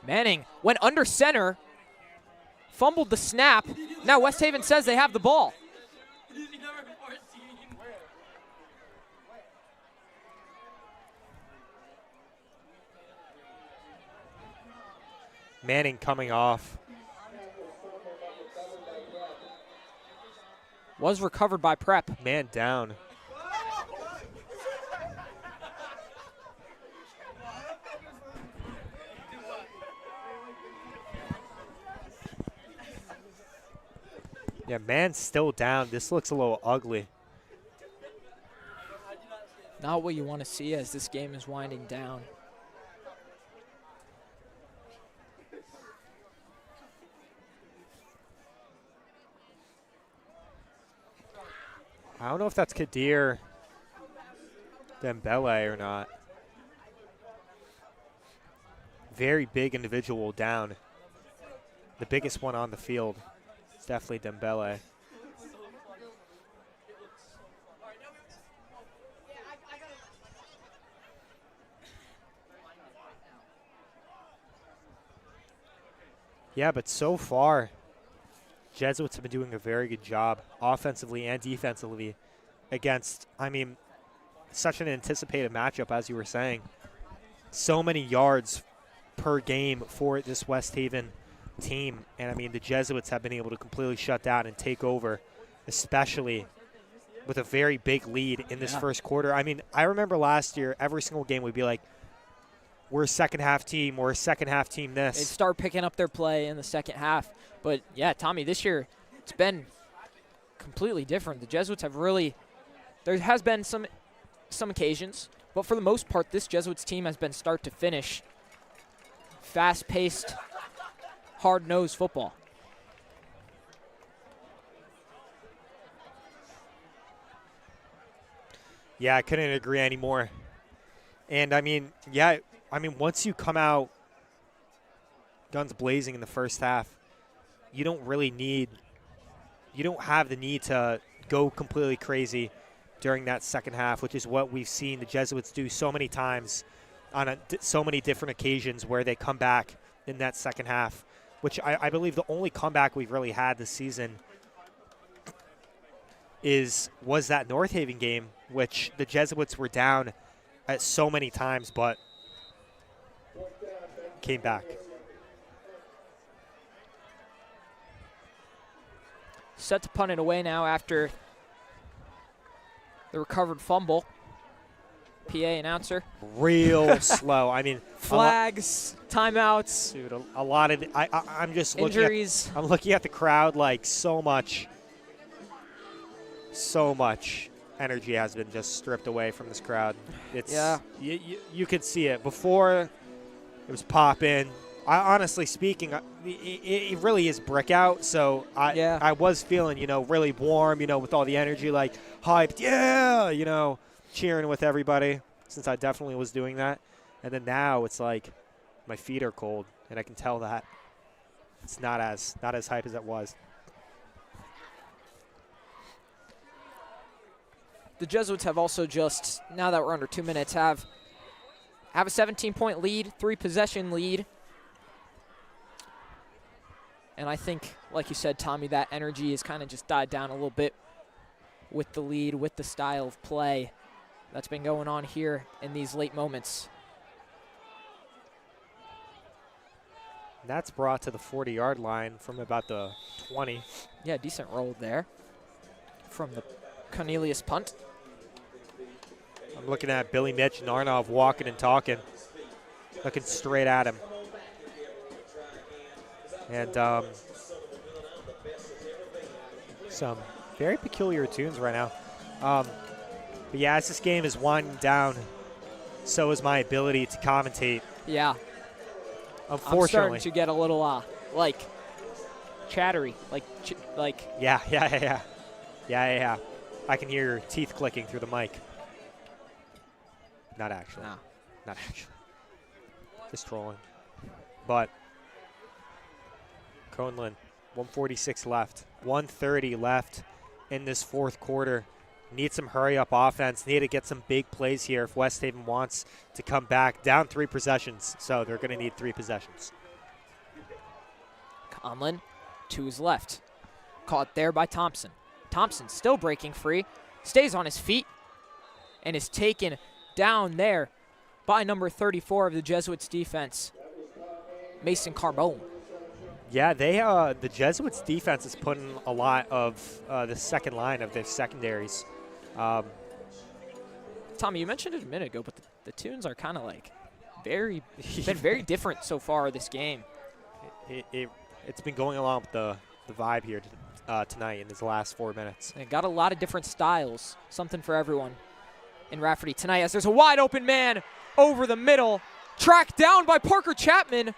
Manning went under center, fumbled the snap. Now West Haven says they have the ball. Manning coming off. Was recovered by Prep. Man down. Yeah, man's still down. This looks a little ugly. Not what you want to see as this game is winding down. I don't know if that's Kadir Dembele or not. Very big individual down. The biggest one on the field. It's definitely Dembele. Yeah, but so far, Jesuits have been doing a very good job offensively and defensively against, I mean, such an anticipated matchup, as you were saying. So many yards per game for this West Haven team. And, I mean, the Jesuits have been able to completely shut down and take over, especially with a very big lead in this first quarter. I mean, I remember last year, every single game we'd be like, we're a second-half team, we're a second-half team this. They start picking up their play in the second half. But, yeah, Tommy, this year it's been completely different. The Jesuits have really – there has been some occasions, but for the most part, this Jesuits team has been start to finish fast-paced, hard-nosed football. Yeah, I couldn't agree anymore. And, I mean, yeah – I mean, once you come out guns blazing in the first half, you don't have the need to go completely crazy during that second half, which is what we've seen the Jesuits do so many times on so many different occasions where they come back in that second half, which I believe the only comeback we've really had this season was that North Haven game, which the Jesuits were down at so many times, but came back. Set to punt it away now after the recovered fumble. PA announcer. Real slow. I mean, flags, timeouts. Dude, a lot of I'm just injuries. I'm looking at the crowd like so much energy has been just stripped away from this crowd. It's you could see it before. It was popping. Honestly speaking, it really is brick out. So I was feeling, really warm, with all the energy, like hyped, cheering with everybody, since I definitely was doing that. And then now it's like my feet are cold, and I can tell that it's not as hype as it was. The Jesuits have also just, now that we're under 2 minutes, have a 17-point lead, 3-possession lead. And I think, like you said, Tommy, that energy has kind of just died down a little bit with the lead, with the style of play that's been going on here in these late moments. That's brought to the 40-yard line from about the 20. Yeah, decent roll there from the Cornelius punt. I'm looking at Billy Mitch and Arnov walking and talking, looking straight at him. And some very peculiar tunes right now. But yeah, as this game is winding down, so is my ability to commentate. Yeah. Unfortunately. I'm starting to get a little, chattery. Yeah. I can hear your teeth clicking through the mic. Not actually. No. Not actually. Just trolling. But Conlin, 1:46 left. 1:30 left in this fourth quarter. Need some hurry-up offense. Need to get some big plays here if West Haven wants to come back. Down 3 possessions, so they're going to need 3 possessions. Conlin to his left. Caught there by Thompson. Thompson still breaking free. Stays on his feet and is taken down there by number 34 of the Jesuits defense, Mason Carbone. Yeah, the Jesuits defense is putting a lot of the second line of their secondaries. Tommy, you mentioned it a minute ago, but the tunes are kind of been very different so far this game. It's been going along with the vibe here, to tonight in his last 4 minutes. They got a lot of different styles, something for everyone in Rafferty tonight, as there's a wide open man over the middle, tracked down by Parker Chapman.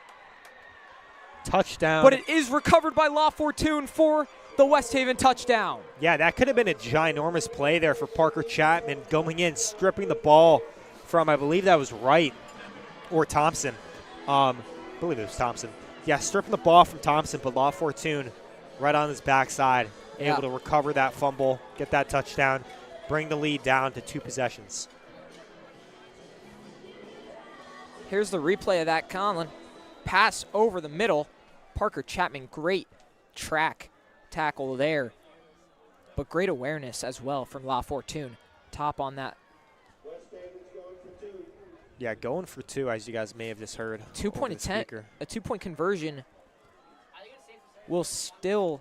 Touchdown. But it is recovered by La Fortune for the West Haven touchdown. Yeah, that could have been a ginormous play there for Parker Chapman, going in, stripping the ball from, I believe that was Wright or Thompson. I believe it was Thompson. Yeah, stripping the ball from Thompson, but La Fortune right on his backside, able to recover that fumble, get that touchdown, bring the lead down to 2 possessions. Here's the replay of that, Conlon. Pass over the middle. Parker Chapman, great tackle there, but great awareness as well from La Fortune. Top on that. Yeah, going for 2, as you guys may have just heard. 2-point attempt, a 2-point conversion will still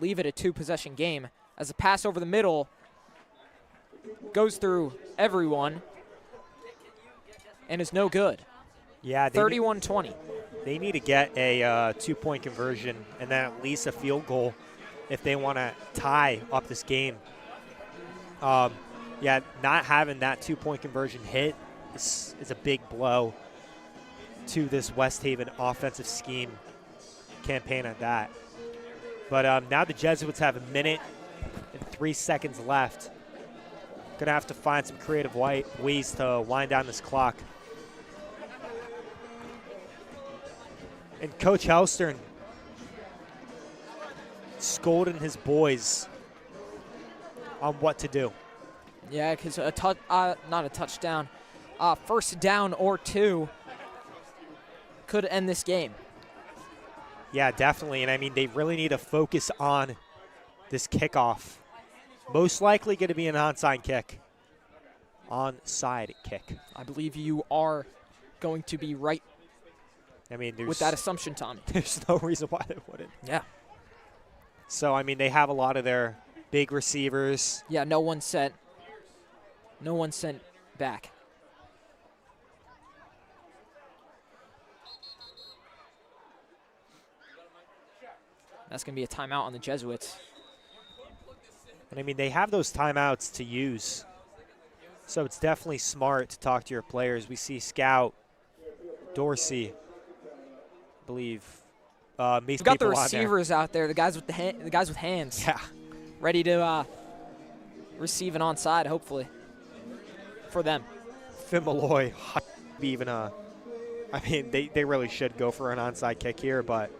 leave it a 2-possession game, as the pass over the middle goes through everyone and is no good. Yeah, 31-20. They need to get a 2-point conversion and then at least a field goal if they want to tie up this game. Yeah, not having that 2-point conversion hit is a big blow to this West Haven offensive scheme campaign at that. But now the Jesuits have 1 minute and 3 seconds left. Gonna have to find some creative ways to wind down this clock. And Coach Helstern scolding his boys on what to do. Yeah, because not a touchdown, first down or 2 could end this game. Yeah, definitely. And I mean, they really need to focus on this kickoff. Most likely going to be an onside kick. Onside kick. I believe you are going to be right. I mean, with that assumption, Tommy. There's no reason why they wouldn't. Yeah. So, I mean, they have a lot of their big receivers. Yeah, no one sent back. That's going to be a timeout on the Jesuits. And, I mean, they have those timeouts to use. So it's definitely smart to talk to your players. We see Scout, Dorsey, I believe. We've got the receivers out there, the guys with hands. Yeah. Ready to receive an onside, hopefully, for them. Finn Malloy, even I mean, they really should go for an onside kick here, but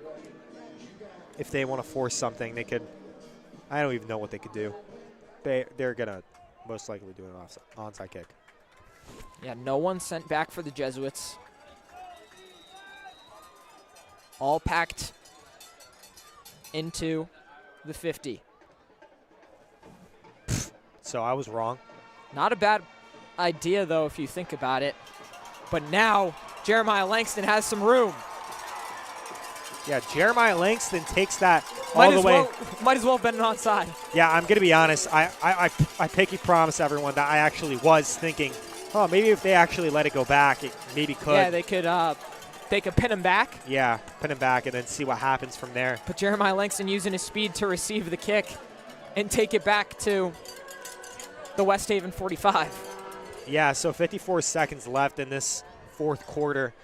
if they want to force something, they could. I don't even know what they could do. They're going to most likely do an onside kick. Yeah, no one sent back for the Jesuits. All packed into the 50. So I was wrong. Not a bad idea, though, if you think about it. But now Jeremiah Langston has some room. Yeah, Jeremiah Langston takes that all the way. Might as well have been an onside. Yeah, I'm going to be honest. I pinky promise everyone that I actually was thinking, oh, maybe if they actually let it go back, it maybe could. Yeah, they could pin him back. Yeah, pin him back and then see what happens from there. But Jeremiah Langston using his speed to receive the kick and take it back to the West Haven 45. Yeah, so 54 seconds left in this fourth quarter.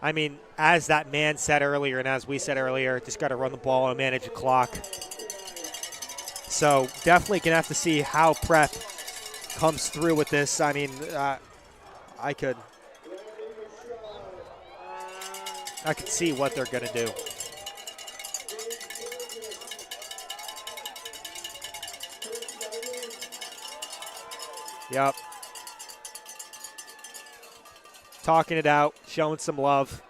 I mean, as that man said earlier and as we said earlier, just got to run the ball and manage the clock. So definitely going to have to see how Prep comes through with this. I mean, I could see what they're going to do. Yep. Talking it out, showing some love.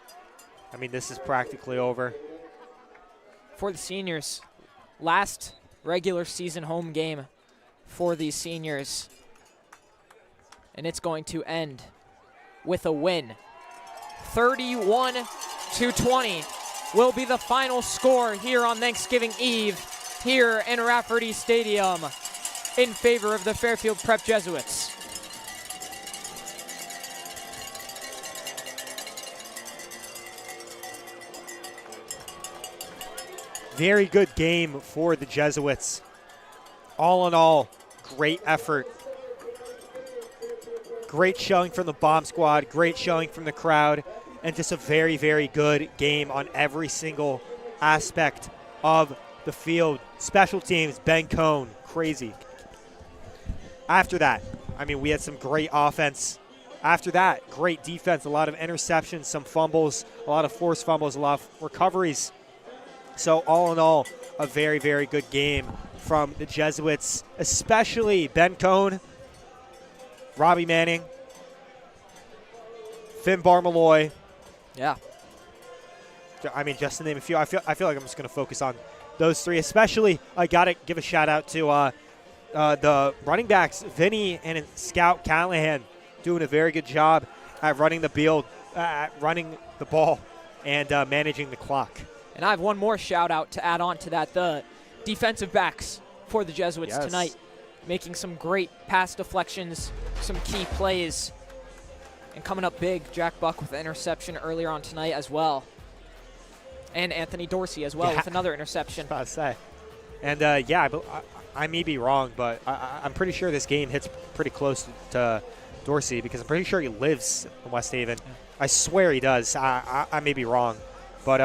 I mean, this is practically over. For the seniors, last regular season home game for these seniors. And it's going to end with a win. 31-20 will be the final score here on Thanksgiving Eve here in Rafferty Stadium in favor of the Fairfield Prep Jesuits. very good game for the Jesuits. All in all, great effort. Great showing from the bomb squad, great showing from the crowd, and just a very, very good game on every single aspect of the field. Special teams, Ben Cohn, crazy. After that, I mean, we had some great offense. After that, great defense, a lot of interceptions, some fumbles, a lot of forced fumbles, a lot of recoveries. So all in all, a very, very good game from the Jesuits, especially Ben Cohn, Robbie Manning, Finn Barmalloy. Yeah. I mean, just to name a few. I feel like I'm just going to focus on those three. Especially, I got to give a shout out to the running backs, Vinny and Scout Callahan, doing a very good job at running the ball, and managing the clock. And I have one more shout out to add on to that. The defensive backs for the Jesuits tonight, making some great pass deflections, some key plays, and coming up big. Jack Buck with an interception earlier on tonight as well. And Anthony Dorsey as well with another interception. I was about to say. And I may be wrong, but I'm pretty sure this game hits pretty close to Dorsey, because I'm pretty sure he lives in West Haven. I swear he does. I may be wrong. But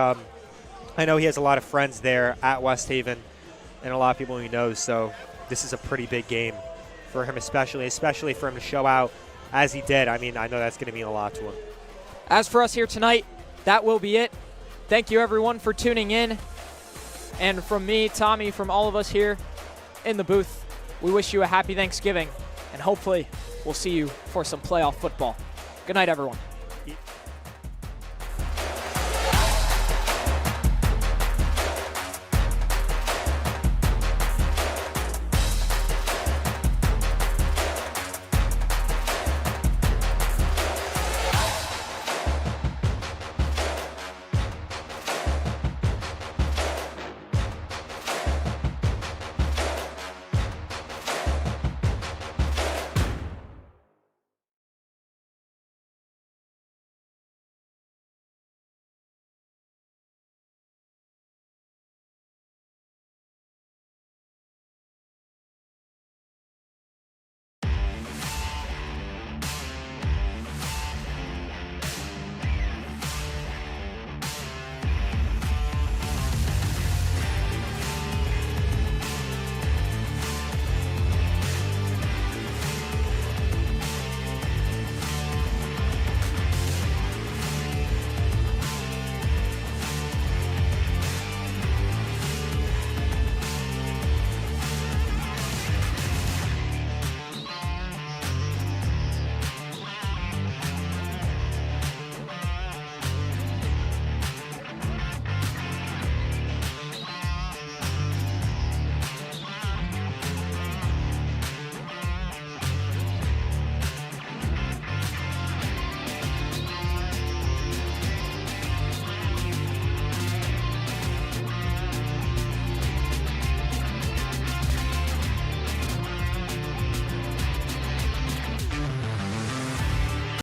I know he has a lot of friends there at West Haven and a lot of people he knows. So this is a pretty big game for him, especially for him to show out as he did. I mean, I know that's going to mean a lot to him. As for us here tonight, that will be it. Thank you, everyone, for tuning in. And from me, Tommy, from all of us here in the booth, we wish you a happy Thanksgiving. And hopefully we'll see you for some playoff football. Good night, everyone.